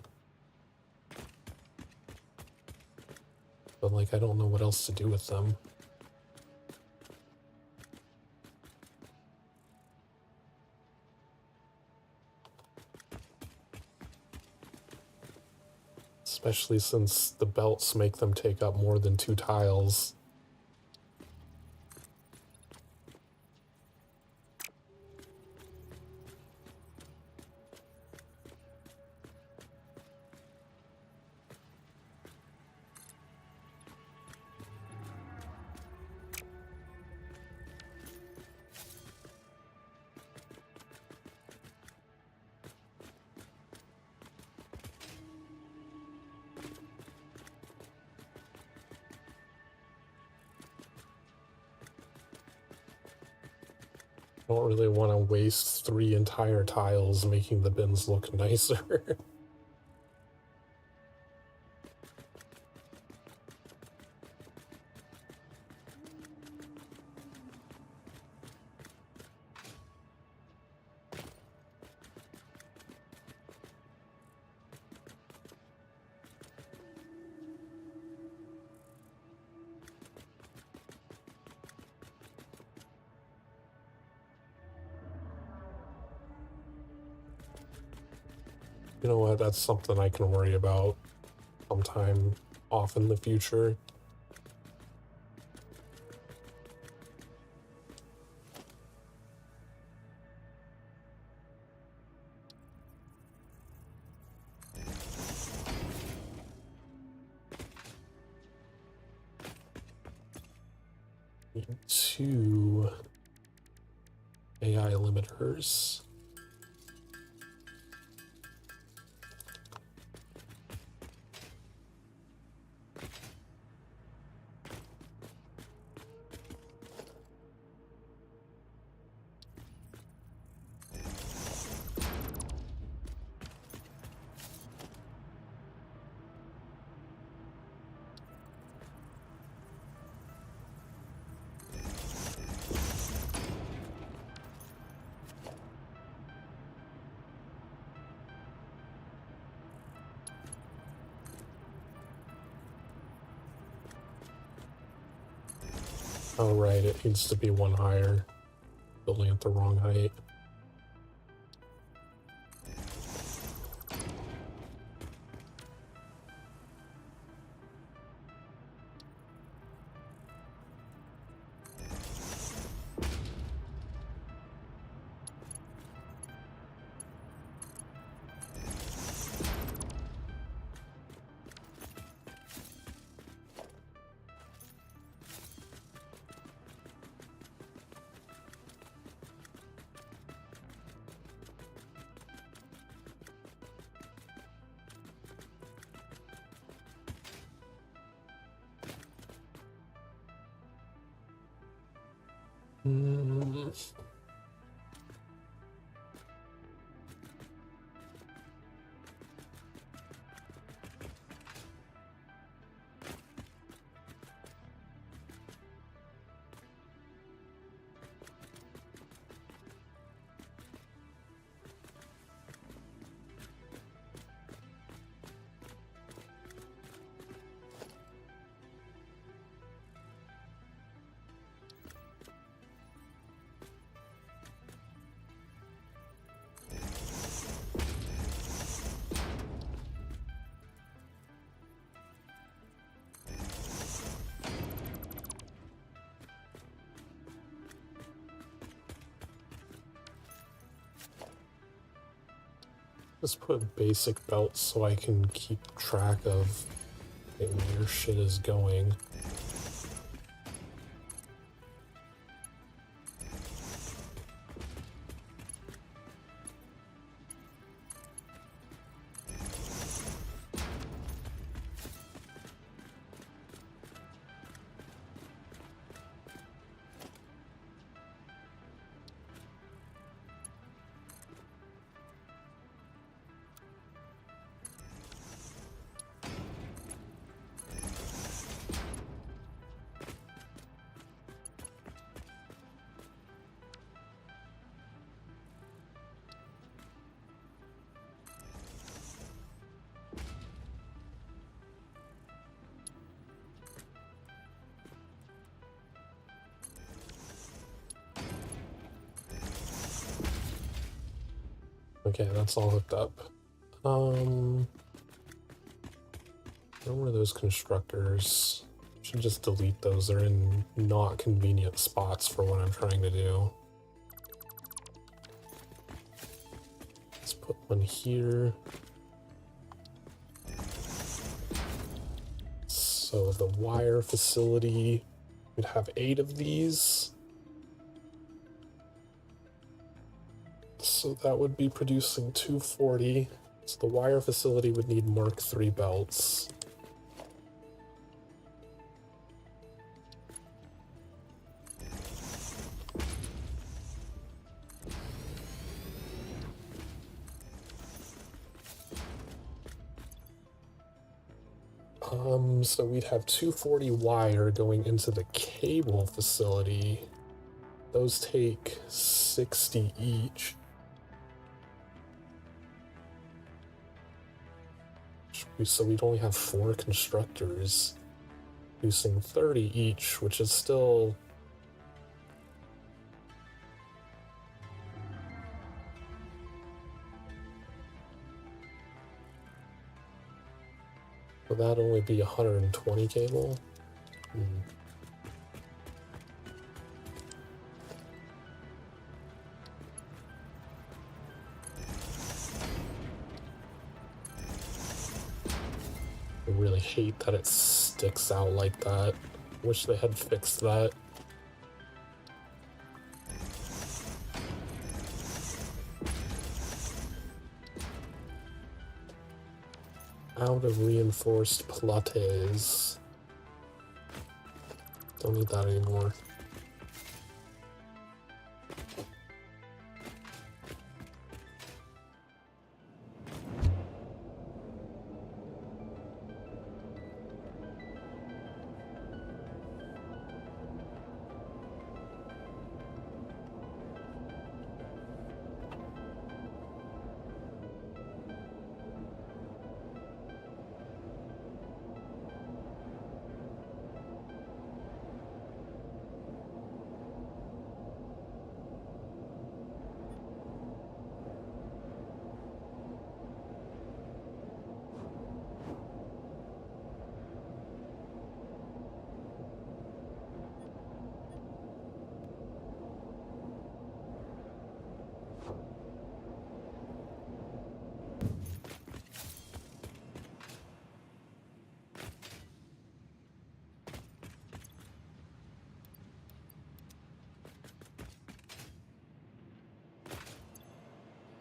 But like, I don't know what else to do with them. Especially since the belts make them take up more than 2 tiles. I don't really want to waste 3 entire tiles making the bins look nicer. You know what, that's something I can worry about sometime off in the future. Need 2 AI limiters. Oh right, it needs to be 1 higher. Building at the wrong height. Mm. Just put basic belts so I can keep track of where shit is going. Okay, that's all hooked up. Where were those constructors? Should just delete those. They're in not convenient spots for what I'm trying to do. Let's put one here. So the wire facility would have 8 of these. So that would be producing 240. So the wire facility would need Mark III belts. So we'd have 240 wire going into the cable facility. Those take 60 each. So we'd only have 4 constructors producing 30 each, which is still... Would that only be 120 cable? I really hate that it sticks out like that. Wish they had fixed that. Out of reinforced plates. Don't need that anymore.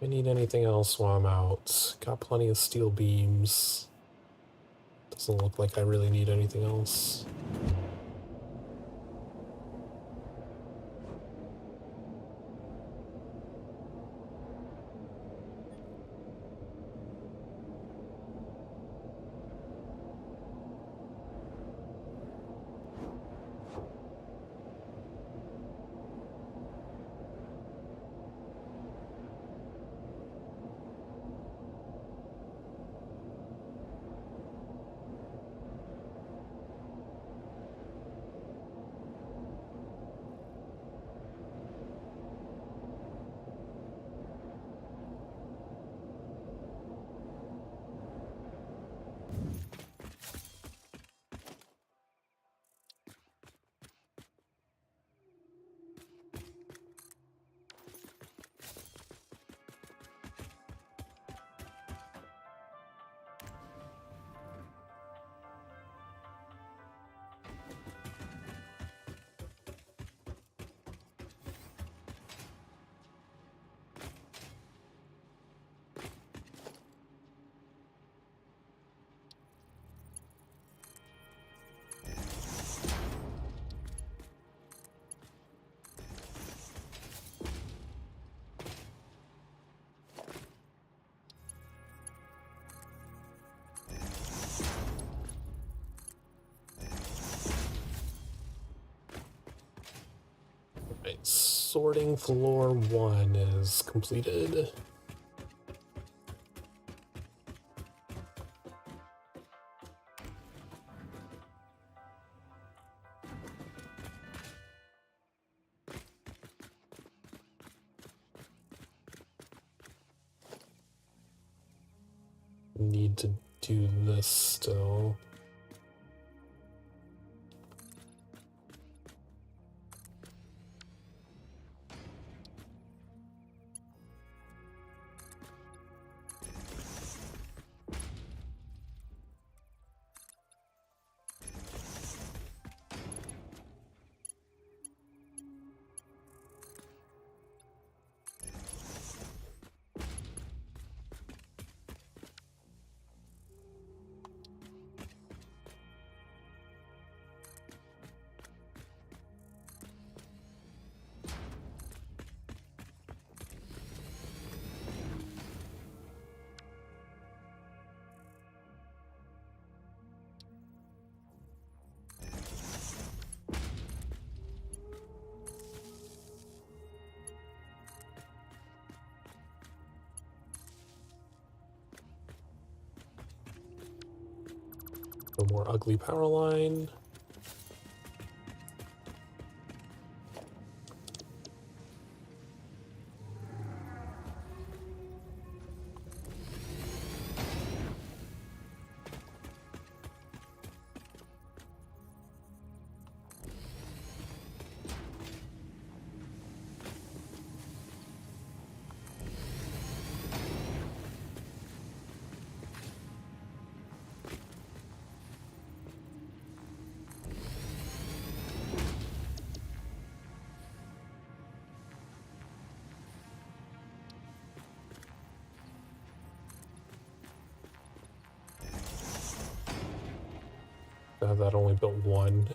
I need anything else while I'm out. Got plenty of steel beams. Doesn't look like I really need anything else. Sorting floor 1 is completed. Need to do this still. No more ugly power line. That only built one.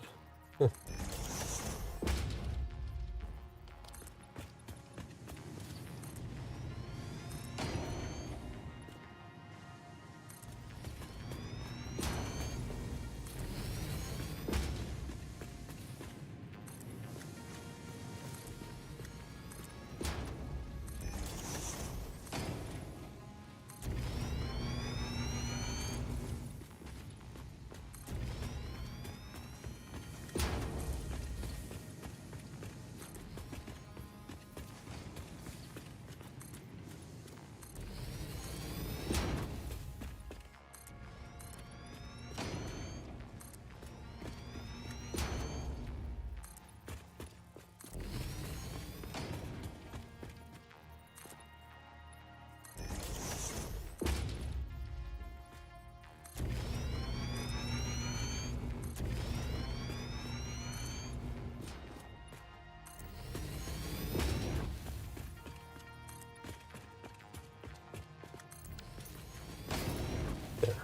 There.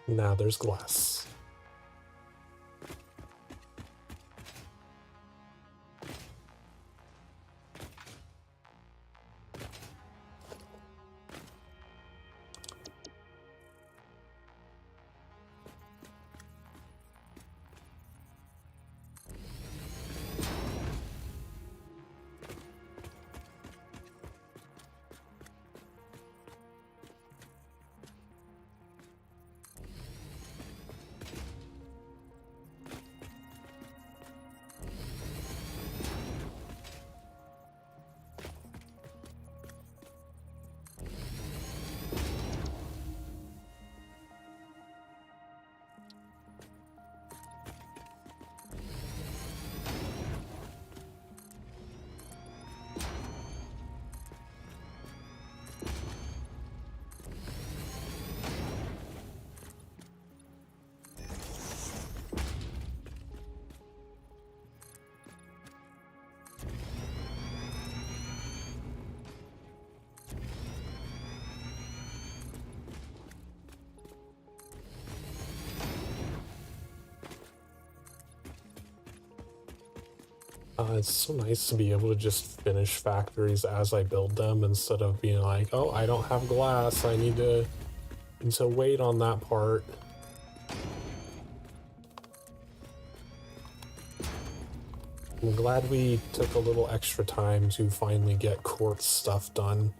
Now there's glass. It's so nice to be able to just finish factories as I build them instead of being like, oh, I don't have glass, I need to wait on that part. I'm glad we took a little extra time to finally get quartz stuff done.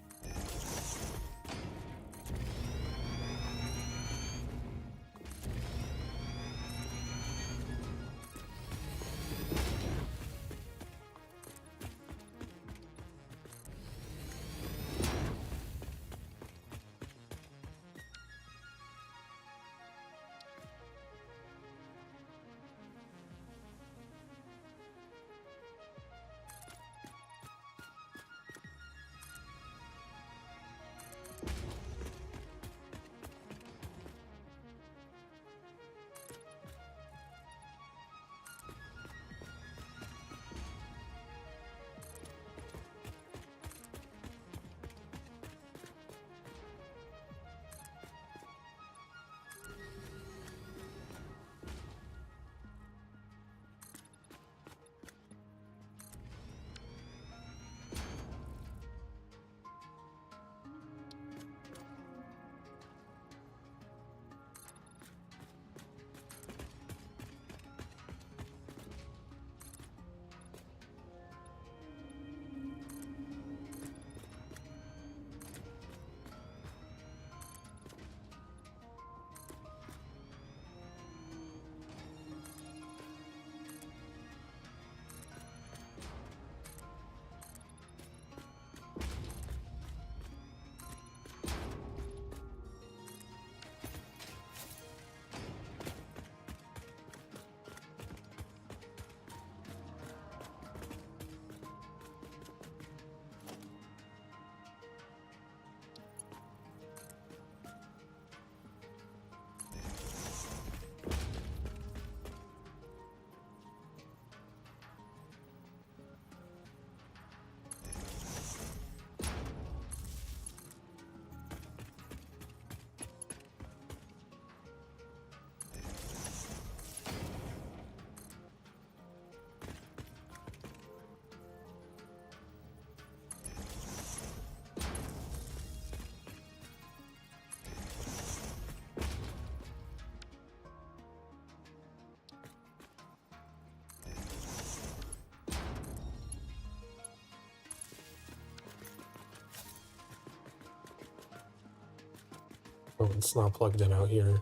Oh, it's not plugged in out here.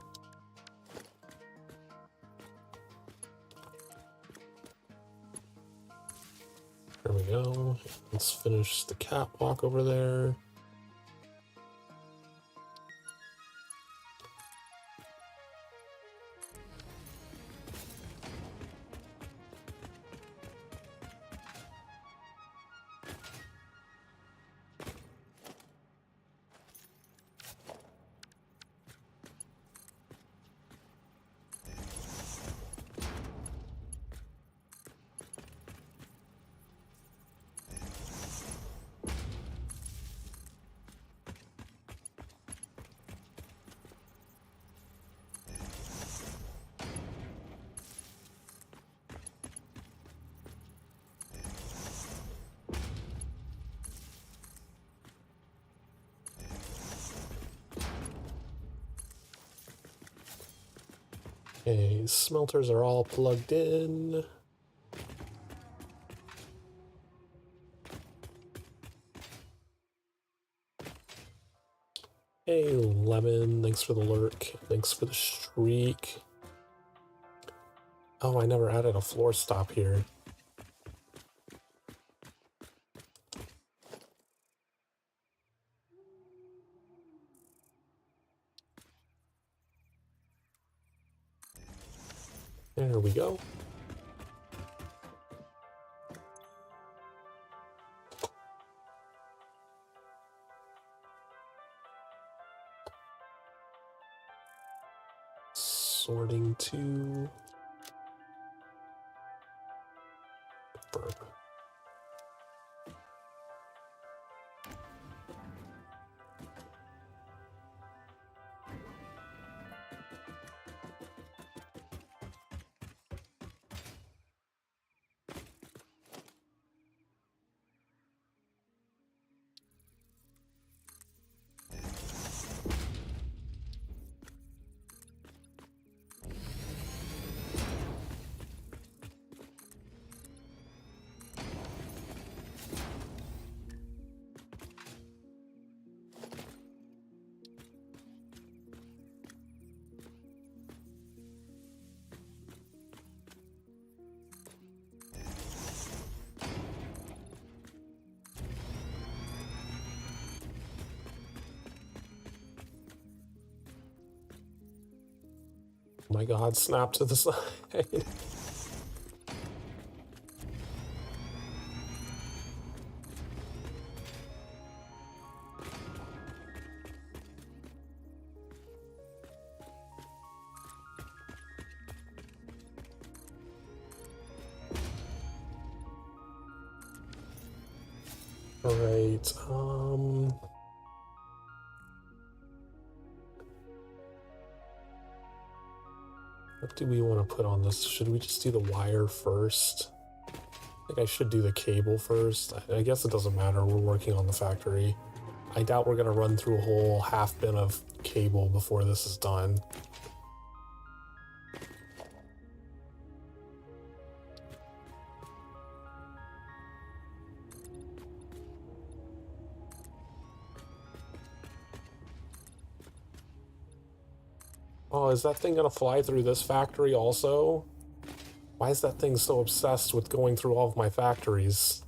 There we go. Let's finish the catwalk over there. Okay, smelters are all plugged in. Hey, Lemon, thanks for the lurk. Thanks for the streak. Oh, I never added a floor stop here. There we go. Sorting to burp. My god, snap to the side. Alright, what do we want to put on this? Should we just do the wire first? I think I should do the cable first. I guess it doesn't matter, we're working on the factory. I doubt we're gonna run through a whole half bin of cable before this is done. Oh, is that thing gonna fly through this factory also? Why is that thing so obsessed with going through all of my factories?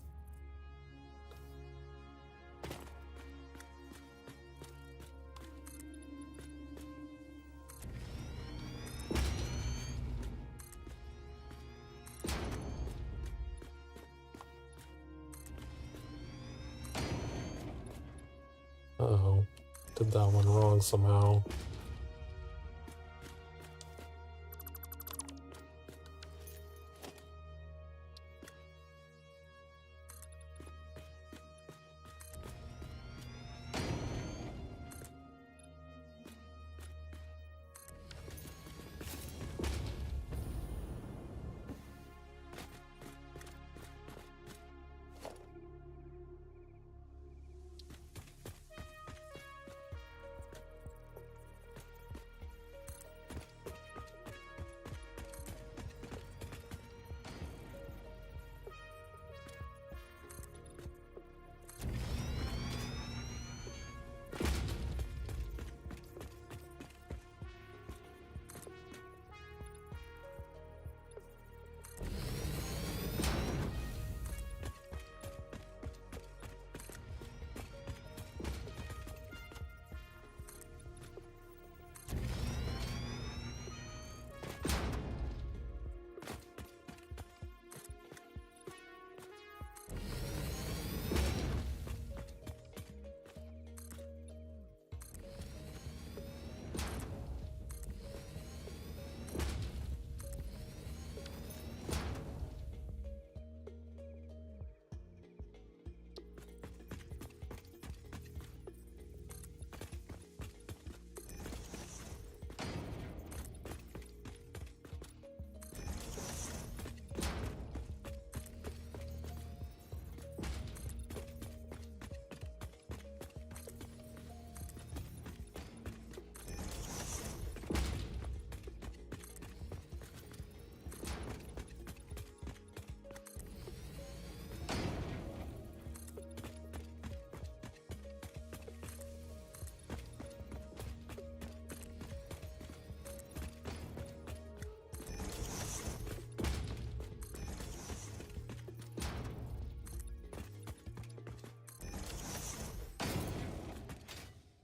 Uh-oh, did that one wrong somehow.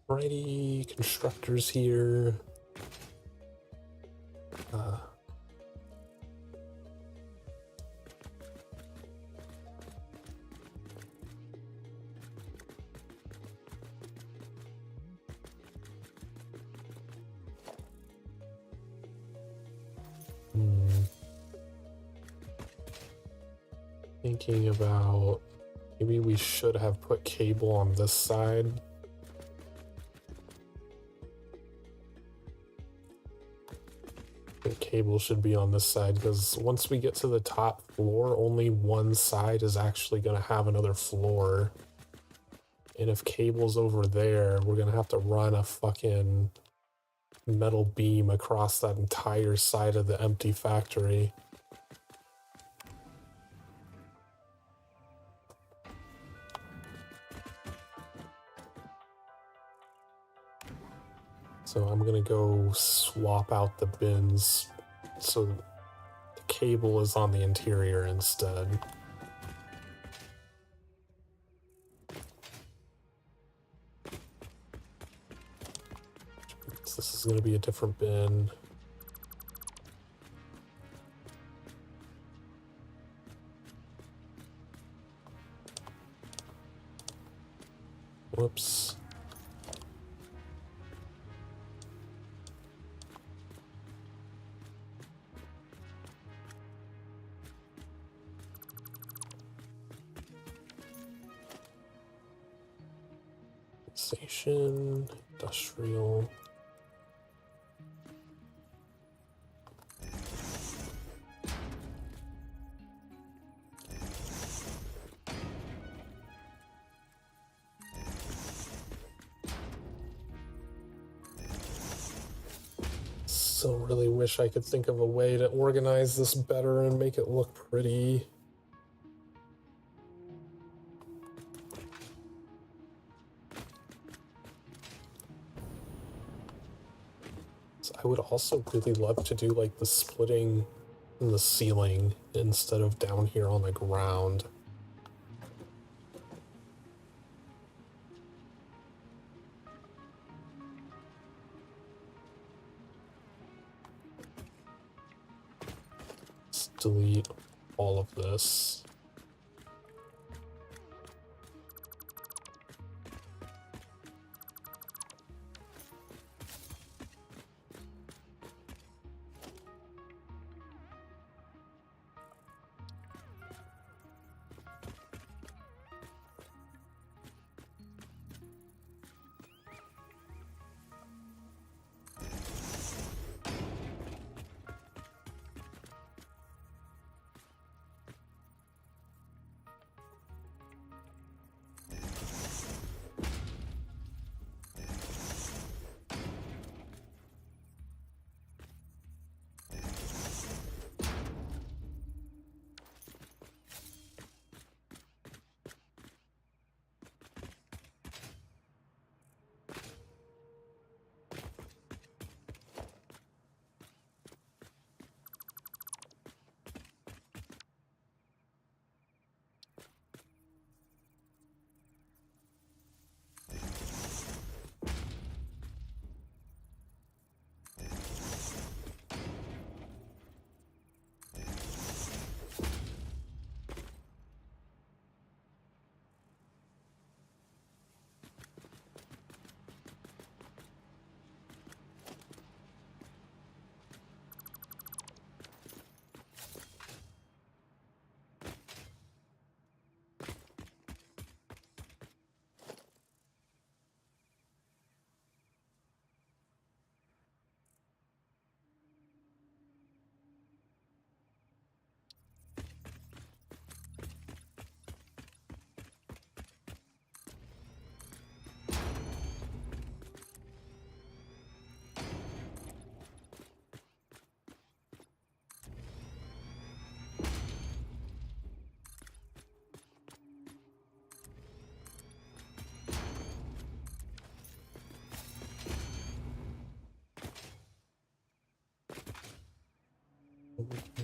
Alrighty, constructors here. Thinking about maybe we should have put cable on this side. The cable should be on this side because once we get to the top floor, only one side is actually going to have another floor. And if cable's over there, we're going to have to run a fucking metal beam across that entire side of the empty factory. So I'm gonna go swap out the bins so the cable is on the interior instead. So this is gonna be a different bin. Whoops. Station, industrial. So really wish I could think of a way to organize this better and make it look pretty. So I would also really love to do like the splitting in the ceiling instead of down here on the ground. Let's delete all of this.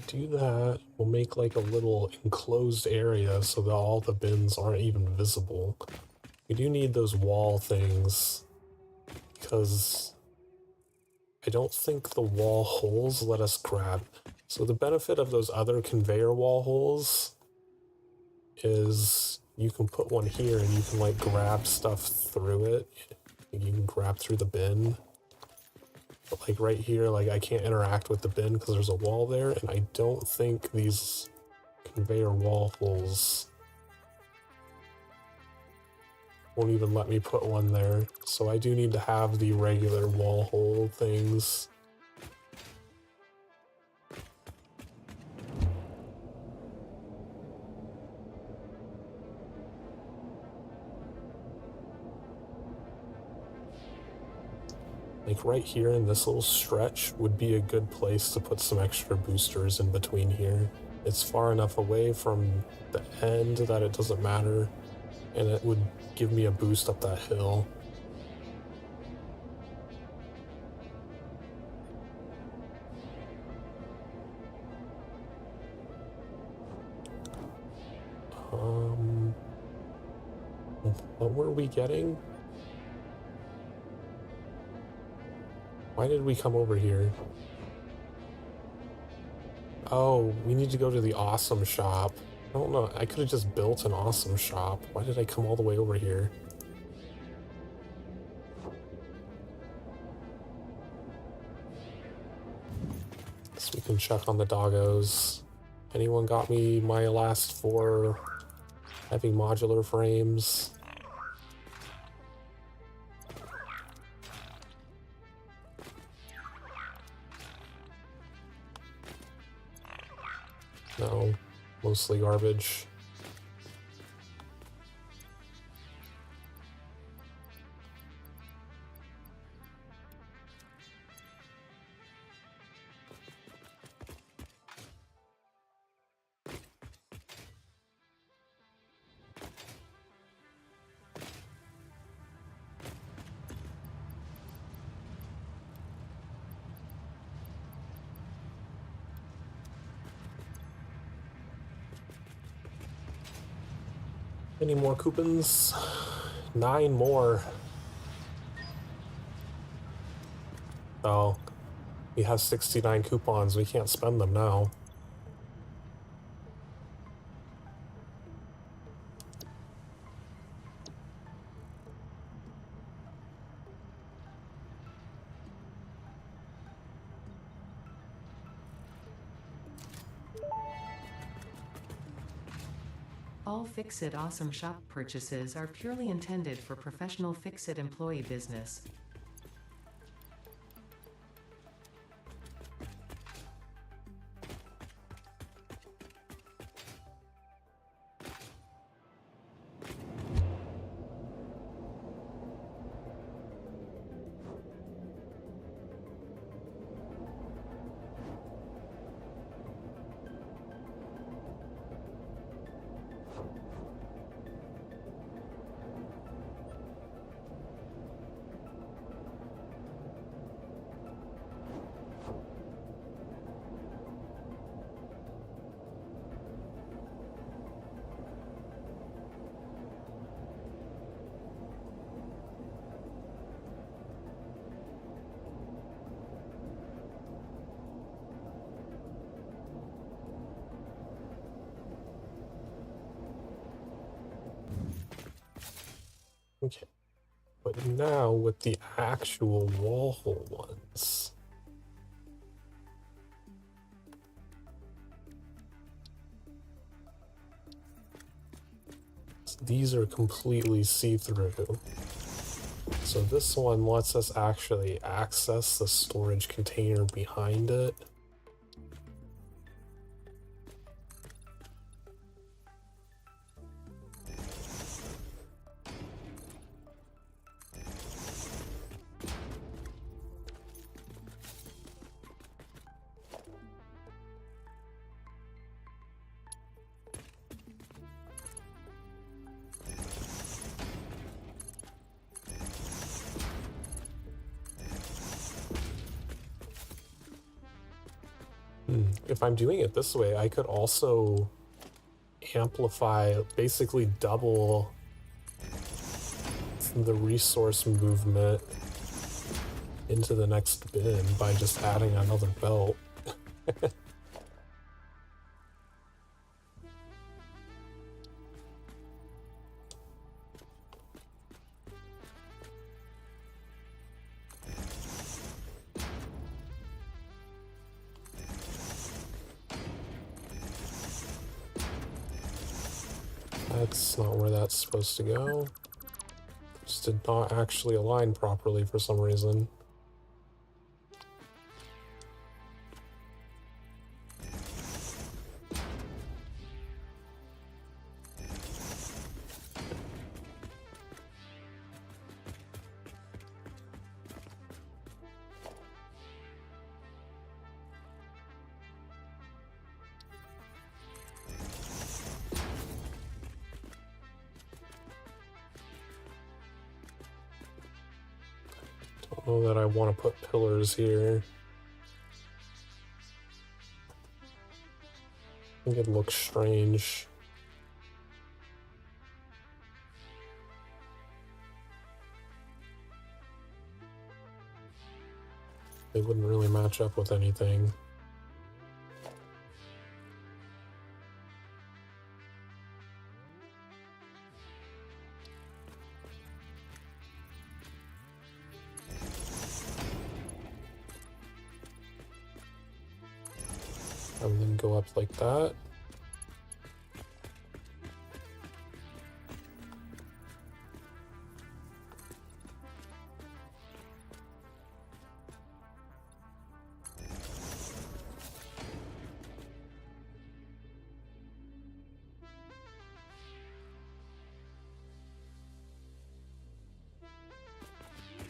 Do that, we'll make like a little enclosed area so that all the bins aren't even visible. We do need those wall things because I don't think the wall holes let us grab. So the benefit of those other conveyor wall holes is you can put one here and you can like grab stuff through it. You can grab through the bin. But like right here, like I can't interact with the bin because there's a wall there, and I don't think these conveyor wall holes won't even let me put one there. So I do need to have the regular wall hole things. Like right here in this little stretch would be a good place to put some extra boosters in between here. It's far enough away from the end that it doesn't matter, and it would give me a boost up that hill. What were we getting? Why did we come over here? Oh, we need to go to the awesome shop. I don't know, I could have just built an awesome shop. Why did I come all the way over here? can check on the doggos. Anyone got me my last 4 heavy modular frames? No, mostly garbage. Any more coupons? 9 more. Oh, we have 69 coupons. We can't spend them now. All Fix-It Awesome Shop purchases are purely intended for professional Fix-It employee business. Okay, but now with the actual wall hole ones. These are completely see-through. So this one lets us actually access the storage container behind it. If I'm doing it this way, I could also amplify, basically double the resource movement into the next bin by just adding another belt. That's not where that's supposed to go. Just did not actually align properly for some reason. Don't know that I want to put pillars here. I think it looks strange. They wouldn't really match up with anything. and then go up like that.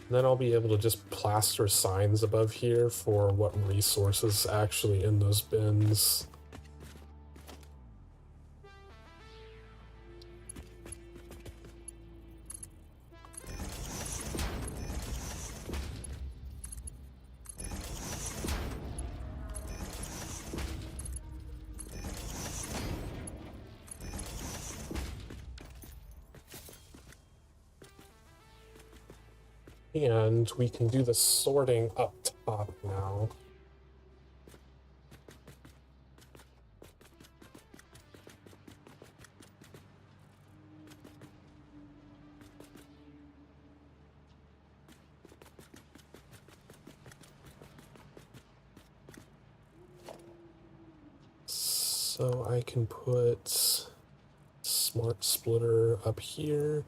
Then I'll be able to just plaster signs above here for what resources actually in those bins. And we can do the sorting up top now. So I can put smart splitter up here.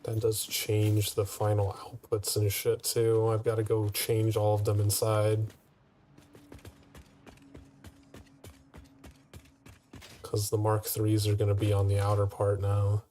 That does change the final outputs and shit too. I've got to go change all of them inside. Because the Mark IIIs are going to be on the outer part now.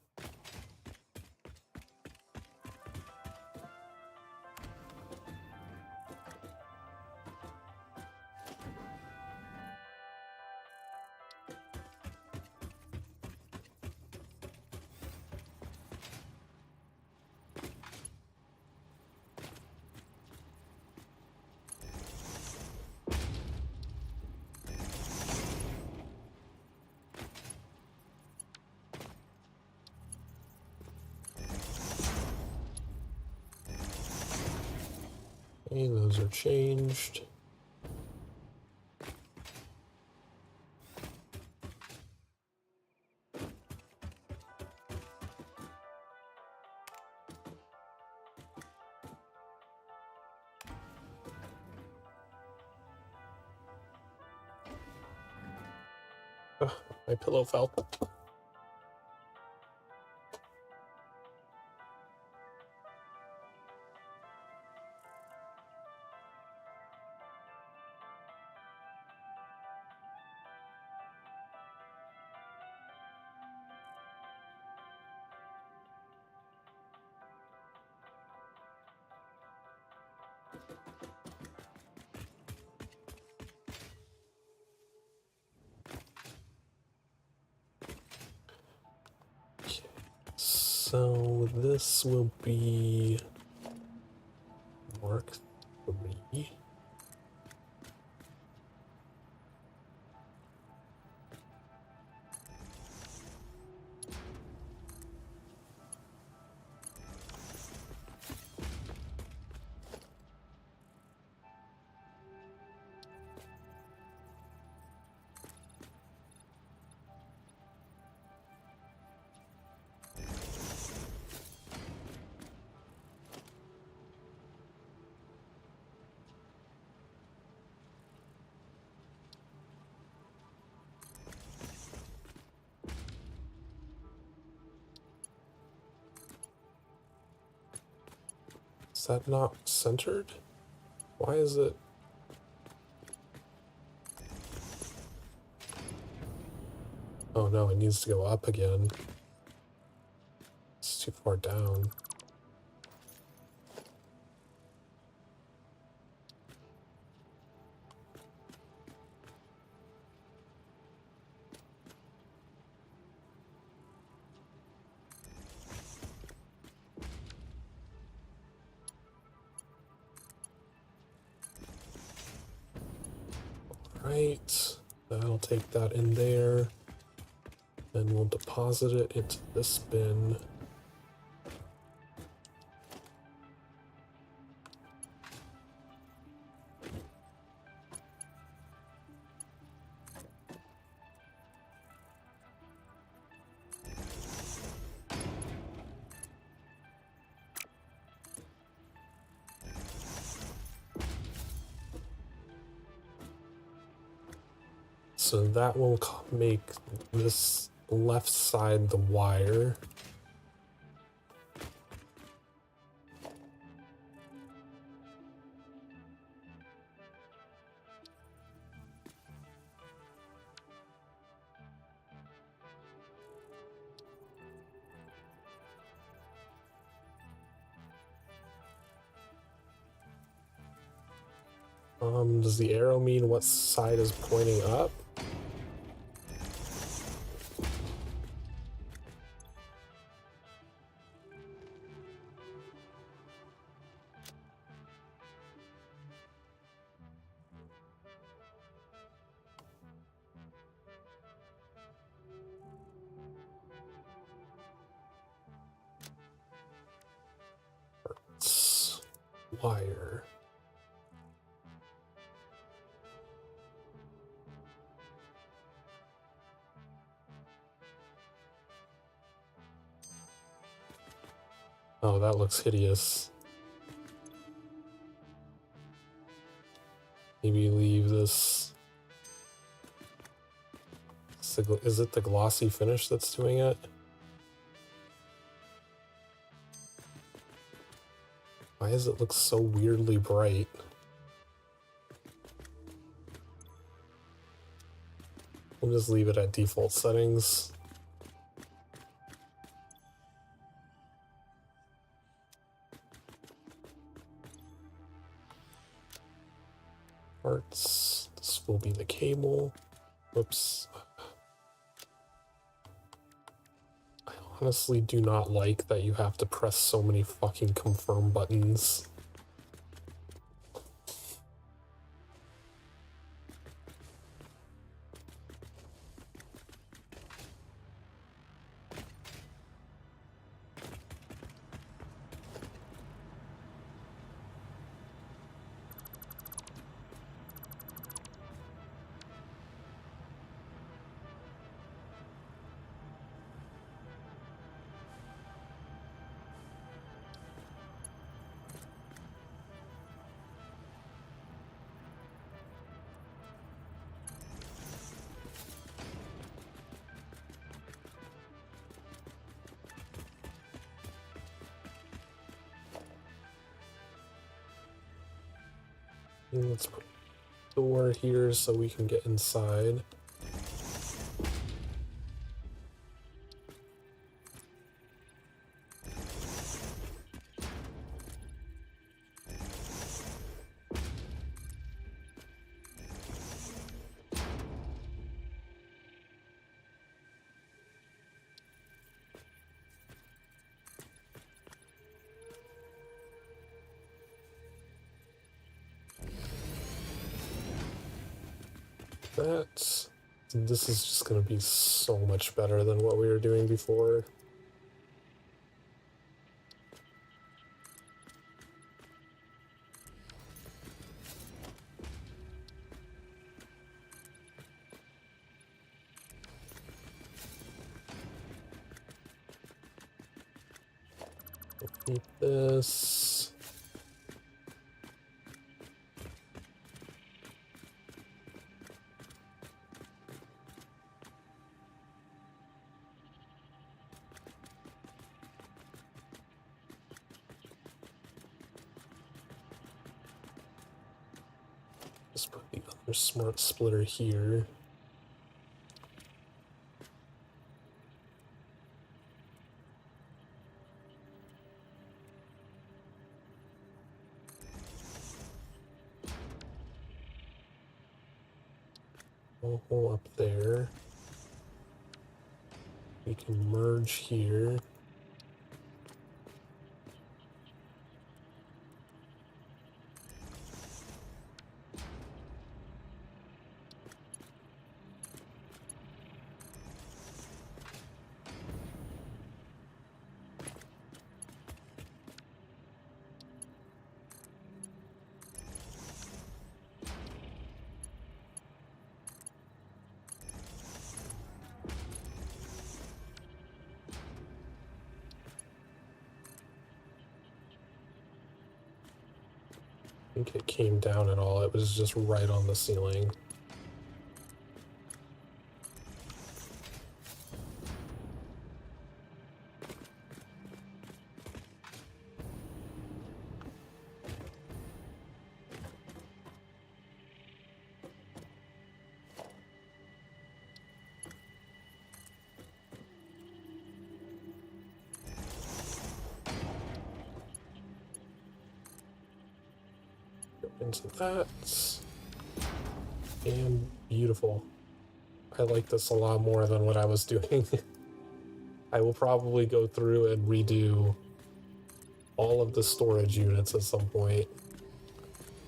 Okay, those are changed. Ugh, my pillow fell. So this will be Mark III. Is that not centered? Why is it? Oh no, it needs to go up again. It's too far down. Right, I'll take that in there. Then we'll deposit it into this bin. So that will make this left side the wire. Does the arrow mean what side is pointing up? It's wire. Oh, that looks hideous. Maybe leave this. Is it the glossy finish that's doing it? Why does it look so weirdly bright? We'll just leave it at default settings. Parts. This will be the cable. Whoops. I honestly do not like that you have to press so many fucking confirm buttons. Let's put a door here so we can get inside. This is just going to be so much better than what we were doing before. Keep this. Just put the other smart splitter here. Hole up there. We can merge here. I think it came down at all. It was just right on the ceiling. Go into that. And beautiful. I like this a lot more than what I was doing. I will probably go through and redo all of the storage units at some point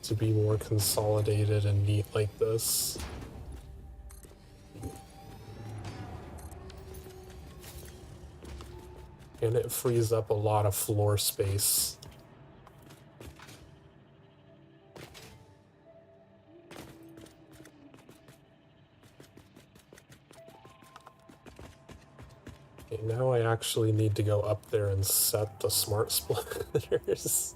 to be more consolidated and neat like this. And it frees up a lot of floor space. Okay, now I actually need to go up there and set the smart splitters.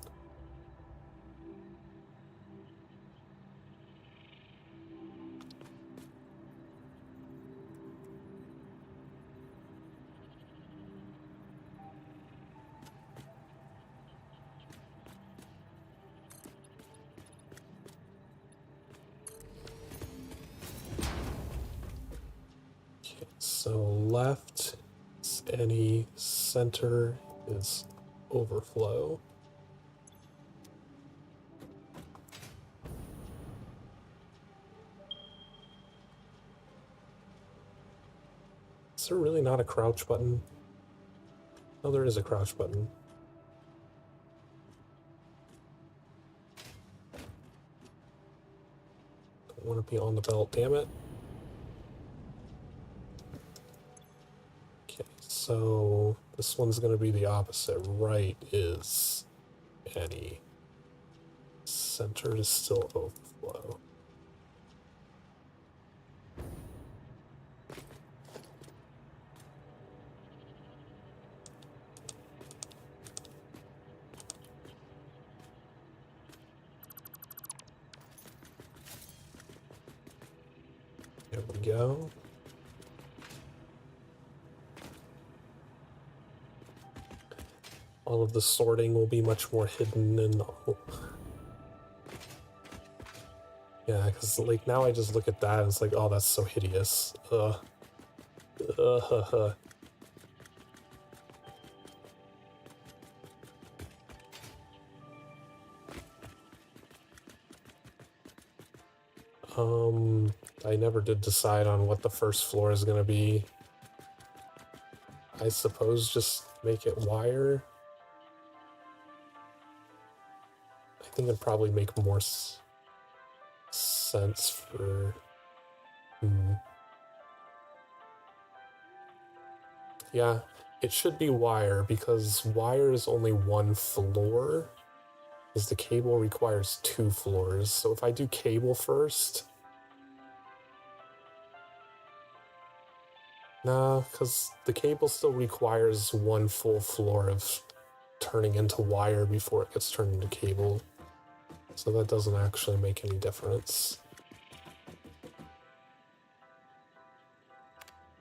Okay, so left is any, center is overflow. Is there really not a crouch button? Oh, there is a crouch button. Don't want to be on the belt, damn it. Okay, so this one's going to be the opposite. Right is any. Center is still overflow. There we go. All of the sorting will be much more hidden and yeah, because like now I just look at that and it's like, oh, that's so hideous. I never did decide on what the first floor is gonna be. I suppose just make it wire. I think it'd probably make more sense for... Yeah, it should be wire because wire is only one floor, because the cable requires 2 floors. So if I do cable first... Nah, because the cable still requires 1 full floor of turning into wire before it gets turned into cable. So that doesn't actually make any difference.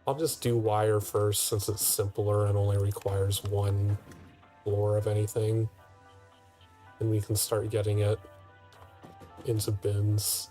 I'll just do wire first since it's simpler and only requires 1 floor of anything. And we can start getting it into bins.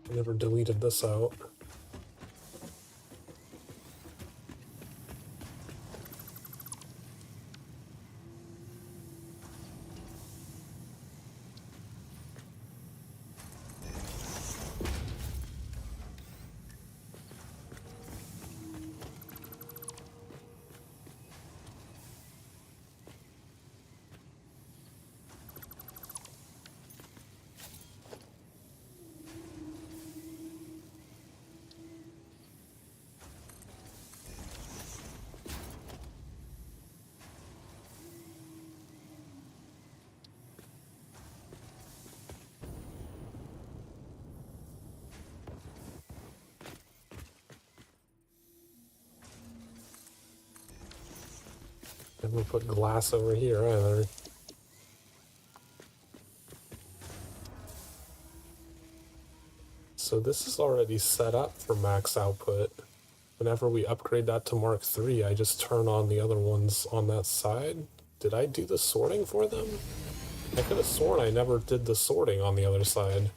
I never deleted this out. And we'll put glass over here either. So this is already set up for max output. Whenever we upgrade that to Mark III, I just turn on the other ones on that side. Did I do the sorting for them? I could have sworn I never did the sorting on the other side.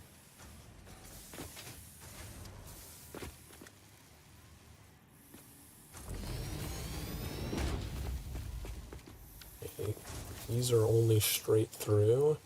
Okay. These are only straight through.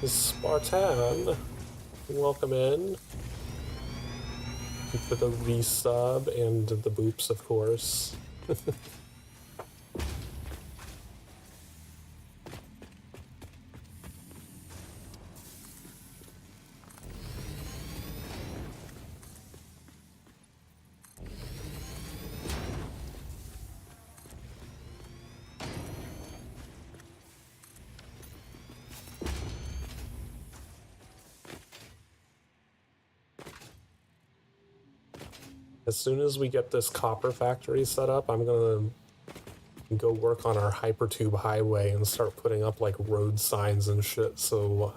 Spartan, welcome in. For the resub and the boops, of course. As soon as we get this copper factory set up, I'm gonna go work on our hypertube highway and start putting up like road signs and shit so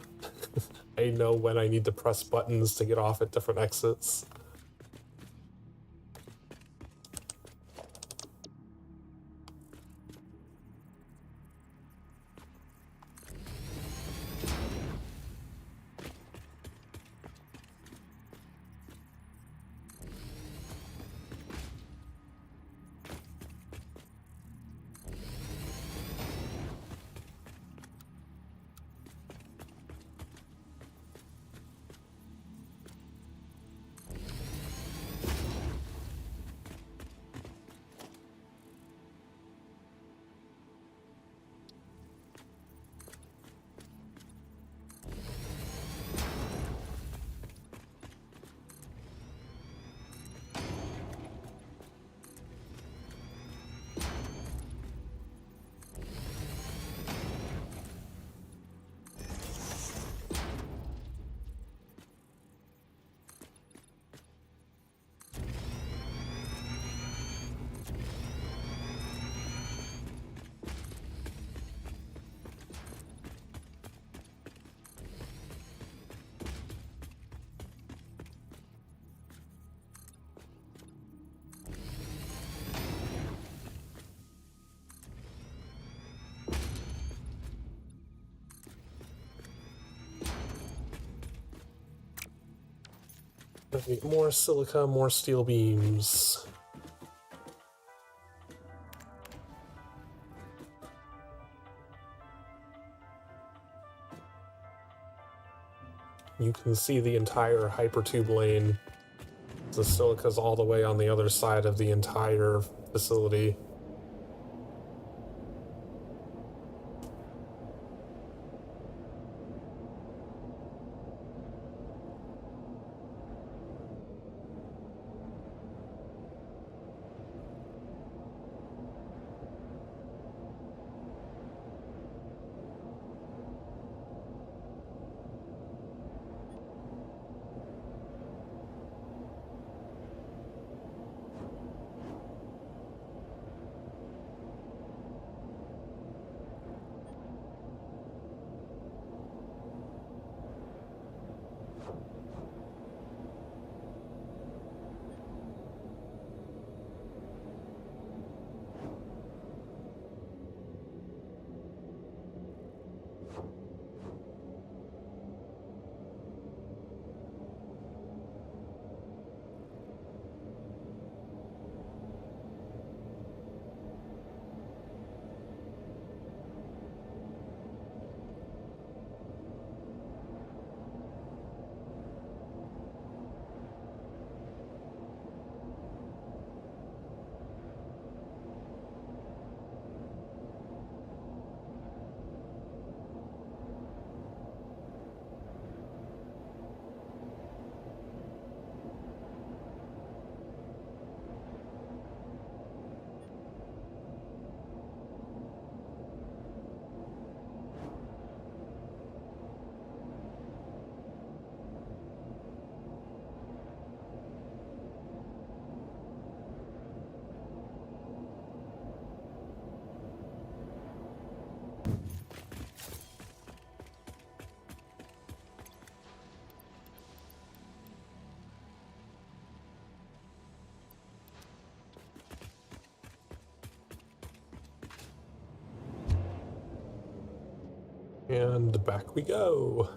I know when I need to press buttons to get off at different exits. More silica, more steel beams. You can see the entire hypertube lane. The silica's all the way on the other side of the entire facility. And back we go.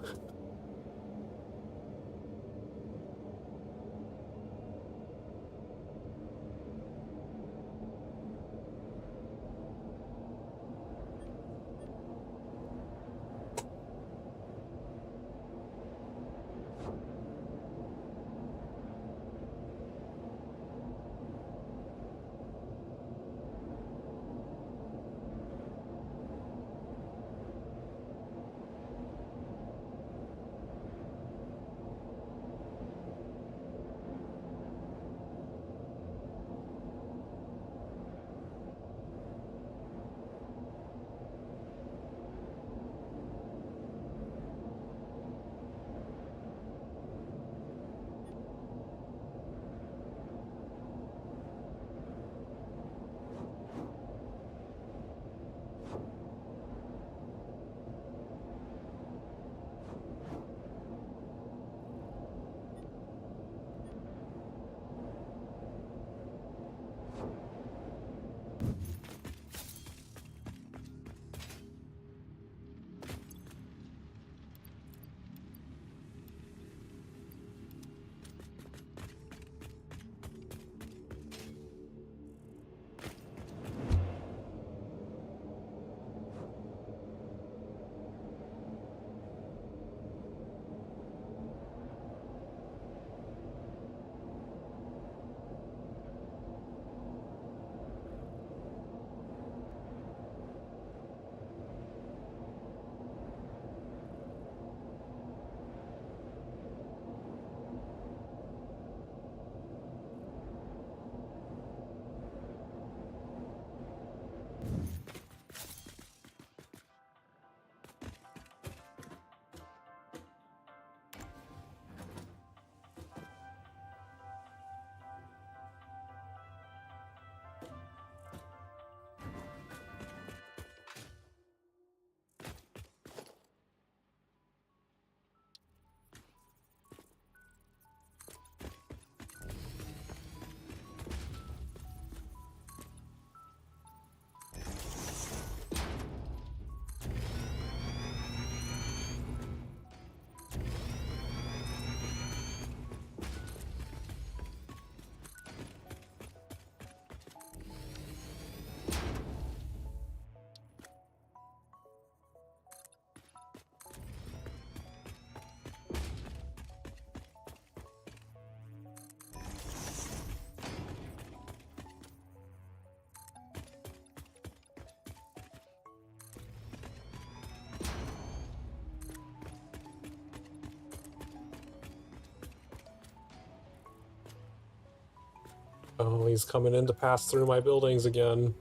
Oh, he's coming in to pass through my buildings again.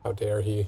How dare he?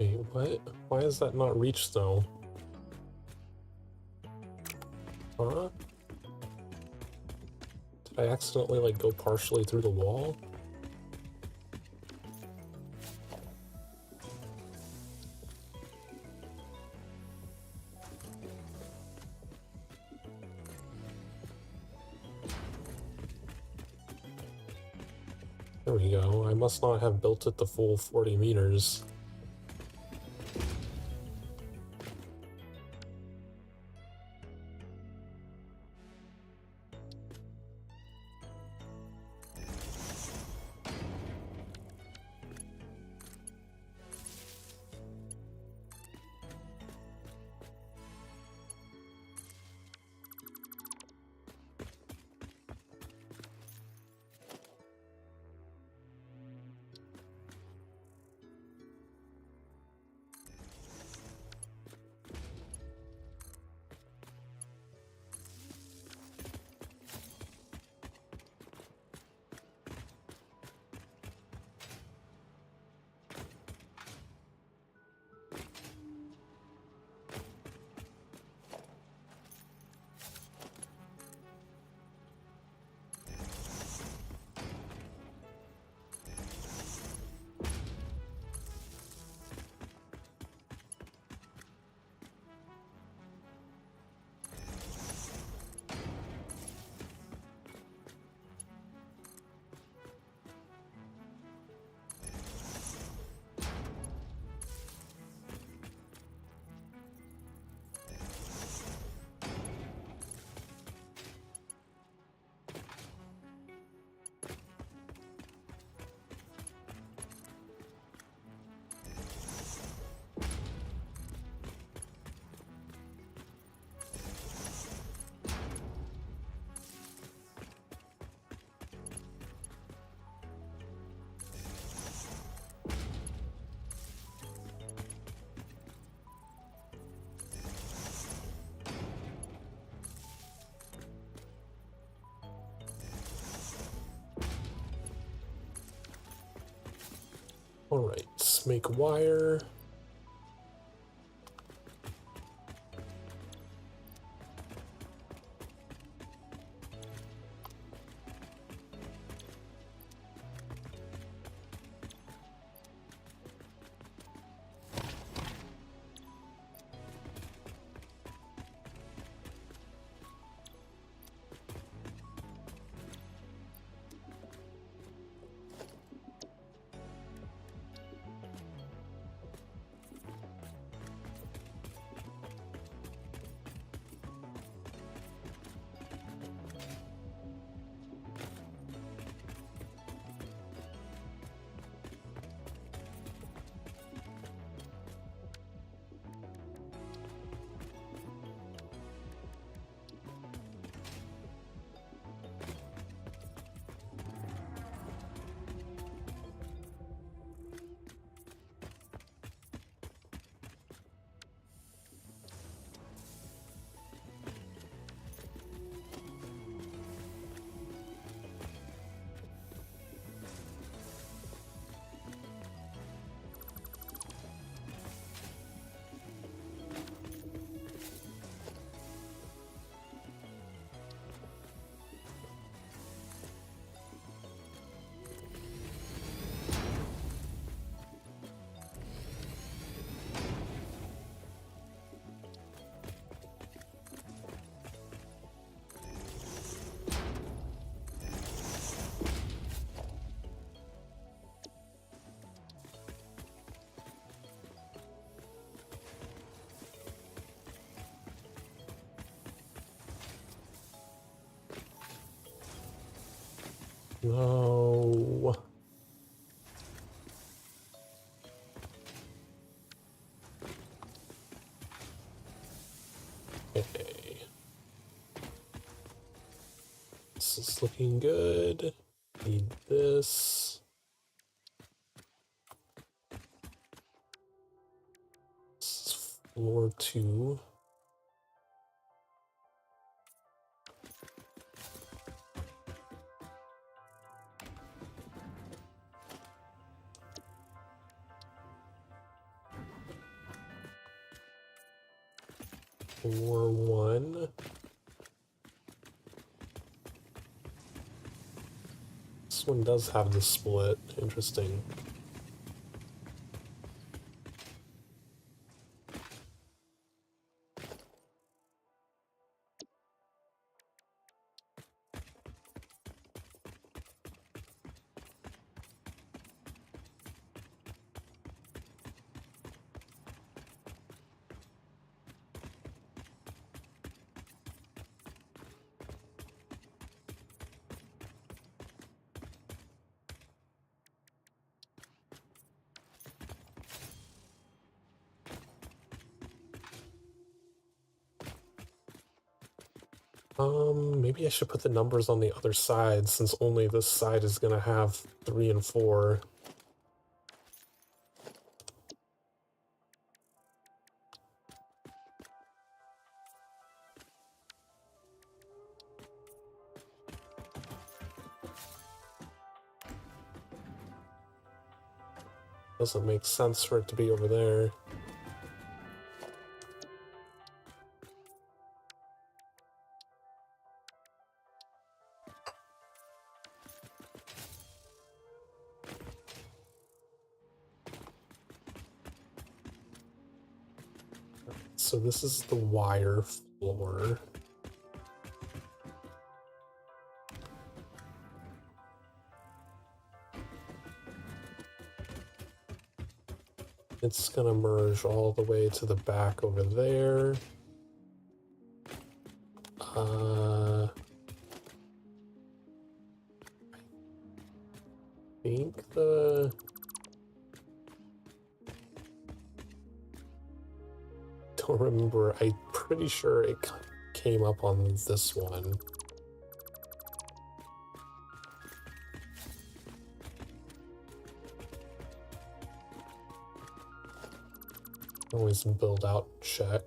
Wait, what? Why is that not reached though? Huh? Did I accidentally like go partially through the wall? There we go. I must not have built it the full 40 meters. Alright, let's make wire. No. Okay. This is looking good. Need this. This is floor 2. Floor 1. This one does have the split. Interesting. Maybe I should put the numbers on the other side since only this side is gonna have 3 and 4. Doesn't make sense for it to be over there. So this is the wire floor. It's gonna merge all the way to the back over there. I think don't remember. I'm pretty sure it came up on this one. Always build out check.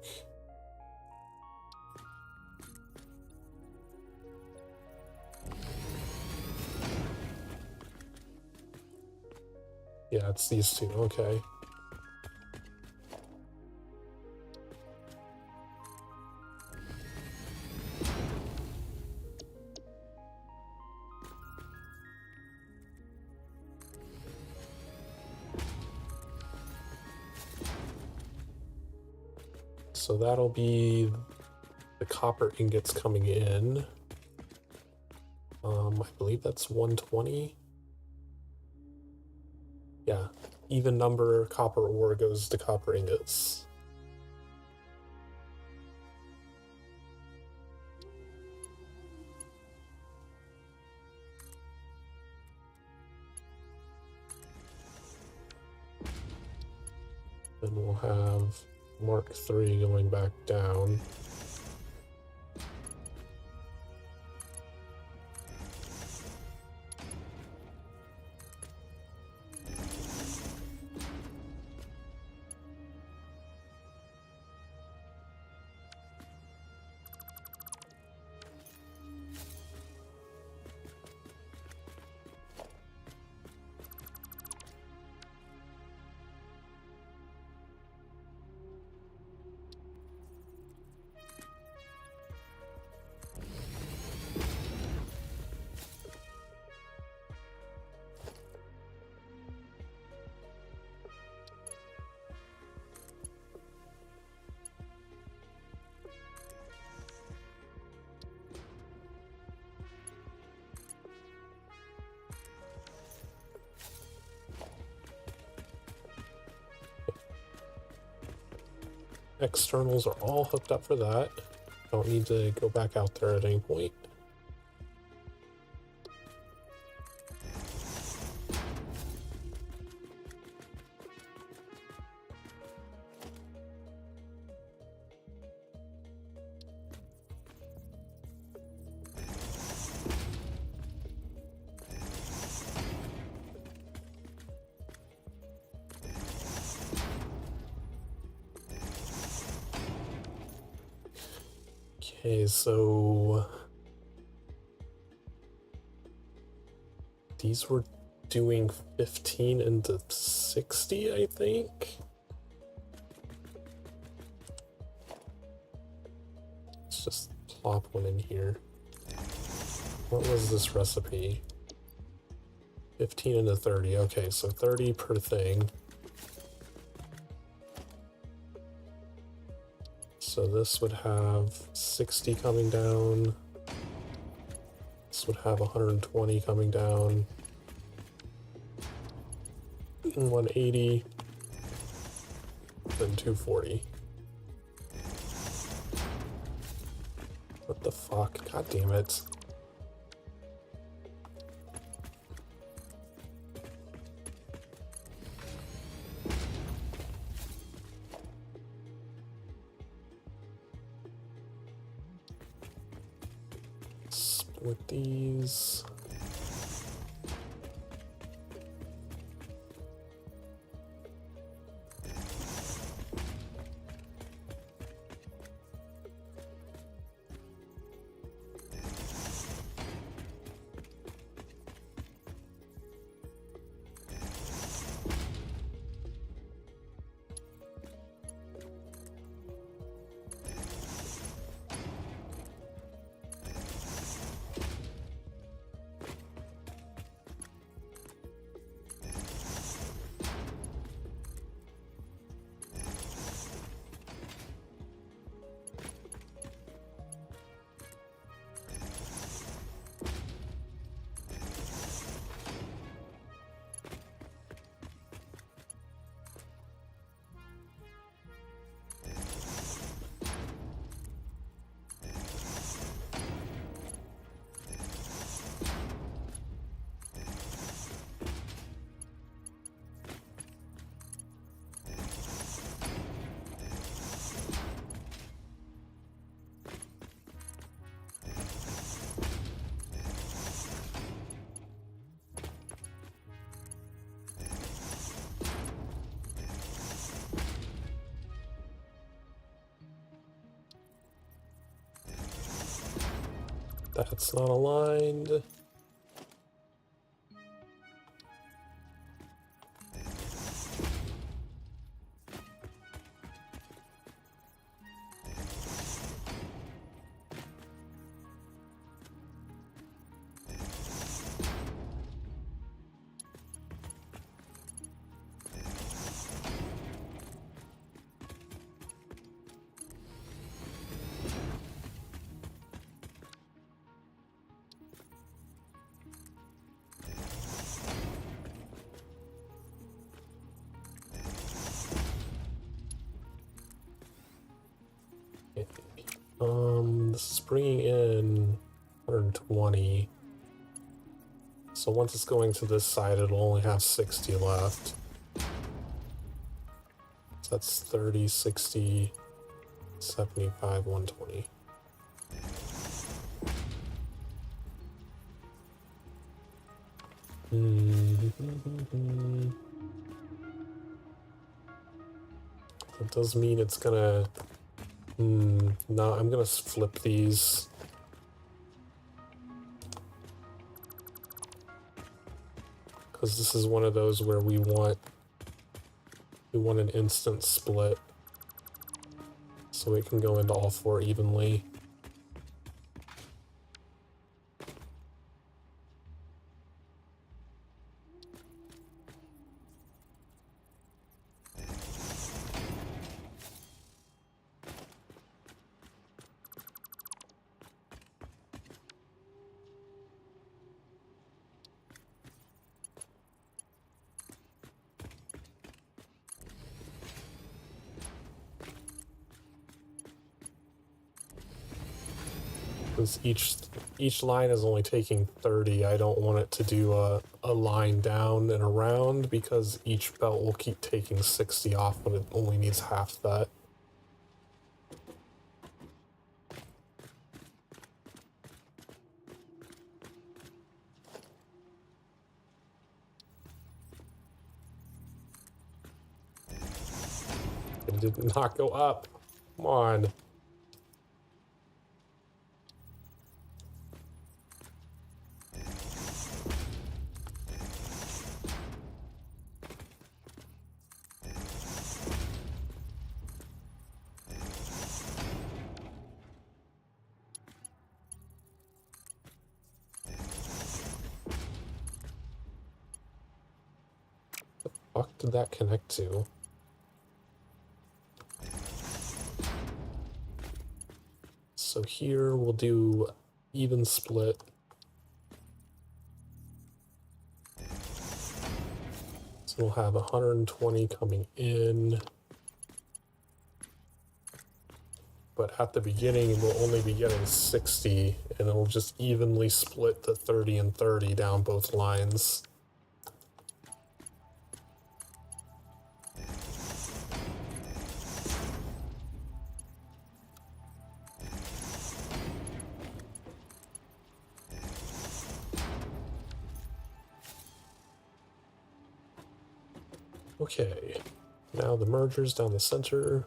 Yeah, it's these two. Okay. So that'll be the copper ingots coming in. I believe that's 120. Yeah, even number copper ore goes to copper ingots. And we'll have Mark III going back down. Externals are all hooked up for that. Don't need to go back out there at any point. Okay, so these were doing 15 into 60, I think. Let's just plop one in here. What was this recipe? 15 into 30. Okay, so 30 per thing. So this would have 60 coming down. This would have 120 coming down. 180. Then 240. What the fuck? God damn it. with these. That's not aligned. This is bringing in 120. So once it's going to this side, it'll only have 60 left. So that's 30, 60, 75, 120. That does mean it's gonna... no, I'm gonna flip these. Because this is one of those where we want an instant split. So it can go into all four evenly. Because each line is only taking 30. I don't want it to do a line down and around because each belt will keep taking 60 off when it only needs half that. It did not go up. Come on. What did that connect to? So here we'll do even split. So we'll have 120 coming in. But at the beginning we'll only be getting 60 and it'll just evenly split the 30 and 30 down both lines. Okay, now the mergers down the center.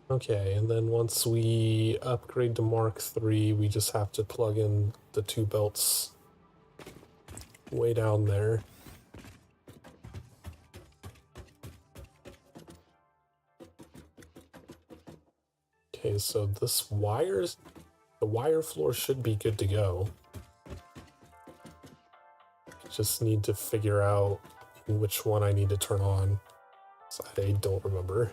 Okay, and then once we upgrade to Mark III, we just have to plug in the 2 belts way down there. Okay, so the wire floor should be good to go. Just need to figure out which one I need to turn on. So I don't remember.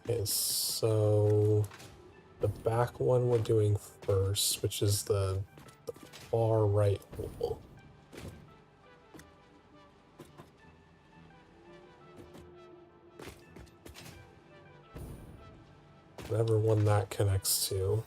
Okay, so the back one we're doing first, which is the far right hole. Whatever one that connects to.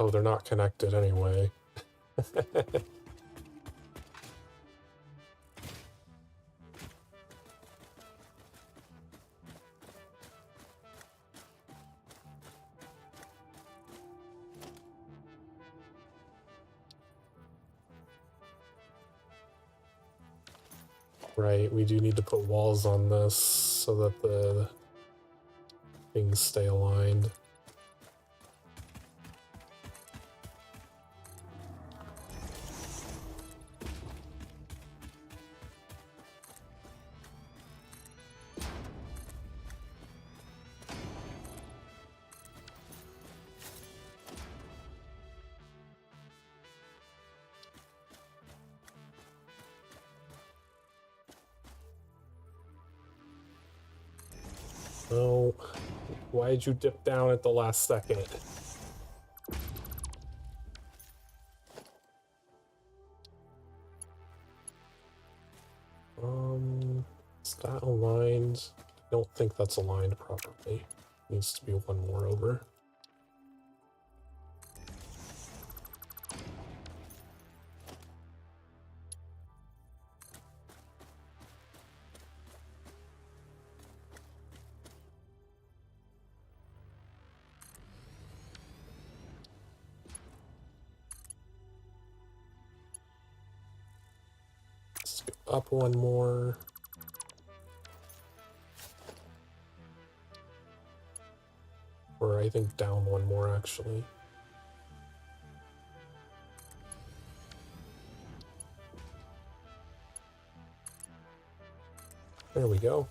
Oh, they're not connected anyway. Right, we do need to put walls on this so that the things stay aligned. Oh, why'd you dip down at the last second? Is that aligned? I don't think that's aligned properly. Needs to be one more over. Let's go up one more. Or I think down one more, actually. There we go.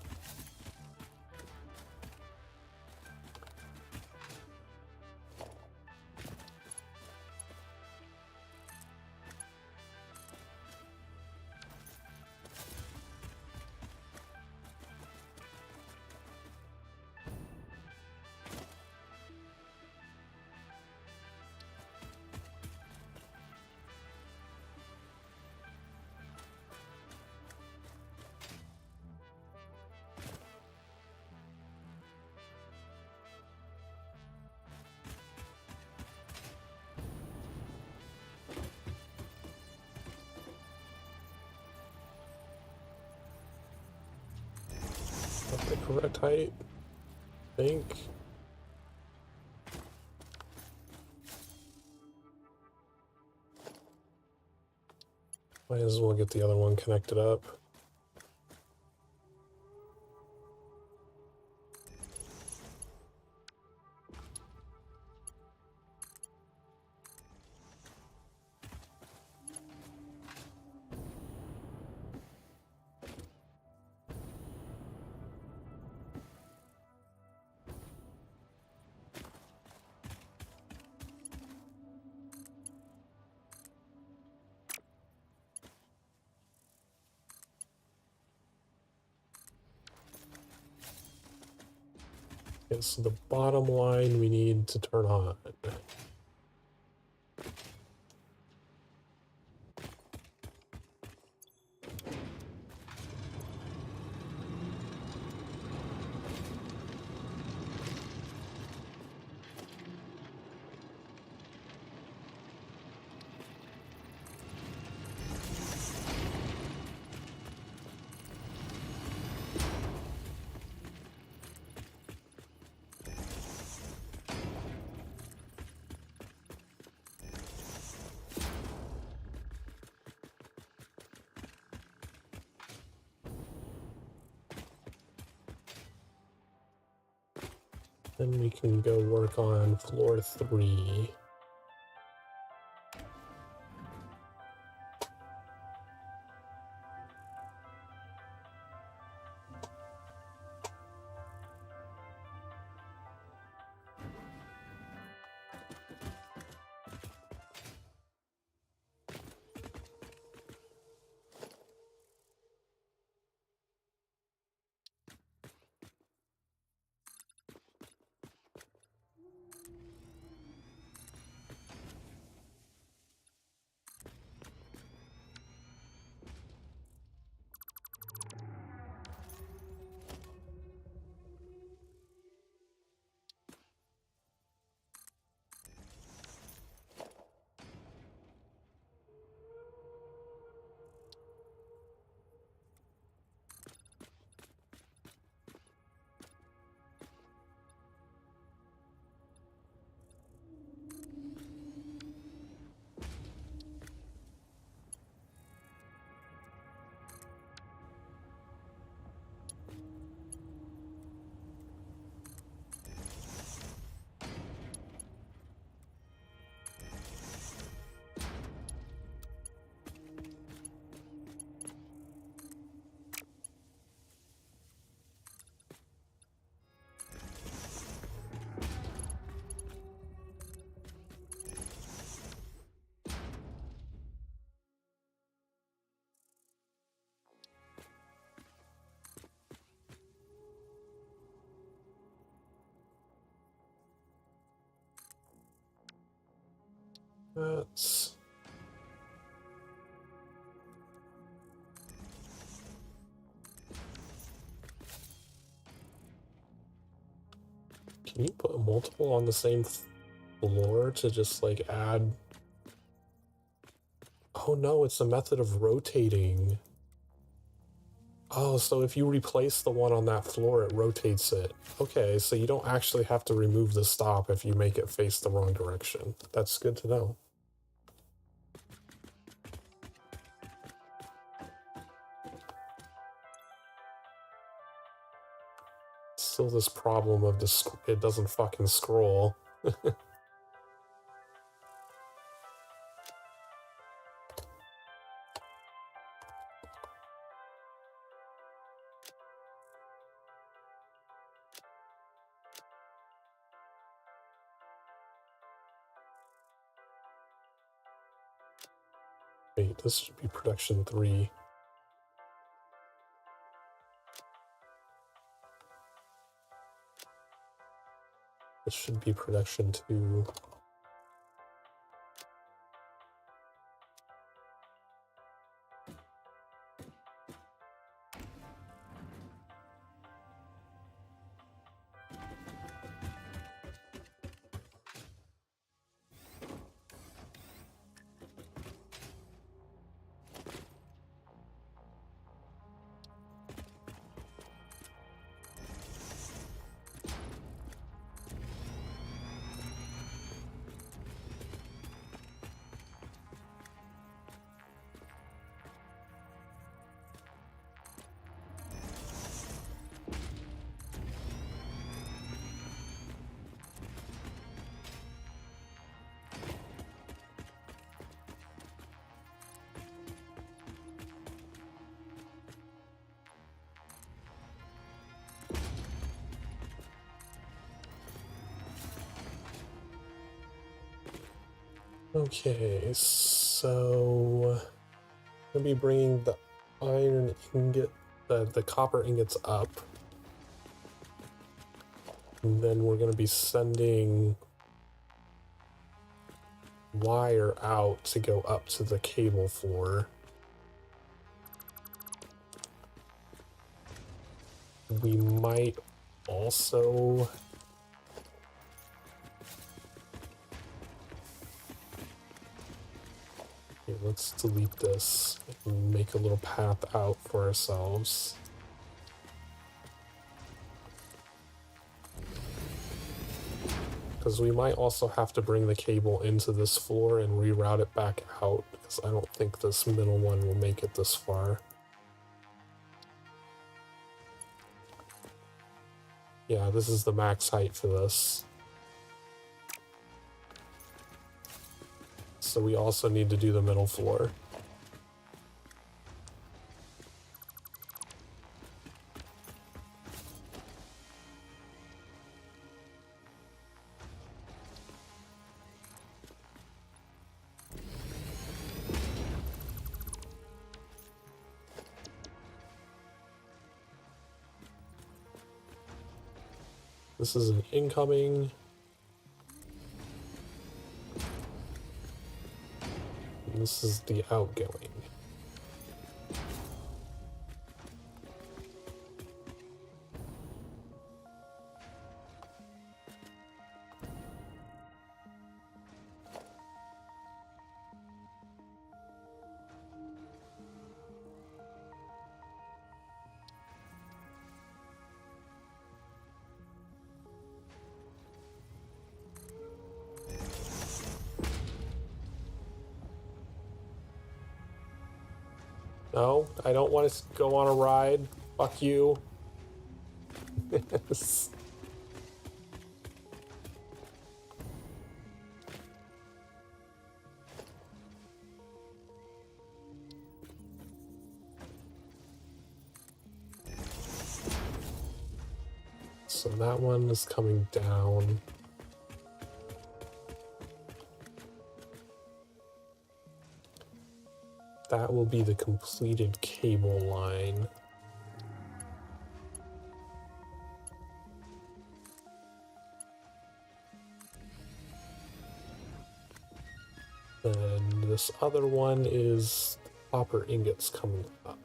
Not the correct height, I think. Might as well get the other one connected up. Okay, so the bottom line we need to turn on. Then we can go work on floor 3. That's... Can you put multiple on the same floor to just like add... Oh no, it's a method of rotating. Oh, so if you replace the one on that floor, it rotates it. Okay, so you don't actually have to remove the stop if you make it face the wrong direction. That's good to know. Still this problem of it doesn't fucking scroll. Wait, this should be production 3. This should be production 2. Okay, so I'm gonna be bringing the iron ingot, the copper ingots up. And then we're gonna be sending wire out to go up to the cable floor. We might also here, let's delete this and make a little path out for ourselves. Because we might also have to bring the cable into this floor and reroute it back out, because I don't think this middle one will make it this far. Yeah, this is the max height for this. So we also need to do the middle floor. This is an incoming. And this is the outgoing. No, I don't want to go on a ride. Fuck you. So that one is coming down. That will be the completed cable line. And this other one is copper ingots coming up.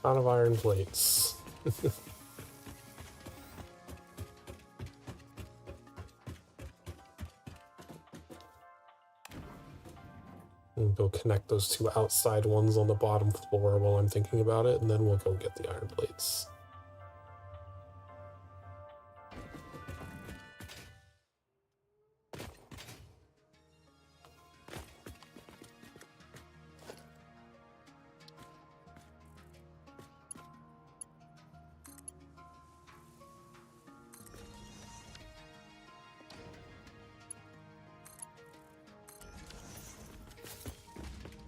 Out of iron plates. And go connect those two outside ones on the bottom floor while I'm thinking about it, and then we'll go get the iron plates.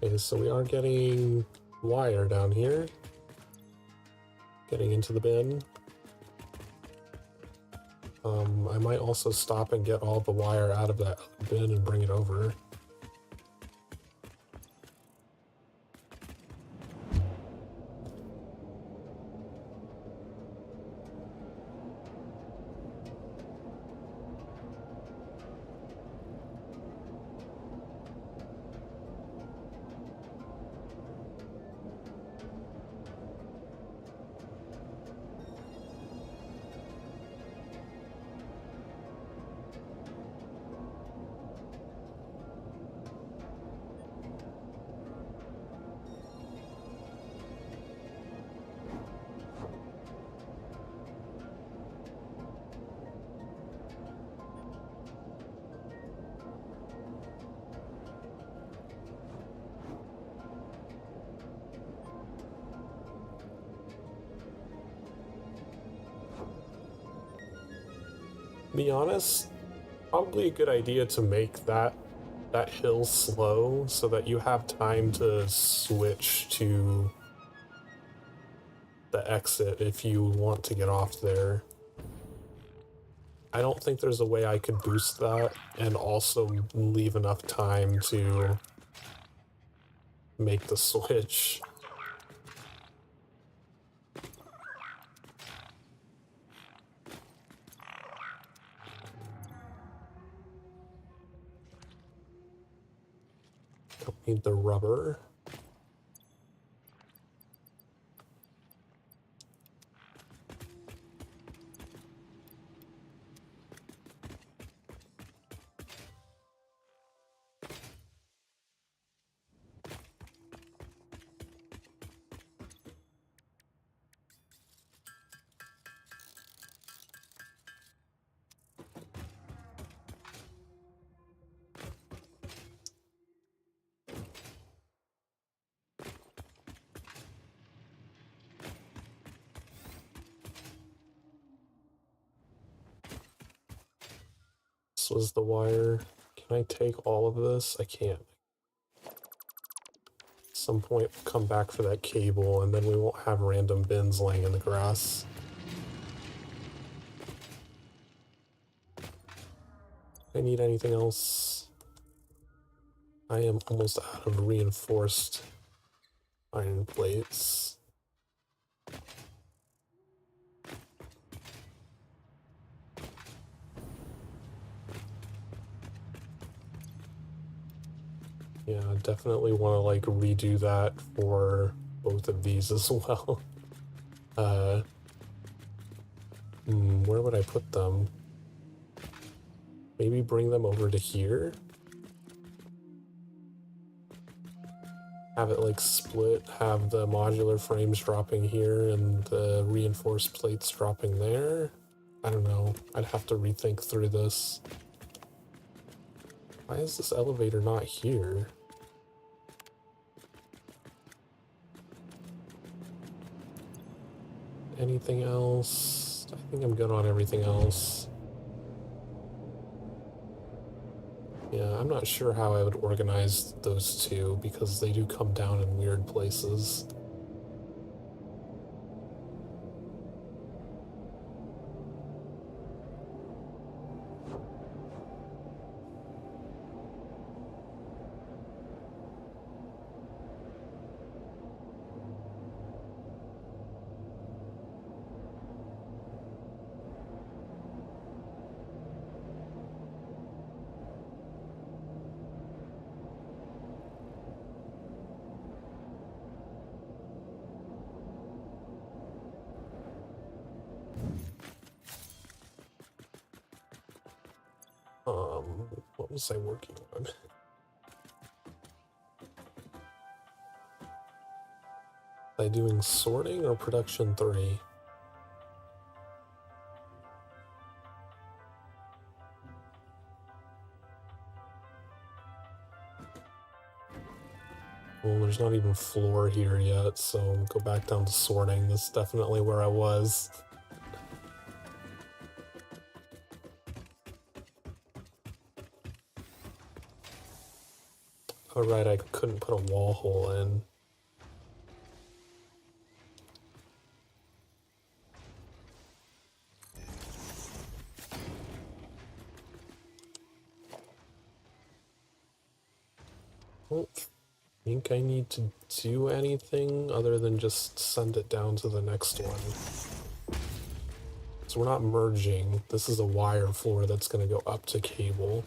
Okay, so we are getting wire down here. Getting into the bin. I might also stop and get all the wire out of that bin and bring it over. be honest, probably a good idea to make that hill slow so that you have time to switch to the exit if you want to get off there. I don't think there's a way I could boost that and also leave enough time to make the switch. Don't need the rubber. This was the wire. Can I take all of this? I can't. At some point, we'll come back for that cable, and then we won't have random bins laying in the grass. I need anything else? I am almost out of reinforced iron plates. Yeah, I definitely want to like redo that for both of these as well. Where would I put them? Maybe bring them over to here? Have it like split, have the modular frames dropping here and the reinforced plates dropping there? I don't know. I'd have to rethink through this. Why is this elevator not here? Anything else? I think I'm good on everything else. Yeah, I'm not sure how I would organize those two because they do come down in weird places. What was I working on? Was I doing sorting or production 3? Well, there's not even floor here yet, so go back down to sorting. That's definitely where I was. Oh, right, I couldn't put a wall hole in. Don't think I need to do anything other than just send it down to the next one. So we're not merging. This is a wire floor that's going to go up to cable.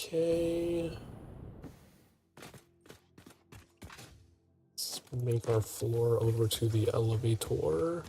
Okay. Let's make our floor over to the elevator.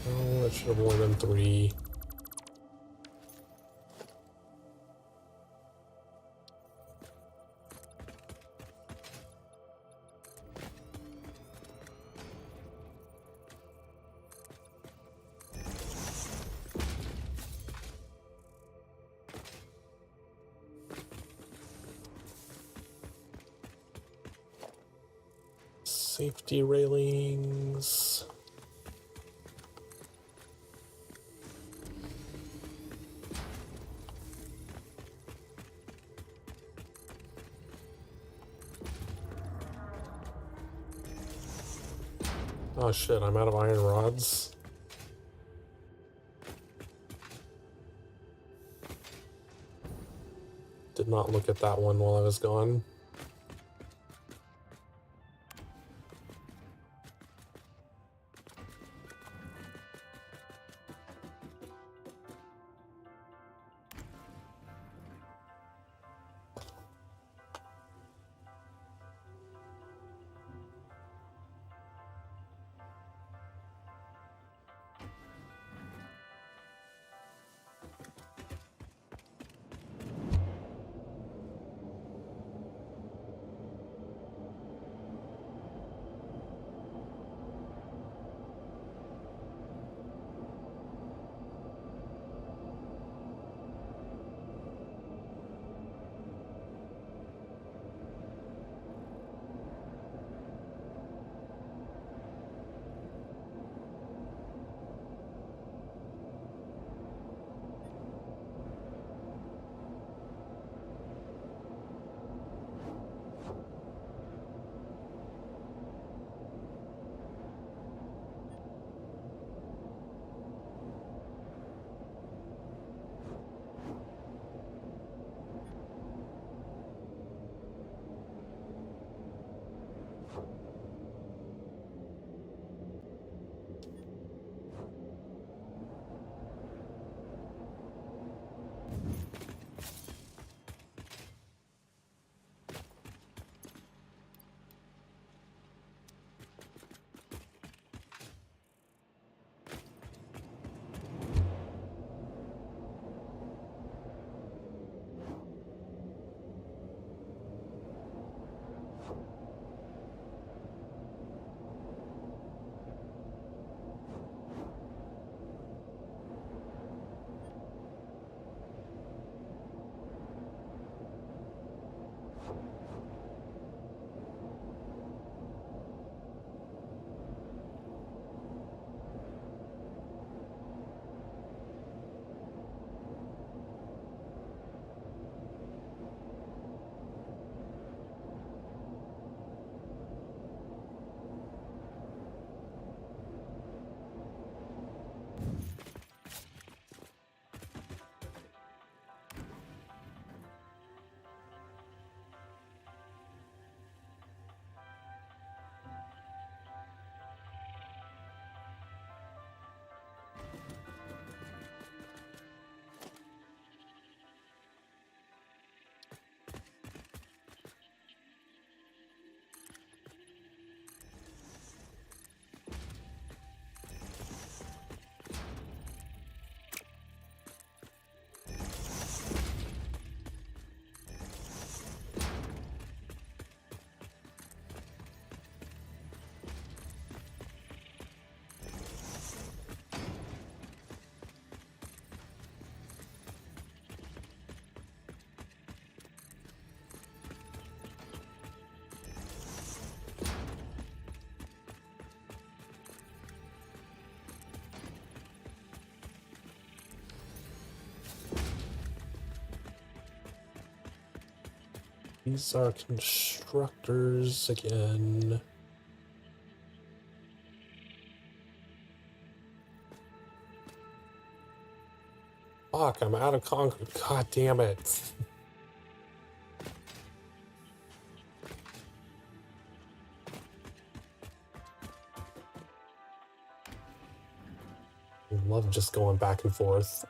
Oh, that should have only been 3. Safety railings. Oh shit, I'm out of iron rods. Did not look at that one while I was gone. These are constructors again. Fuck, I'm out of concrete. God damn it. I love just going back and forth.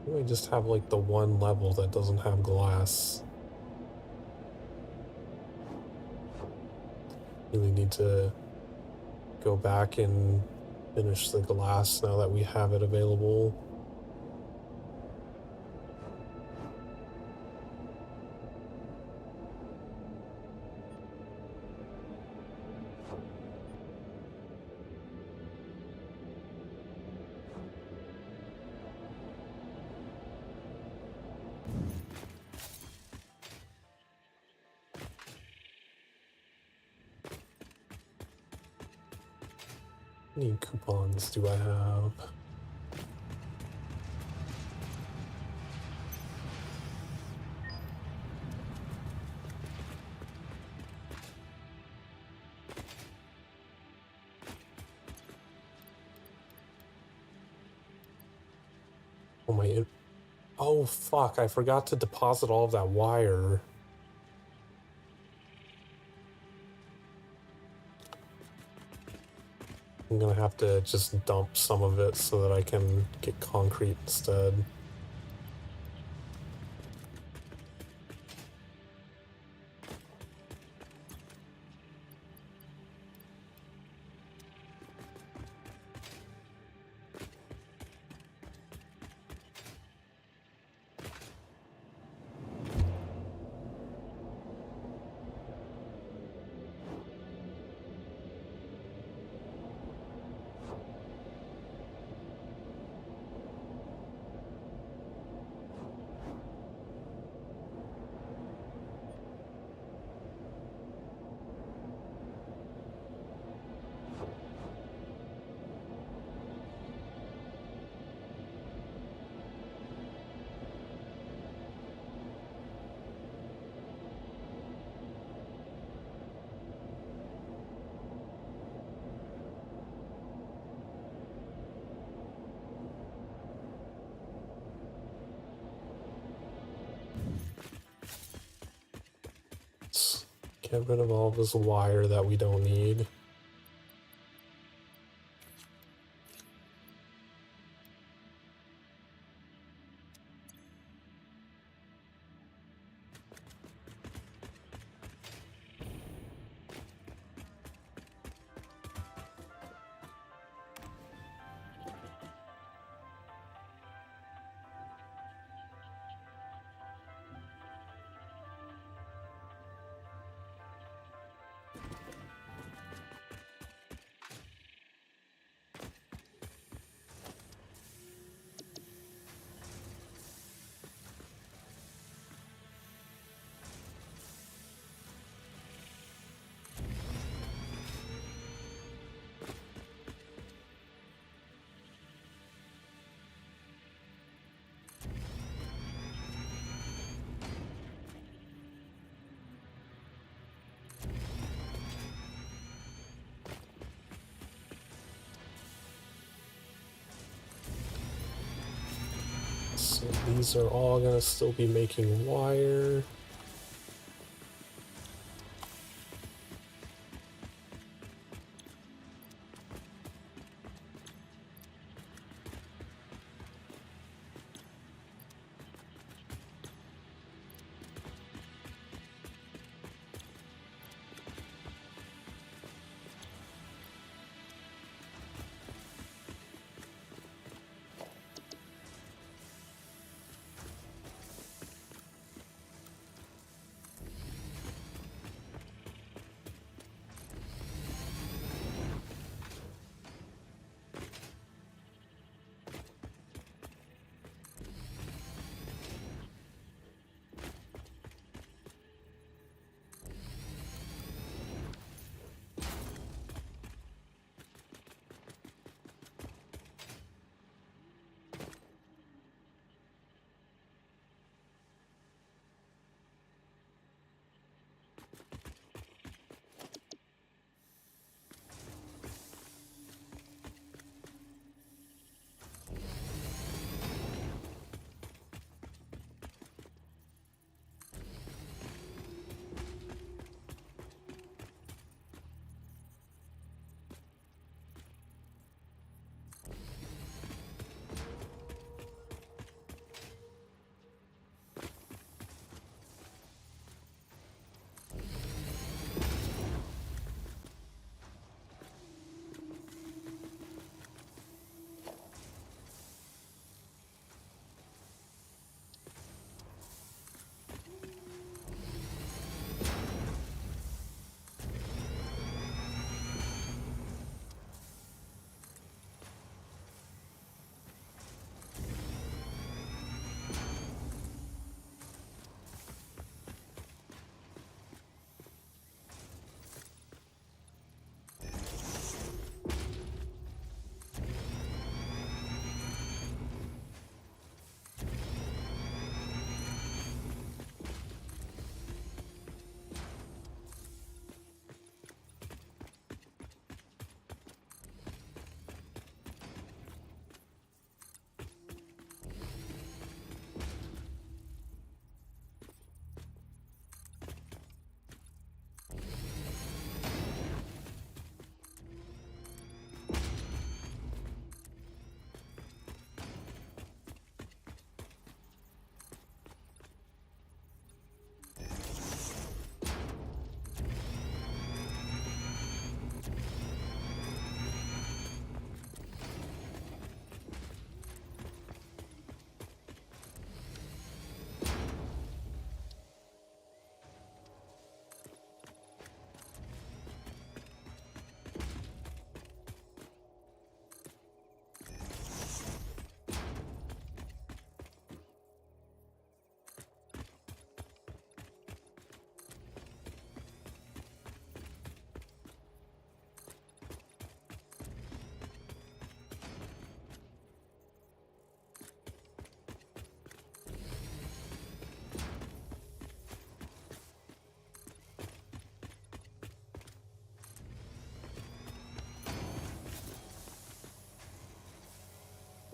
We just have like the one level that doesn't have glass. Really need to go back and finish the glass now that we have it available. How many coupons do I have? Oh my... Oh fuck, I forgot to deposit all of that wire. I'm gonna have to just dump some of it so that I can get concrete instead. Let's get rid of all this wire that we don't need. So these are all gonna still be making wire.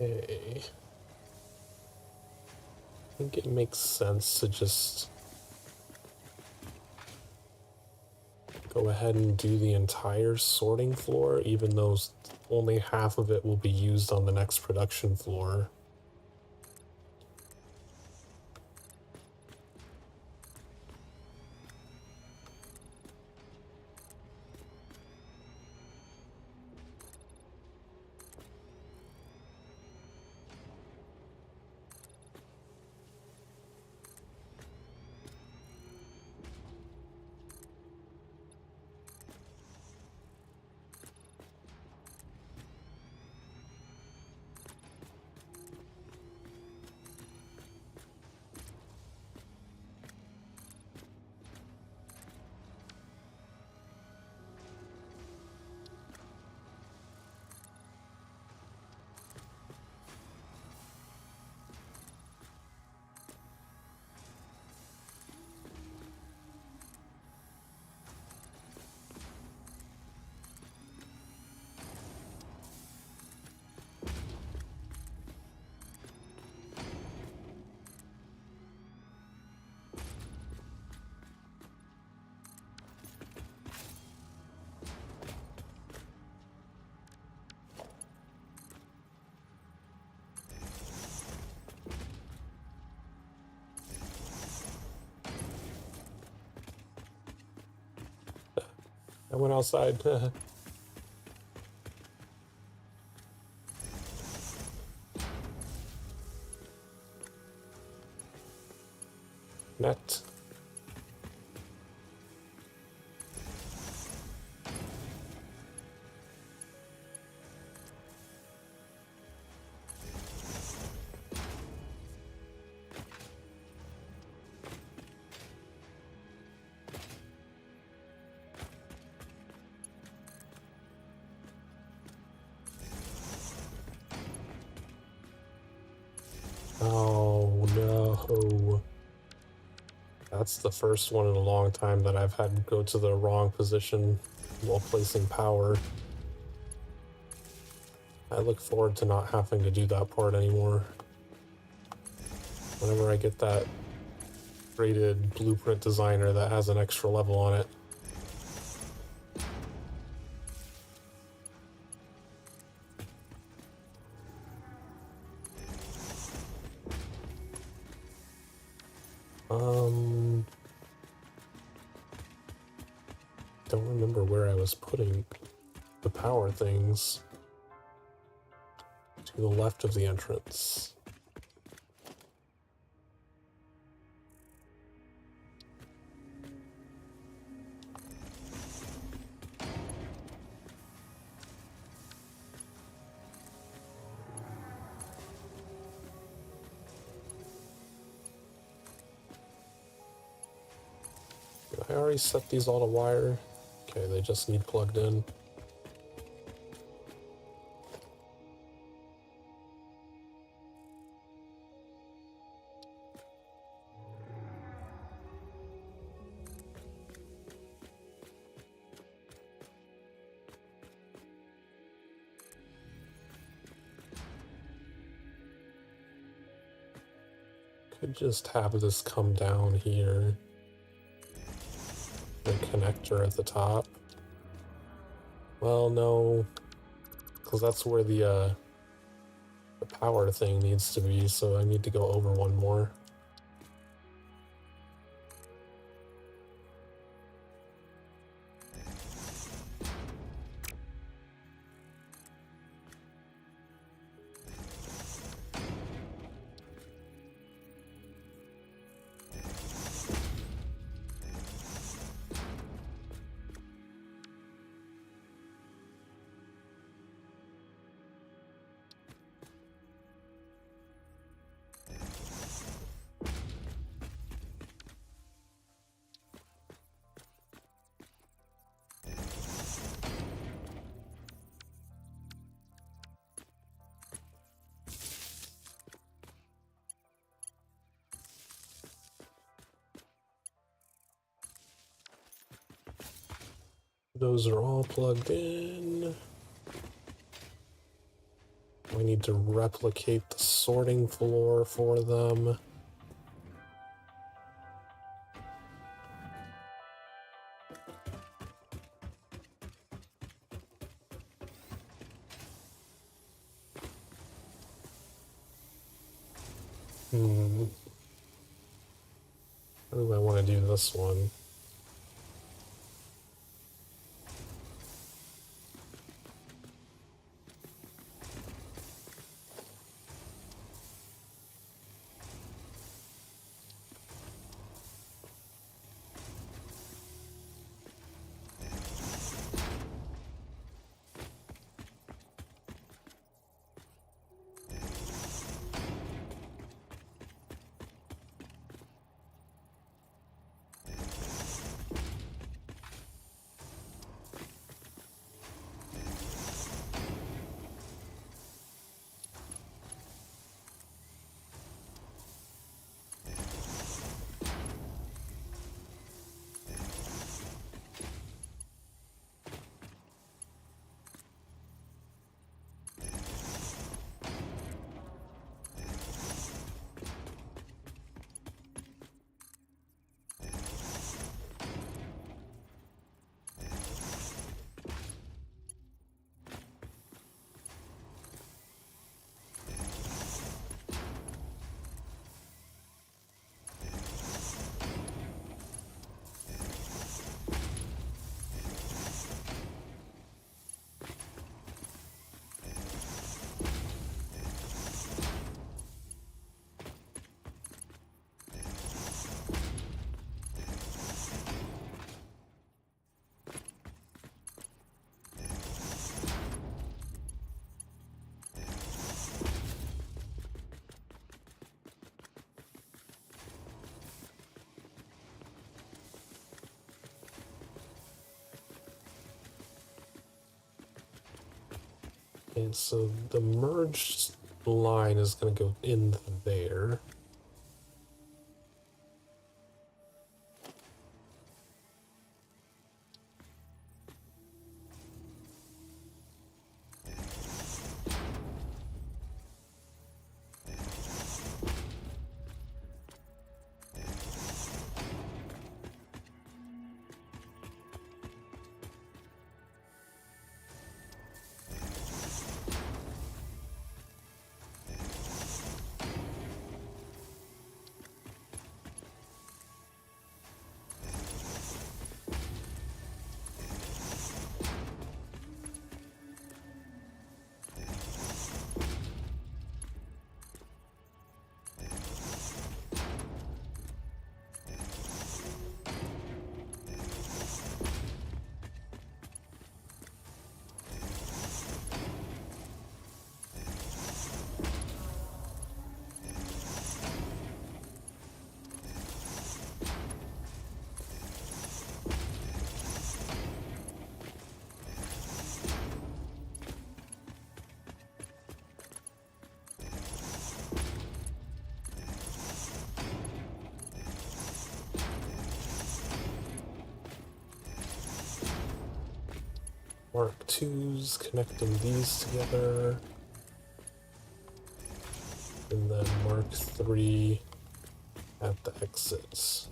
Okay. I think it makes sense to just go ahead and do the entire sorting floor, even though only half of it will be used on the next production floor. I went outside. Net. Oh no. That's the first one in a long time that I've had to go to the wrong position while placing power. I look forward to not having to do that part anymore. Whenever I get that rated blueprint designer that has an extra level on it. Don't remember where I was putting the power things. To the left of the entrance. Did I already set these all to wire? Okay, they just need plugged in. Could just have this come down here. The connector at the top. Well, no, because that's where the power thing needs to be, so I need to go over one more. Those are all plugged in. I need to replicate the sorting floor for them. How do I want to do this one? And so the merged line is going to go in there. Mark 2's connecting these together. And then Mark 3 at the exits.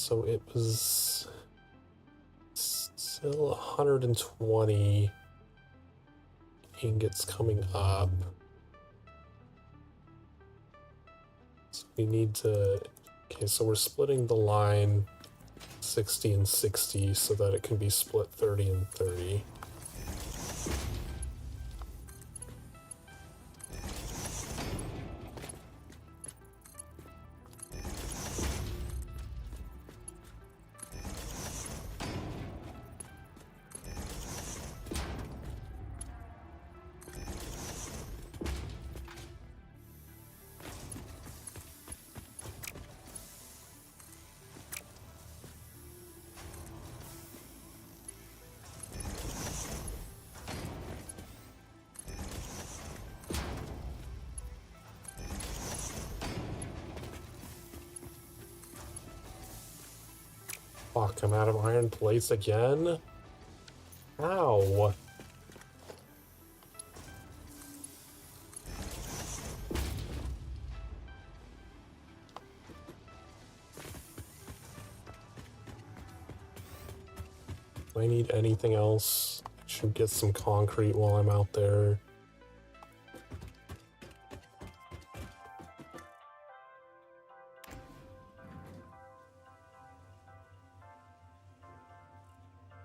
So it was still 120 ingots coming up. So we need to... Okay, so we're splitting the line 60 and 60 so that it can be split 30 and 30. Fuck, I'm out of iron plates again? Ow! Do I need anything else? I should get some concrete while I'm out there.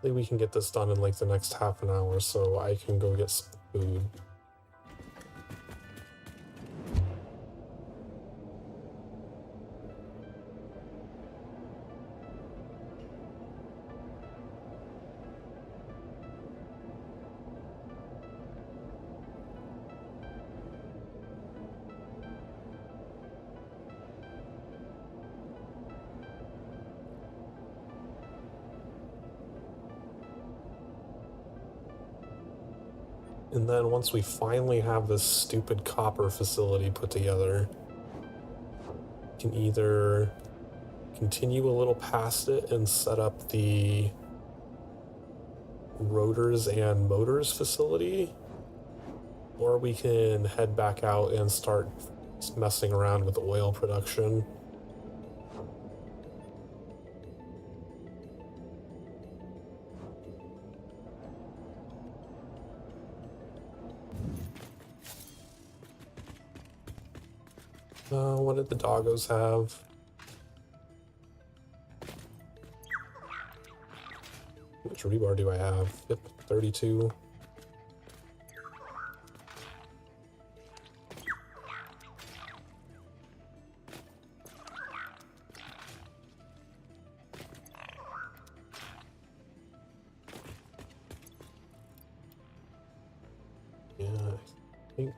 Maybe we can get this done in like the next half an hour so I can go get some food. And then once we finally have this stupid copper facility put together, we can either continue a little past it and set up the rotors and motors facility, or we can head back out and start messing around with oil production. What did the doggos have? Which rebar do I have? Yep, 32. Yeah, I think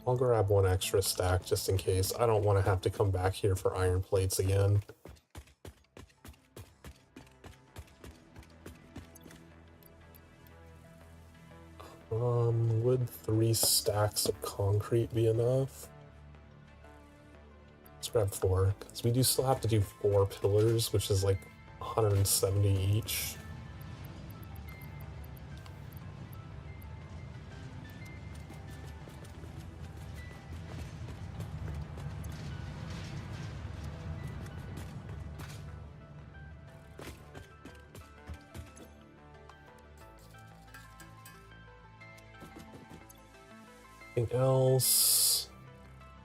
I'll grab one extra stack just in case. I don't want to have to come back here for iron plates again. Would 3 stacks of concrete be enough? Let's grab 4, because we do still have to do 4 pillars, which is like 170 each. Anything else?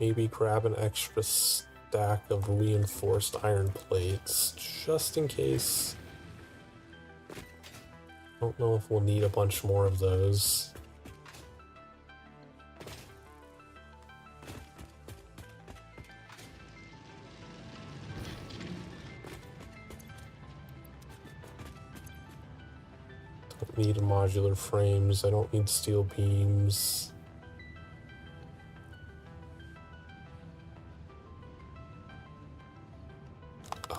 Maybe grab an extra stack of reinforced iron plates, just in case. Don't know if we'll need a bunch more of those. Don't need modular frames, I don't need steel beams.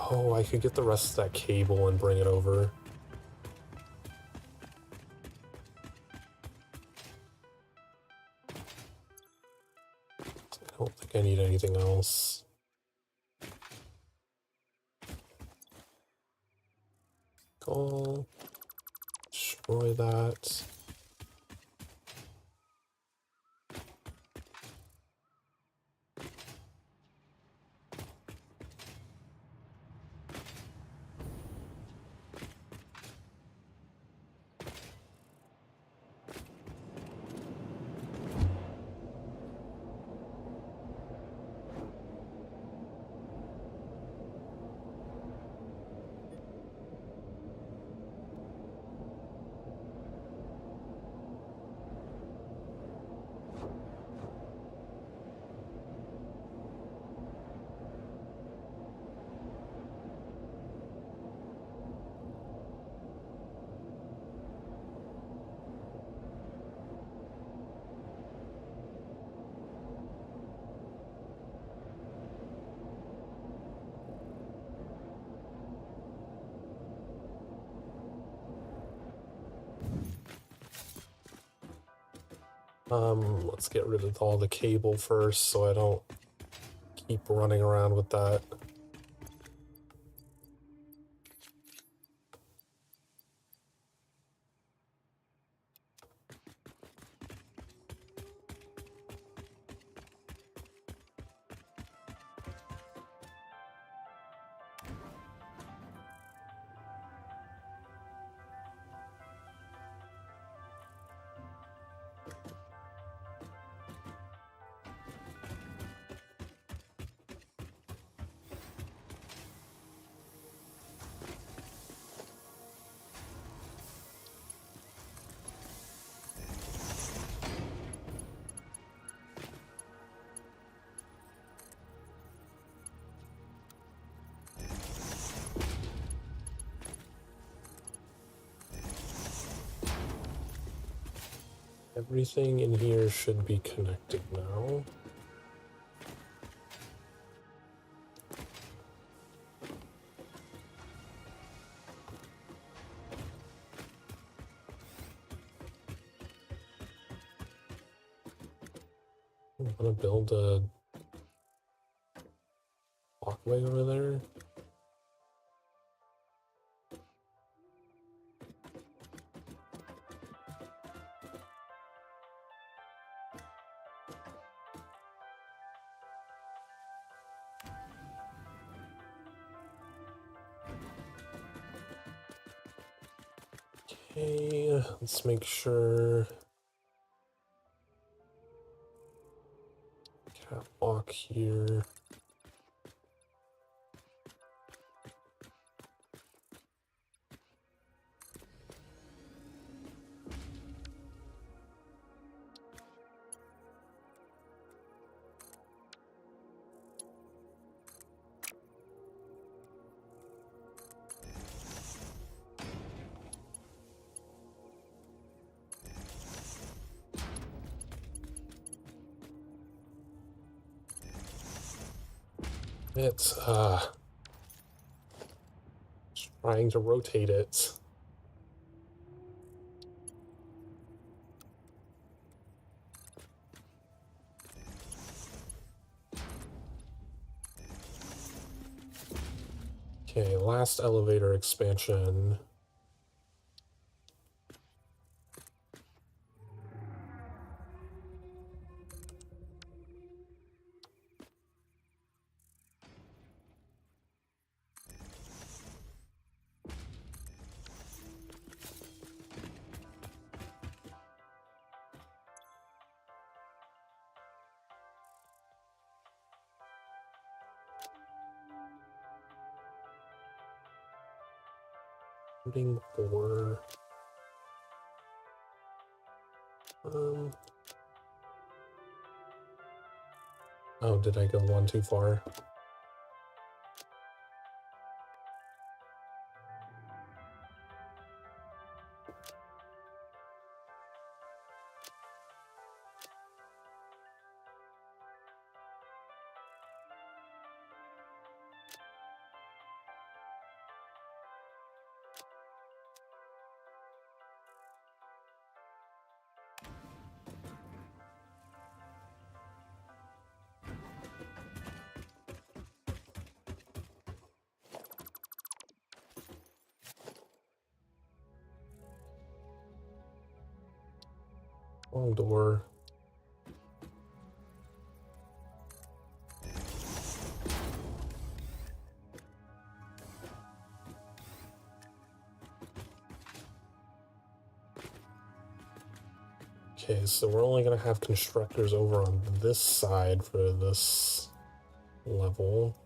Oh, I could get the rest of that cable and bring it over. I don't think I need anything else. Go destroy that. Let's get rid of all the cable first so I don't keep running around with that. Everything in here should be connected now. I'm gonna build a walkway over there. Okay, let's make sure. Catwalk here. It's trying to rotate it. Okay, last elevator expansion. Putting for oh, did I go one too far? Wrong door. Okay, so we're only gonna have constructors over on this side for this level.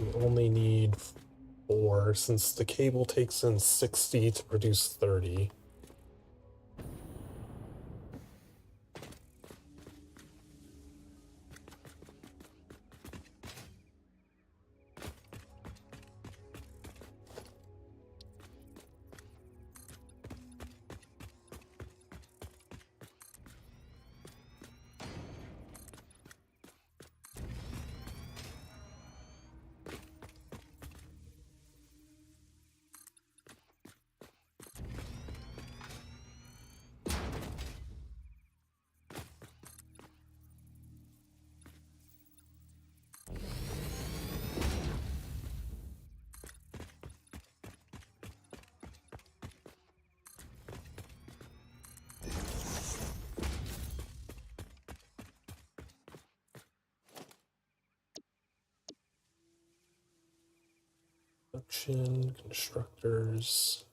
So we only need 4 since the cable takes in 60 to produce 30. Production, constructors.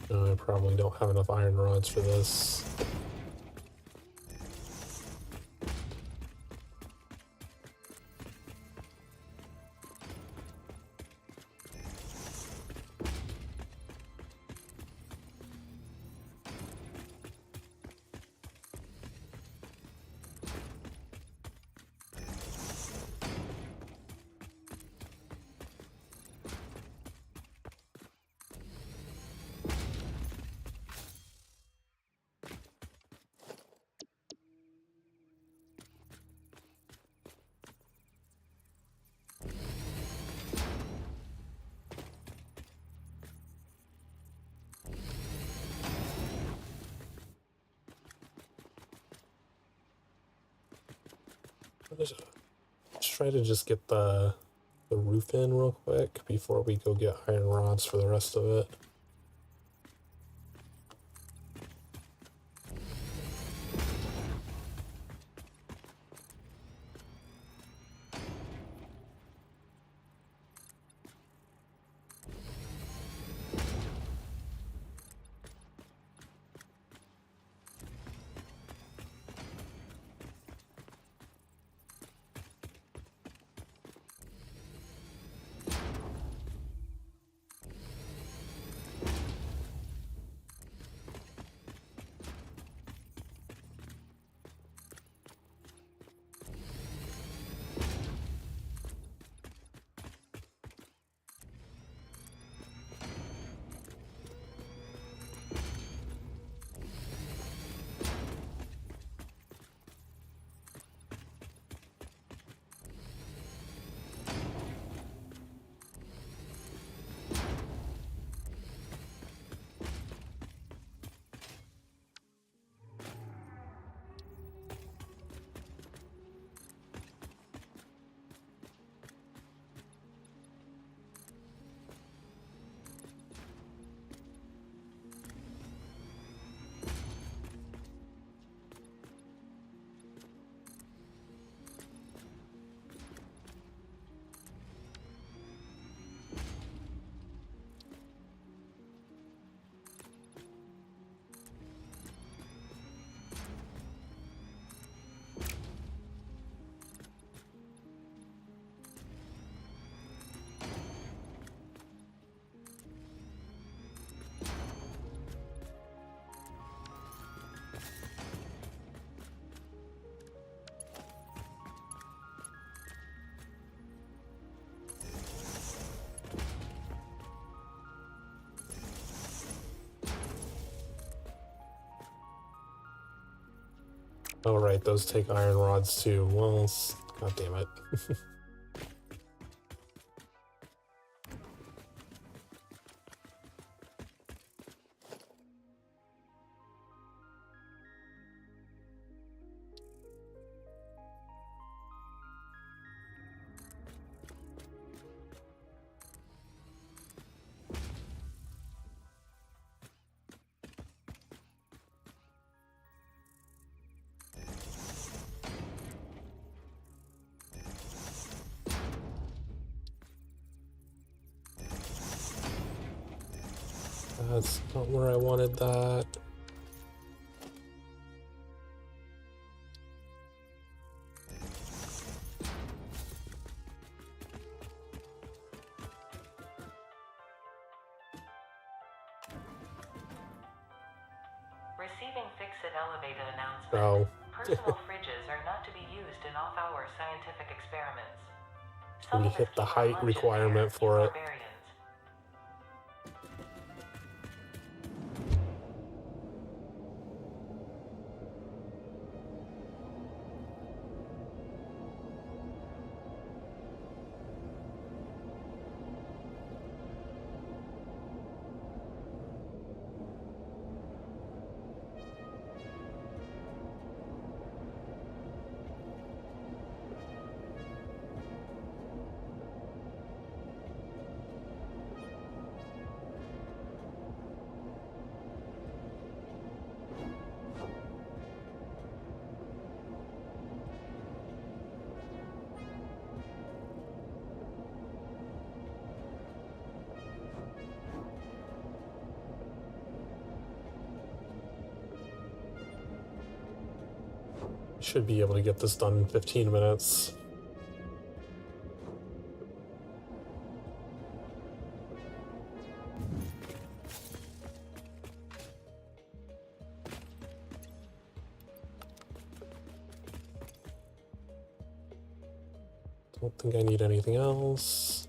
I probably don't have enough iron rods for this. Let's try to just get the roof in real quick before we go get iron rods for the rest of it. Oh, right, those take iron rods too. Well, god damn it. That's not where I wanted that. Receiving Fix-It Elevated announcement. Oh. Personal fridges are not to be used in off-hour scientific experiments. When you hit the height requirement for it. Should be able to get this done in 15 minutes. Don't think I need anything else.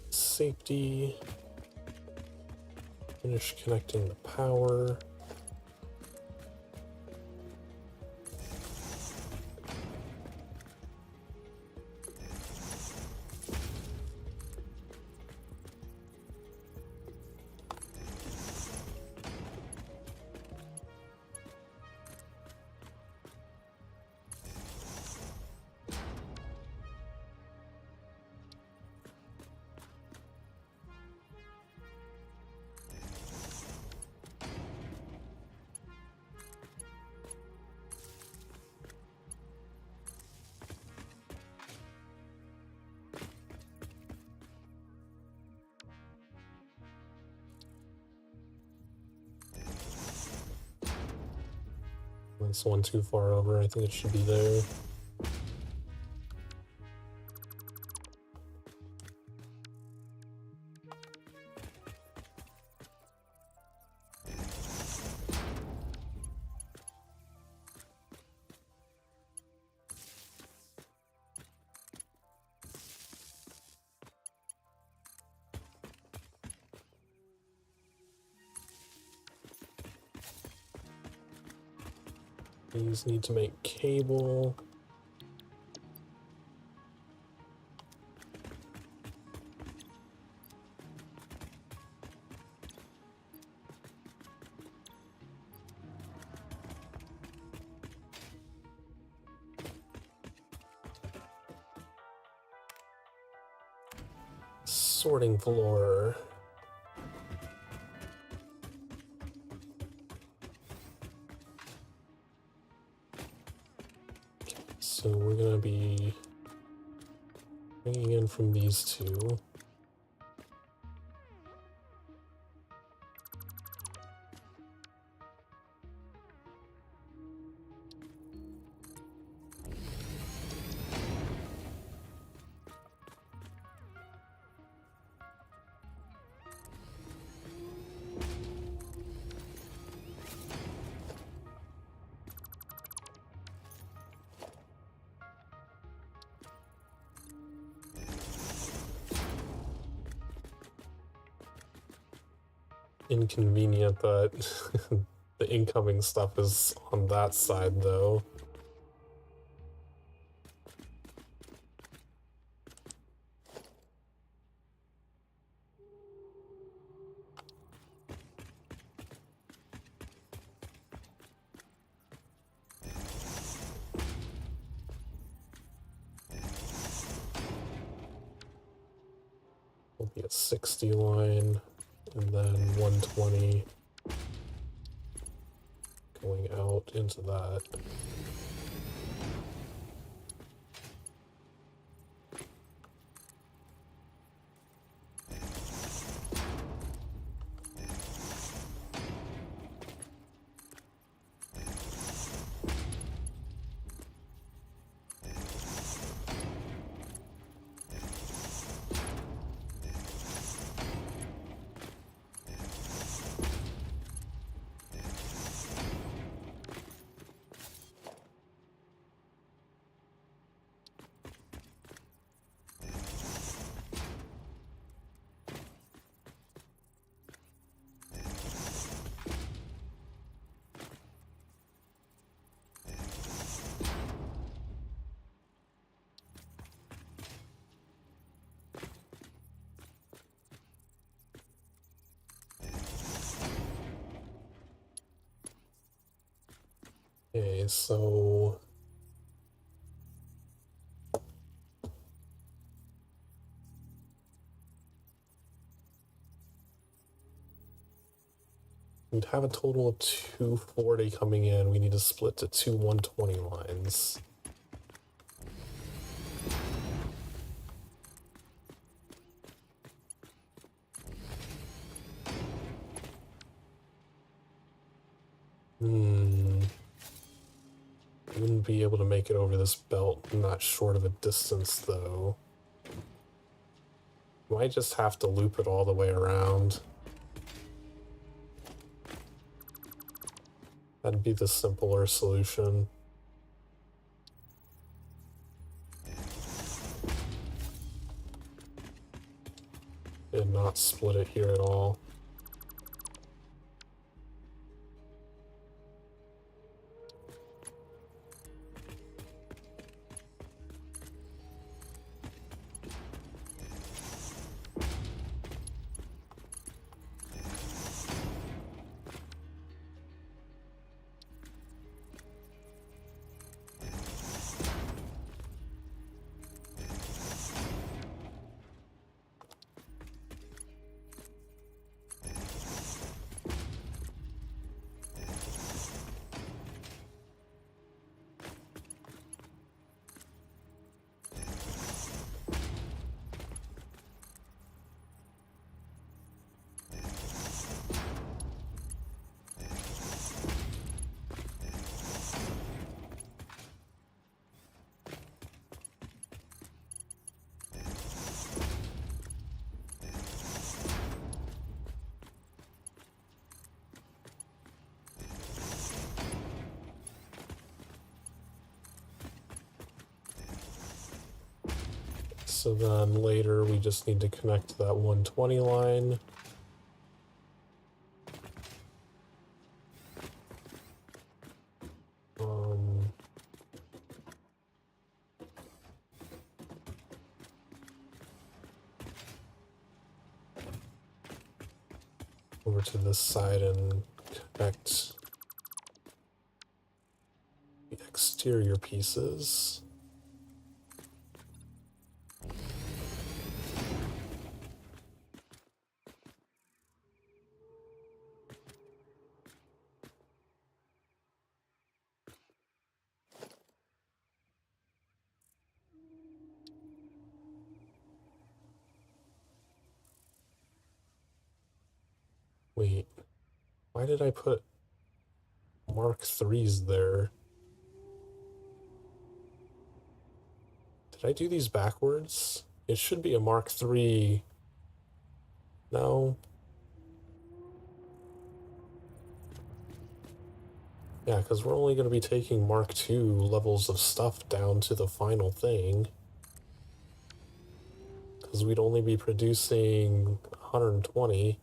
Safety. Finish connecting the power. That's one too far over. I think it should be there. These need to make cable. Sorting floor. So we're gonna be bringing in from these two. Inconvenient that the incoming stuff is on that side, though. Will be a 60 line, and then 120 going out into that. Okay, so we'd have a total of 240 coming in. We need to split to two 120 lines. Wouldn't be able to make it over this belt in that short of a distance, though. Might just have to loop it all the way around. That'd be the simpler solution. And not split it here at all. So then later we just need to connect to that 120 line. over to this side and connect the exterior pieces. Wait, why did I put Mark 3s there? Did I do these backwards? It should be a Mark 3. No. Yeah, because we're only going to be taking Mark 2 levels of stuff down to the final thing. Because we'd only be producing 120.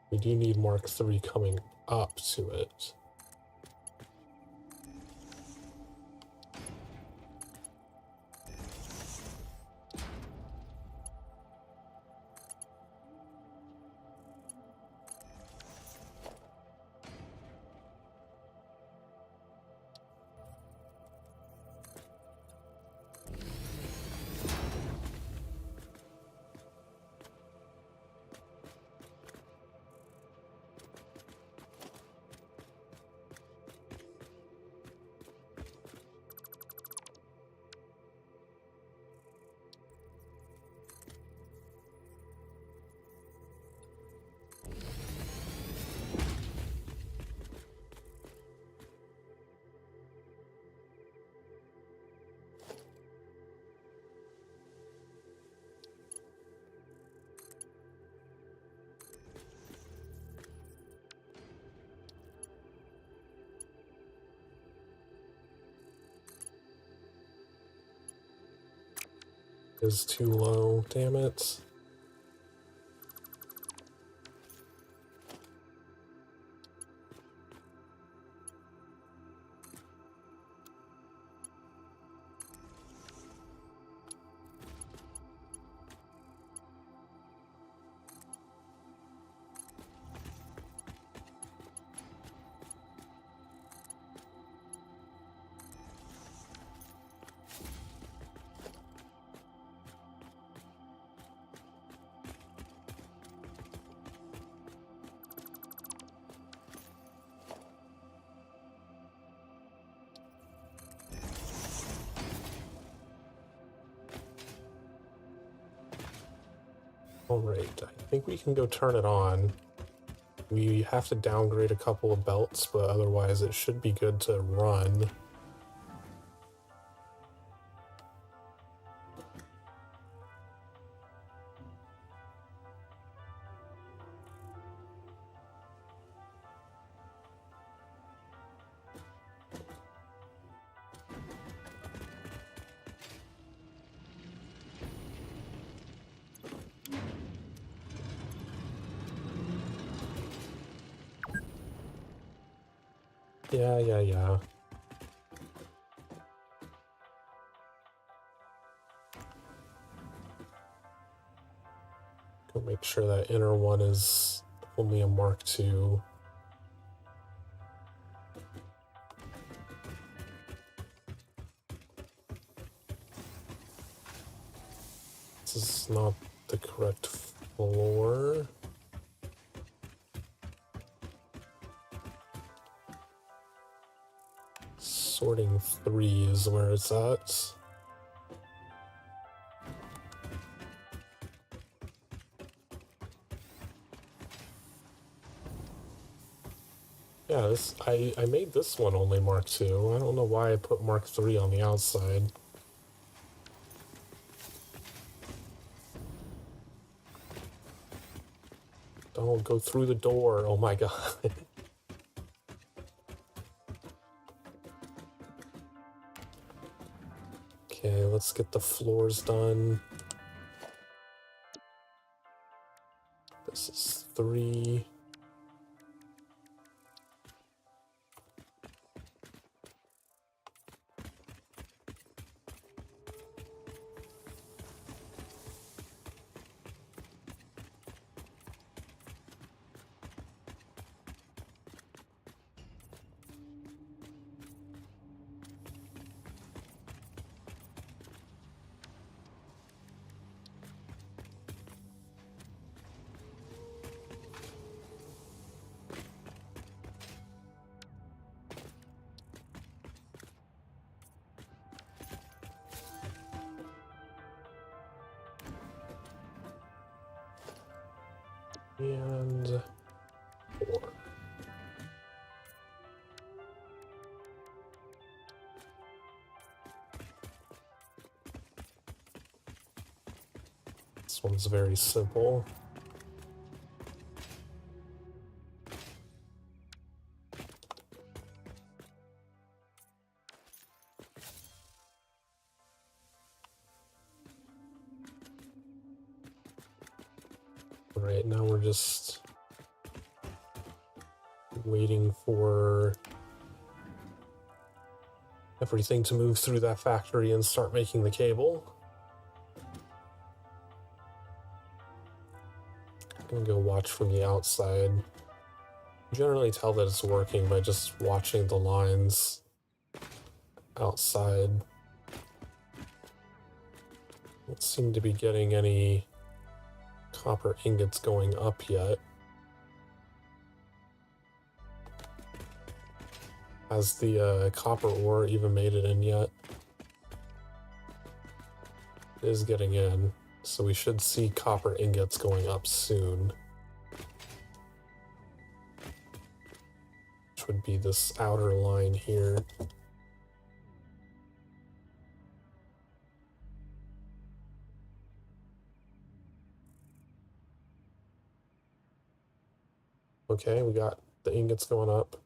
We do need Mark 3 coming up to it. Is too low, damn it. Alright, I think we can go turn it on. We have to downgrade a couple of belts, but otherwise it should be good to run. Yeah. Go make sure that inner one is only a Mark II. This is not the correct floor. Sorting 3 is where it's at. Yeah, I made this one only Mark II. I don't know why I put Mark III on the outside. Don't go through the door. Oh my god. Okay, let's get the floors done. This is 3. And 4. This one's very simple. Right now we're just waiting for everything to move through that factory and start making the cable. I'm gonna go watch from the outside. Generally tell that it's working by just watching the lines outside. Don't seem to be getting any copper ingots going up yet. Has the copper ore even made it in yet? It is getting in, so we should see copper ingots going up soon. Which would be this outer line here. Okay, we got the ingots going up.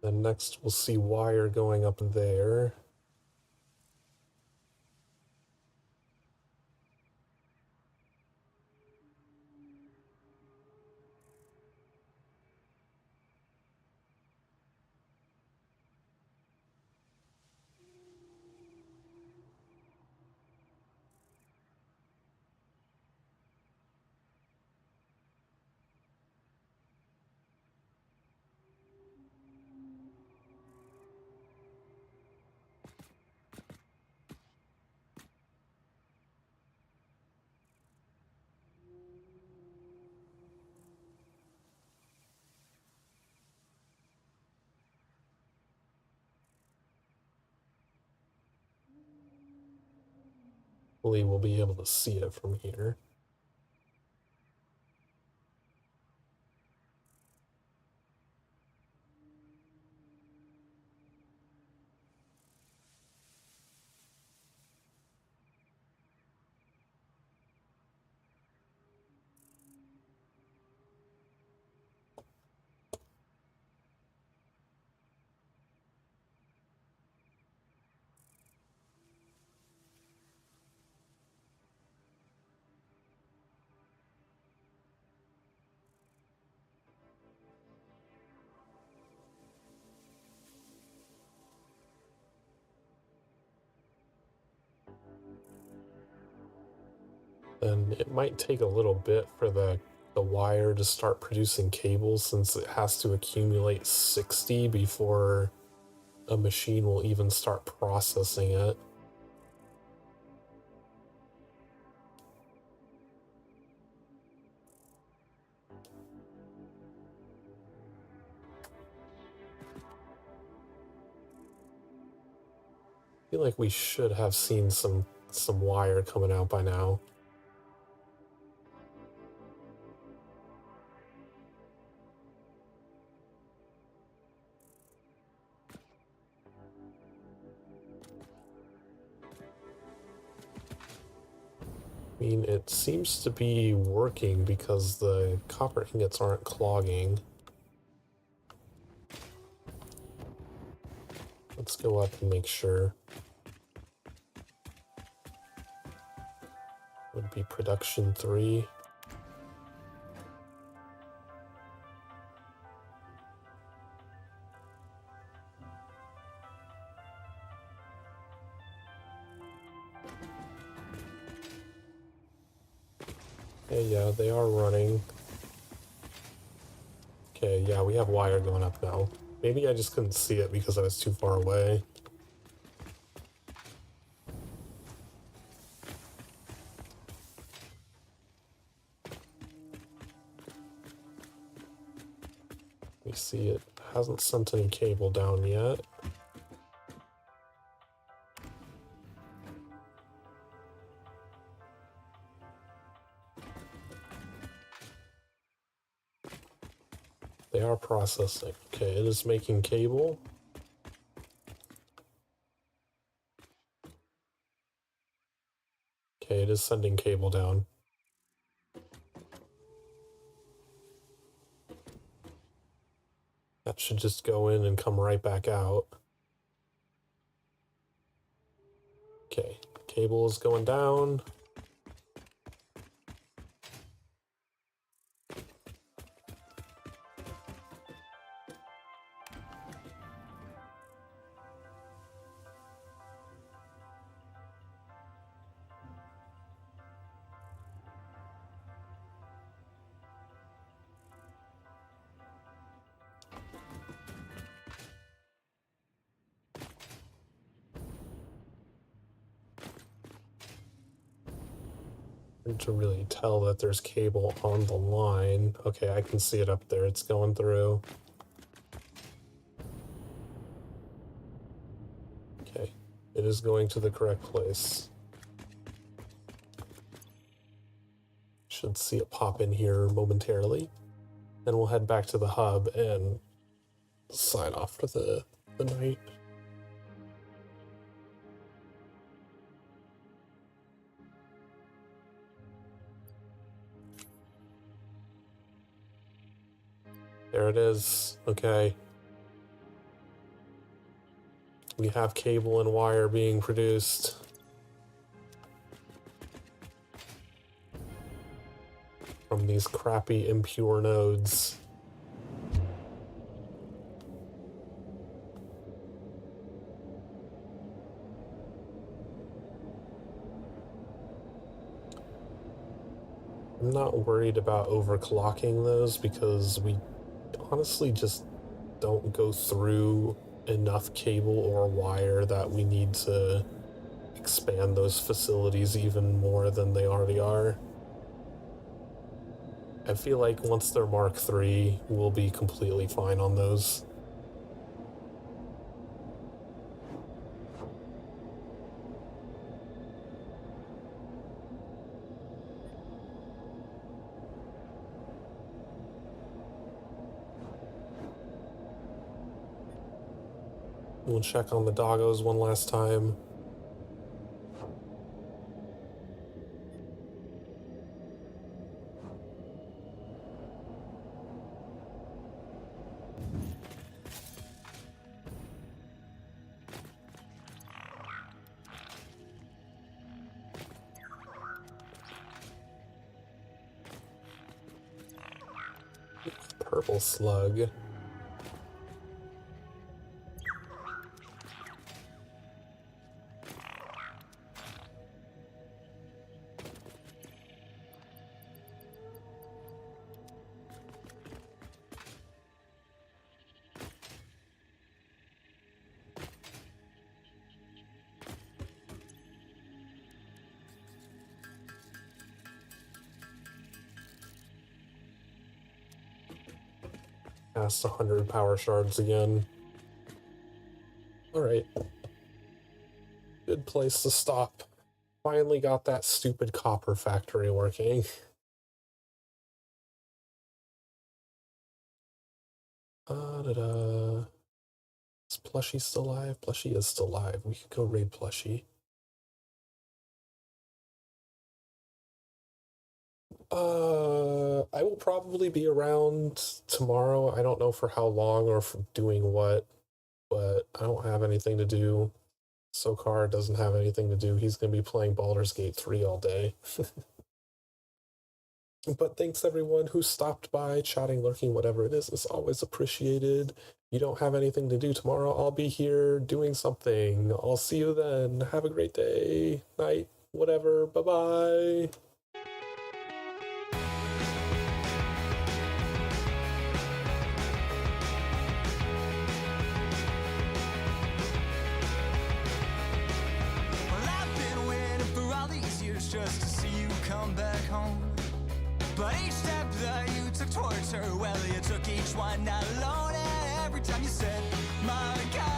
Then next we'll see wire going up there. Hopefully we'll be able to see it from here. Then it might take a little bit for the wire to start producing cables, since it has to accumulate 60 before a machine will even start processing it. feel like we should have seen some wire coming out by now. I mean, it seems to be working because the copper ingots aren't clogging. Let's go up and make sure. Would be production 3. Okay, yeah, they are running. Okay, yeah, we have wire going up now. Maybe I just couldn't see it because I was too far away. We see it hasn't sent any cable down yet. They are processing. Okay, it is making cable. Okay, it is sending cable down. That should just go in and come right back out. Okay, cable is going down. To really tell that there's cable on the line. Okay, I can see it up there. It's going through. Okay, it is going to the correct place. Should see it pop in here momentarily. Then we'll head back to the hub and sign off for the night. There it is. Okay. We have cable and wire being produced. From these crappy impure nodes. I'm not worried about overclocking those because we honestly just don't go through enough cable or wire that we need to expand those facilities even more than they already are. I feel like once they're Mark III, we'll be completely fine on those. We'll check on the doggos one last time. Purple slug. Past 100 power shards again. Alright. Good place to stop. Finally got that stupid copper factory working. Da-da. Is Plushie still alive? Plushie is still alive. We could go raid Plushie. I will probably be around tomorrow. I don't know for how long or for doing what, but I don't have anything to do. Sokar doesn't have anything to do. He's going to be playing Baldur's Gate 3 all day. But thanks everyone who stopped by, chatting, lurking, whatever it is. It's always appreciated. You don't have anything to do tomorrow. I'll be here doing something. I'll see you then. Have a great day, night, whatever. Bye-bye. Just to see you come back home. But each step that you took towards her, well, you took each one alone. And every time you said, my God,